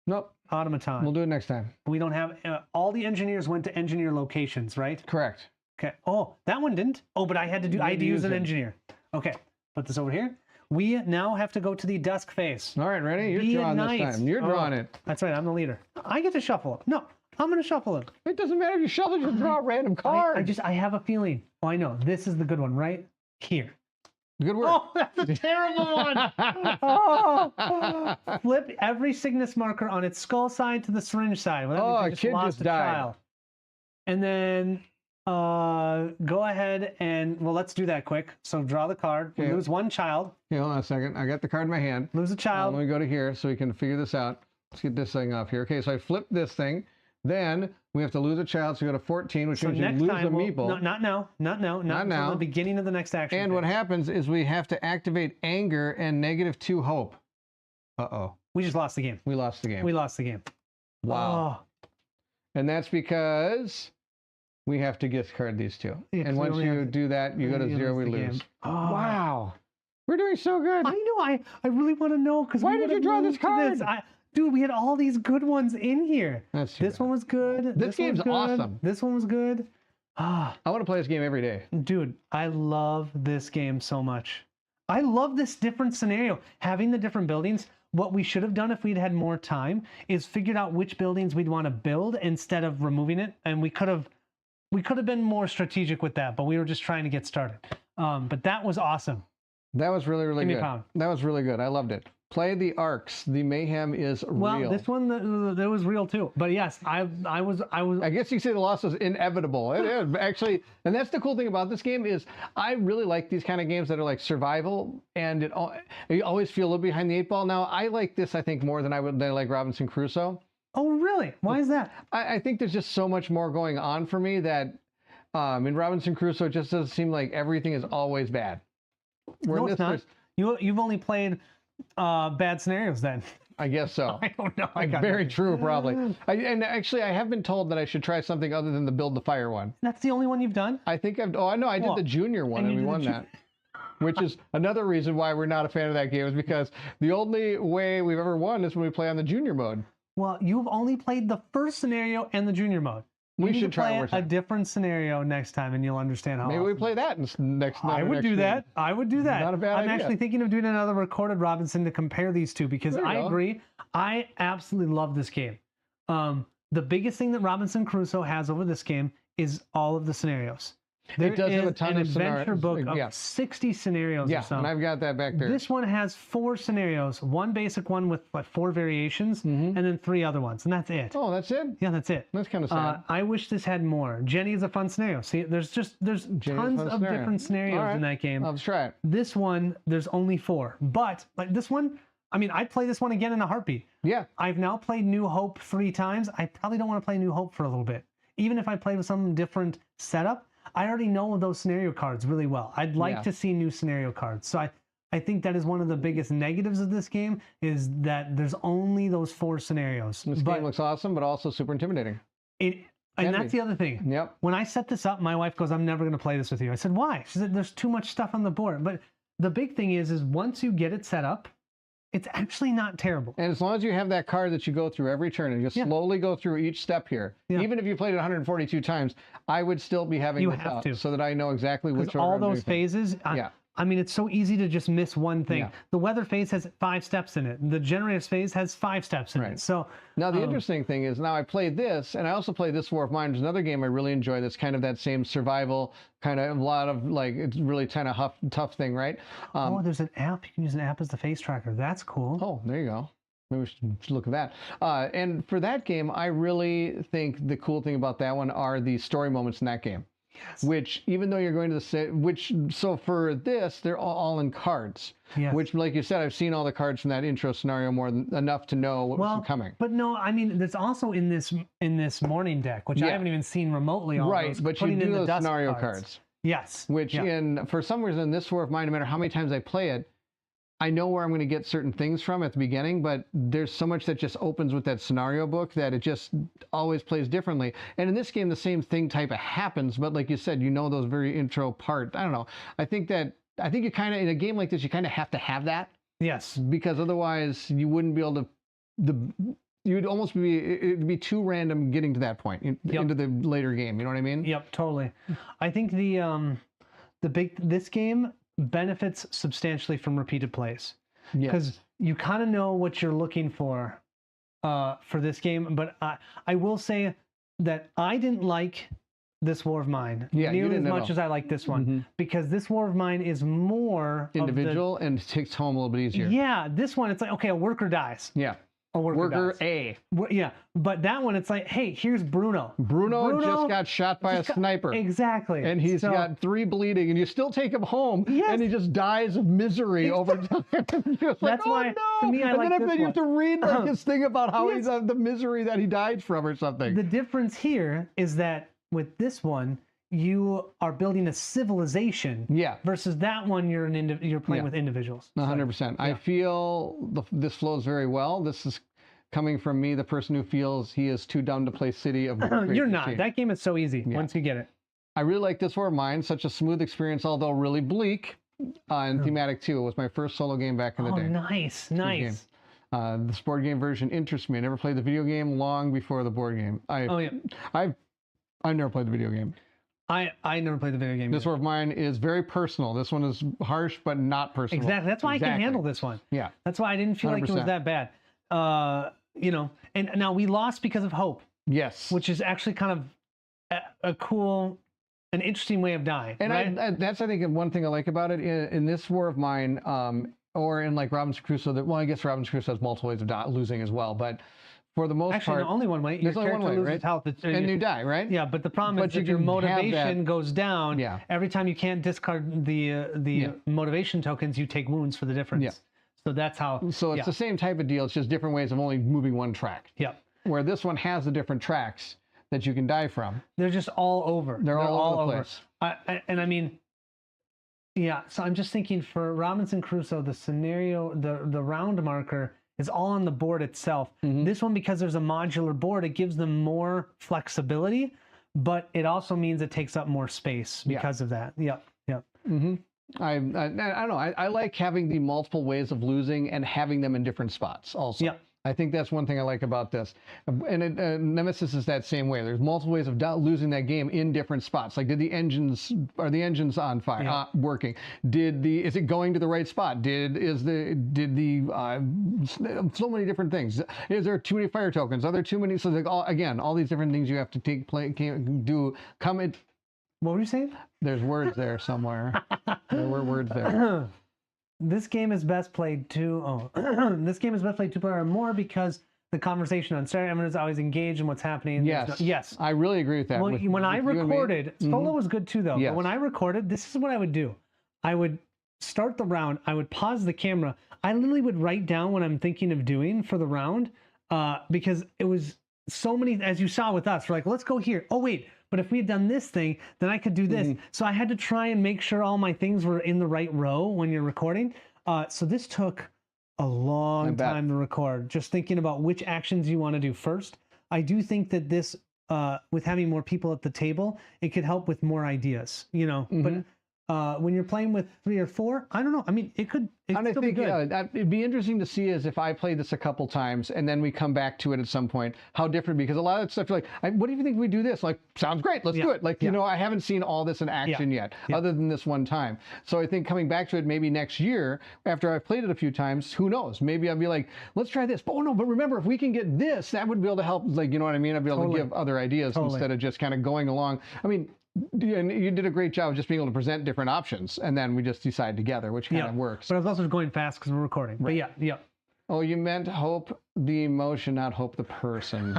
Nope. automaton. We'll do it next time. We don't have all the engineers went to engineer locations, right? Correct. Okay. Oh, that one didn't. Oh, but I had to use an engineer. Okay. Put this over here. We now have to go to the dusk phase. All right, ready? You're Be drawing nice. this time. You're drawing it. That's right. I'm the leader. I get to shuffle. No, I'm going to shuffle it. It doesn't matter if you shuffle, just draw a random card. I have a feeling. Oh, I know. This is the good one, right? Here. Good work. Oh, that's a terrible one. Oh. Flip every Cygnus marker on its skull side to the syringe side. Well, that Oh, means we a kid lost just a died. child. And then go ahead and, well, let's do that quick. So draw the card. We Okay. lose 1 child. Okay, hold on a second. I got the card in my hand. Lose a child. Let me go to here so we can figure this out. Let's get this thing off here. Okay, so I flipped this thing. Then we have to lose a child, so we go to 14, which So means you next lose time, a meeple. not now. Not now. until the beginning of the next action. And what phase. happens is we have to activate anger and -2 hope. Uh-oh. We just lost the game. We lost the game. We lost the game. Wow. Oh. And that's because we have to discard these 2. Yeah, 'cause and we once only you have- do that, you go to 0, we the game. lose. Oh. Wow. We're doing so good. I know. I really want to know because Why did you draw this card? Dude, we had all these good ones in here. That's too This bad. one was good. This one was game's good. awesome. This one was good. Ah, I want to play this game every day. dude, I love this game so much. I love this different scenario. Having the different buildings. What we should have done if we'd had more time is figured out which buildings we'd want to build instead of removing it. And we could have been more strategic with that, but we were just trying to get started. But that was awesome. That was really, really Give me a good. pound. That was really good. I loved it. Play the arcs. The mayhem is Well, real. this one that was real too. But yes, I was. I guess you could say the loss was inevitable. It is actually, and that's the cool thing about this game is I really like these kind of games that are like survival, and you always feel a little behind the 8 ball. Now I like this, I think, more than I like Robinson Crusoe. Oh, really? Why is that? I think there's just so much more going on for me that in Robinson Crusoe it just doesn't seem like everything is always bad. Where No, in it's this, not. there's- You've only played bad scenarios then. I guess so. I don't know. I got Very nothing. true, probably. And actually, I have been told that I should try something other than the build the fire one. That's the only one you've done? I think I've. Oh, I know. I did Well, the junior one, and and you we did won the that. Which is another reason why we're not a fan of that game, is because the only way we've ever won is when we play on the junior mode. Well, you've only played the first scenario and the junior mode. We You need should to try play one more a time. different scenario next time, and you'll understand how. Maybe we awesome play that next. I would next do stream. that. I would do that. Not a bad I'm idea. actually thinking of doing another recorded Robinson to compare these two because There you I go. agree. I absolutely love this game. The biggest thing that Robinson Crusoe has over this game is all of the scenarios. There does have a is ton an of adventure scenarios. book of Yeah. 60 scenarios Yeah, or so. and I've got that back there. This one has 4 scenarios, one basic one with like 4 variations, and then 3 other ones, and that's it. Oh, that's it. Yeah, that's it. That's kind of sad. I wish this had more. Jenny is a fun scenario. See, there's Jenny's a tons fun of scenario. different scenarios All right. in that game. Let's try it. This one, there's only 4, but like this one, I mean, I'd play this one again in a heartbeat. Yeah. I've now played New Hope 3 times. I probably don't want to play New Hope for a little bit. Even if I played with some different setup, I already know those scenario cards really well. I'd like Yeah. to see new scenario cards. So I think that is one of the biggest negatives of this game is that there's only those 4 scenarios. This But game looks awesome, but also super intimidating. and Can that's be. the other thing. Yep. When I set this up, my wife goes, "I'm never going to play this with you." I said, "Why?" She said, "There's too much stuff on the board." But the big thing is once you get it set up, it's actually not terrible. And as long as you have that card that you go through every turn and you slowly go through each step here, Yeah. even if you played it 142 times, I would still be having You this have up to. so that I know exactly which Because order all I'm doing those things. phases, Yeah. I mean, it's so easy to just miss one thing. Yeah. The weather phase has 5 steps in it. The generators phase has 5 steps in Right. it. So Now, the interesting thing is now I played this, and I also played this War of Mine, which is another game I really enjoy that's kind of that same survival, kind of a lot of like, it's really kind of tough thing, right? oh, there's an app. You can use an app as the face tracker. That's cool. Oh, there you go. Maybe we should look at that. And for that game, I really think the cool thing about that one are the story moments in that game. Yes. Which, even though you're going to the so for this, they're all in cards. Yes. Which, like you said, I've seen all the cards from that intro scenario more than enough to know what was coming. But no, I mean, it's also in this morning deck, which I Yeah. haven't even seen remotely. All Right, those, but you putting in do the those dust scenario cards. Yes. Which, Yeah. for some reason, this War of Mine, no matter how many times I play it, I know where I'm going to get certain things from at the beginning, but there's so much that just opens with that scenario book that it just always plays differently. And in this game, the same thing type of happens, but like you said, you know those very intro part. I don't know. I think you kind of, in a game like this, you kind of have to have that Yes. because otherwise you wouldn't be able to, you'd almost it'd be too random getting to that point into the later game. You know what I mean? Yep, totally. I think this game benefits substantially from repeated plays because you kind of know what you're looking for this game. But I will say that I didn't like this War of Mine nearly as didn't at much all. as I like this one because this War of Mine is more Individual and takes home a little bit easier. Yeah, this one it's like okay, a worker dies. Yeah. A worker dies. A. Yeah, but that one it's like hey, here's Bruno. Bruno just got shot by a sniper. Exactly. And he's got 3 bleeding, and you still take him home, Yes. and he just dies of misery over time. That's why, to me, I and like then this you have to read like, his thing about how Yes. he's the misery that he died from or something. The difference here is that with this one, you are building a civilization. Yeah. Versus that one, you're playing with individuals. 100%. I feel this flows very well. This is coming from me, the person who feels he is too dumb to play City of Great You're not. Machine. That game is so easy once you get it. I really like this War of Mine. Such a smooth experience, although really bleak and thematic too. It was my first solo game back in the Oh, day. nice. This board game version interests me. I never played the video game long before the board game. I've never played the video game. I never played the video game. This either. War of Mine is very personal. This one is harsh, but not personal. Exactly. That's why I can handle this one. Yeah. That's why I didn't feel like it was 100%. that bad. You know, and now we lost because of hope, Yes. which is actually kind of a cool, an interesting way of dying. And right? that's, I think, one thing I like about it in this War of Mine, or in like Robinson Crusoe. Well, I guess Robinson Crusoe has multiple ways of losing as well, but for the most Actually, part, no, only one way. Your there's only one character way, loses right? health. And you die, right? Yeah, but the problem But is that you your can have motivation that- goes down. Yeah. Every time you can't discard the motivation tokens, you take wounds for the difference. Yeah. So that's how. So it's the same type of deal. It's just different ways of only moving one track. Yeah. Where this one has the different tracks that you can die from. They're just all over. They're all over the place. And I mean, yeah. So I'm just thinking for Robinson Crusoe, the scenario, the round marker is all on the board itself. Mm-hmm. This one, because there's a modular board, it gives them more flexibility, but it also means it takes up more space because of that. Yep. Yep. I don't know. I like having the multiple ways of losing and having them in different spots also. Yep. I think that's one thing I like about this. And Nemesis is that same way. There's multiple ways of losing that game in different spots. Like, are the engines on fire, working? Is it going to the right spot? So many different things. Is there too many fire tokens? Are there too many? So like all these different things you have to What were you saying? There's words there somewhere. There were words there. This game is best played this game is best played 2 player or more because the conversation on Saturday, everyone is always engaged in what's happening. Yes. I really agree with that. Well, when I recorded, solo was good too though. Yes. But when I recorded, this is what I would do. I would start the round. I would pause the camera. I literally would write down what I'm thinking of doing for the round because it was so many, as you saw with us, we're like, let's go here. Oh, wait. But if we had done this thing, then I could do this. So I had to try and make sure all my things were in the right row when you're recording. So this took a long time to record, just thinking about which actions you want to do first. I do think that this, with having more people at the table, it could help with more ideas, you know. But when you're playing with 3 or 4, I don't know. I mean, it could still be good. It'd be interesting to see is if I play this a couple times and then we come back to it at some point, how different, because a lot of that stuff, you're like, what do you think we do this? Like, sounds great, let's do it. Like, you know, I haven't seen all this in action yet, other than this one time. So I think coming back to it maybe next year, after I've played it a few times, who knows? Maybe I'll be like, let's try this. But but remember, if we can get this, that would be able to help, like, you know what I mean? I'd be able to give other ideas instead of just kind of going along. I mean, and you did a great job of just being able to present different options, and then we just decide together, which kind of works. But I was also going fast because we're recording. But yeah. Oh, you meant hope the emotion, not hope the person.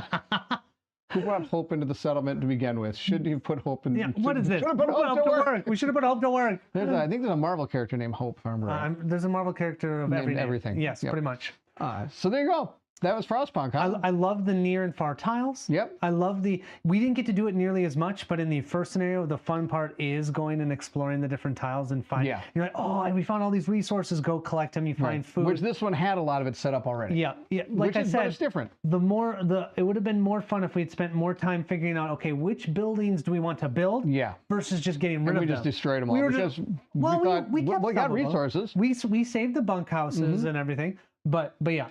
Who brought hope into the settlement to begin with? Shouldn't you put hope in? Yeah. What is this? Should have put hope to work. We should have put hope to work. I think there's a Marvel character named Hope. If I remember right. There's a Marvel character of Named everything. Yes, pretty much. So there you go. That was Frostpunk, huh? I love the near and far tiles. Yep. I love we didn't get to do it nearly as much, but in the first scenario, the fun part is going and exploring the different tiles and find. Yeah. You're like, oh, we found all these resources. Go collect them. You find food. Which this one had a lot of it set up already. Yeah. Like I said, but it's different. It would have been more fun if we'd spent more time figuring out, okay, which buildings do we want to build? Yeah. Versus just getting rid of them. We just destroyed them all because we thought we got resources. We saved the bunkhouses and everything, but yeah,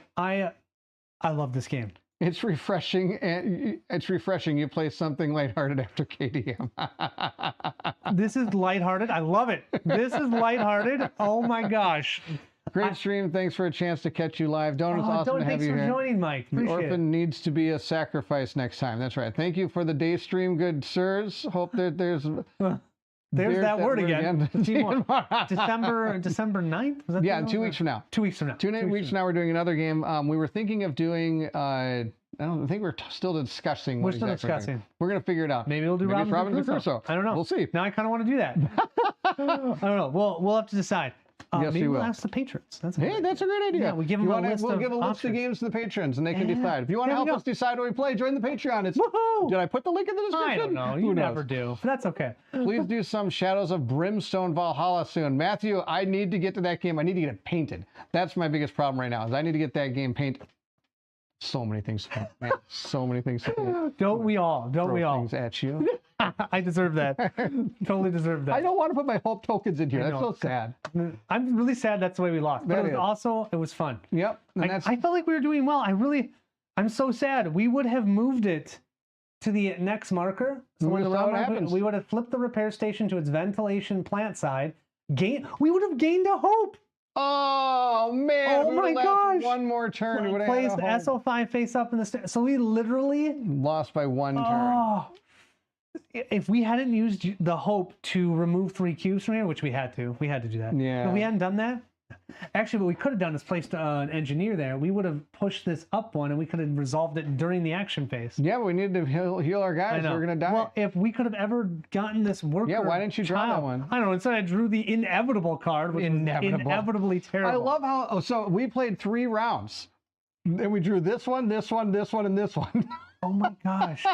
I love this game. It's refreshing, and it's refreshing. You play something lighthearted after KDM. This is lighthearted. I love it. This is lighthearted. Oh my gosh. Great stream. Thanks for a chance to catch you live. Donut, it's awesome to have you here. Thanks for joining, Mike. The Appreciate orphan needs to be a sacrifice next time. That's right. Thank you for the day stream, good sirs. Hope that there's that word again. December 9th? Was that yeah, 2 weeks from now. 2 weeks from now. 2 weeks from now, we're doing another game. We were thinking of doing, I think we're still discussing. We're still discussing. We're going to figure it out. Maybe we'll do Robinson Crusoe. I don't know. We'll see. Now I kind of want to do that. I don't know. We'll have to decide. Yes, maybe we'll ask the patrons. That's a great idea. Yeah, we give them we'll give a list of games to the patrons, and they can decide. If you want to help us decide what we play, join the Patreon. It's woohoo! Did I put the link in the description? I don't know. You never do. But that's okay. Please do some Shadows of Brimstone Valhalla soon. Matthew, I need to get to that game. I need to get it painted. That's my biggest problem right now, is I need to get that game painted. So many things to paint, man. So many things to paint. Don't we all? Don't we all? Things at you. I deserve that. Totally deserve that. I don't want to put my hope tokens in here. That's so sad. I'm really sad that's the way we lost. But it was fun. Yep. I felt like we were doing well. I'm so sad. We would have moved it to the next marker. So We when the saw round what marker, happens. we would have flipped the repair station to its ventilation plant side. We would have gained a hope. Oh man! Oh we my would've lasted gosh. one more turn. We would have Placed SO5 face up in the so we literally lost by one turn. oh, if we hadn't used the hope to remove 3 cubes from here, which we had to do that. Yeah. If we hadn't done that, actually, what we could have done is placed an engineer there. We would have pushed this up one, and we could have resolved it during the action phase. Yeah, but we needed to heal our guys. We're gonna die. Well, if we could have ever gotten this worker, Yeah, why didn't you draw that one? I don't know. Instead, I drew the inevitable card, which was inevitably terrible. I love how. Oh, so we played 3 rounds, and we drew this one, this one, this one, and this one. Oh my gosh.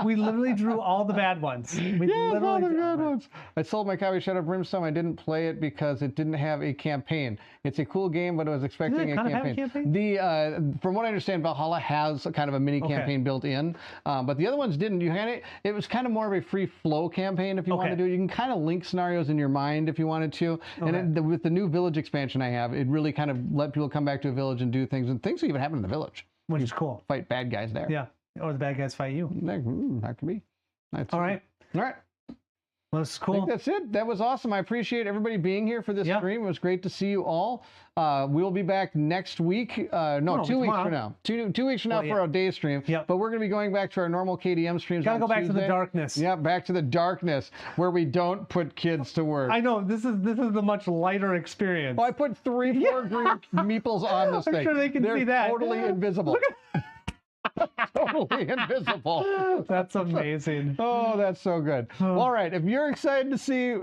We literally drew all the bad ones. We Yes, all the literally good ones. I sold my copy of Shadow of Brimstone. I didn't play it because it didn't have a campaign. It's a cool game, but I was expecting a kind of have campaign. a campaign? The from what I understand, Valhalla has a kind of a mini campaign built in, but the other ones didn't. It was kind of more of a free flow campaign if you want to do it. You can kind of link scenarios in your mind if you wanted to. And with the new village expansion I have, it really kind of let people come back to a village and do things, and things even happen in the village. Which is cool. Fight bad guys there. Yeah. Or the bad guys fight you. That could be. All right. All right. Well, that's I cool. think that's it. That was awesome. I appreciate everybody being here for this stream. It was great to see you all. We'll be back next week. No, 2 weeks from now. Two weeks from now for our day stream. Yep. But we're going to be going back to our normal KDM streams. Gotta on go back Tuesday. to the darkness. Yeah, back to the darkness where we don't put kids to work. I know this is the much lighter experience. Oh, I put 4 green meeples on this thing. I'm sure they can They're see that. totally invisible. Totally invisible. That's amazing. Oh, that's so good. All right, if you're excited to see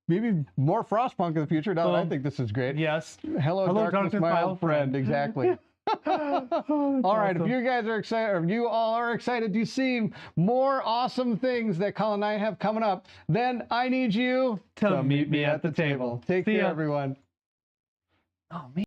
maybe more Frostpunk in the future, now that I think this is great. Yes. Hello, darkness, my old friend. Exactly. All right, if you guys are excited, or if you all are excited to see more awesome things that Colin and I have coming up, then I need you to meet me at the table. Take See care, ya. everyone. Oh, man.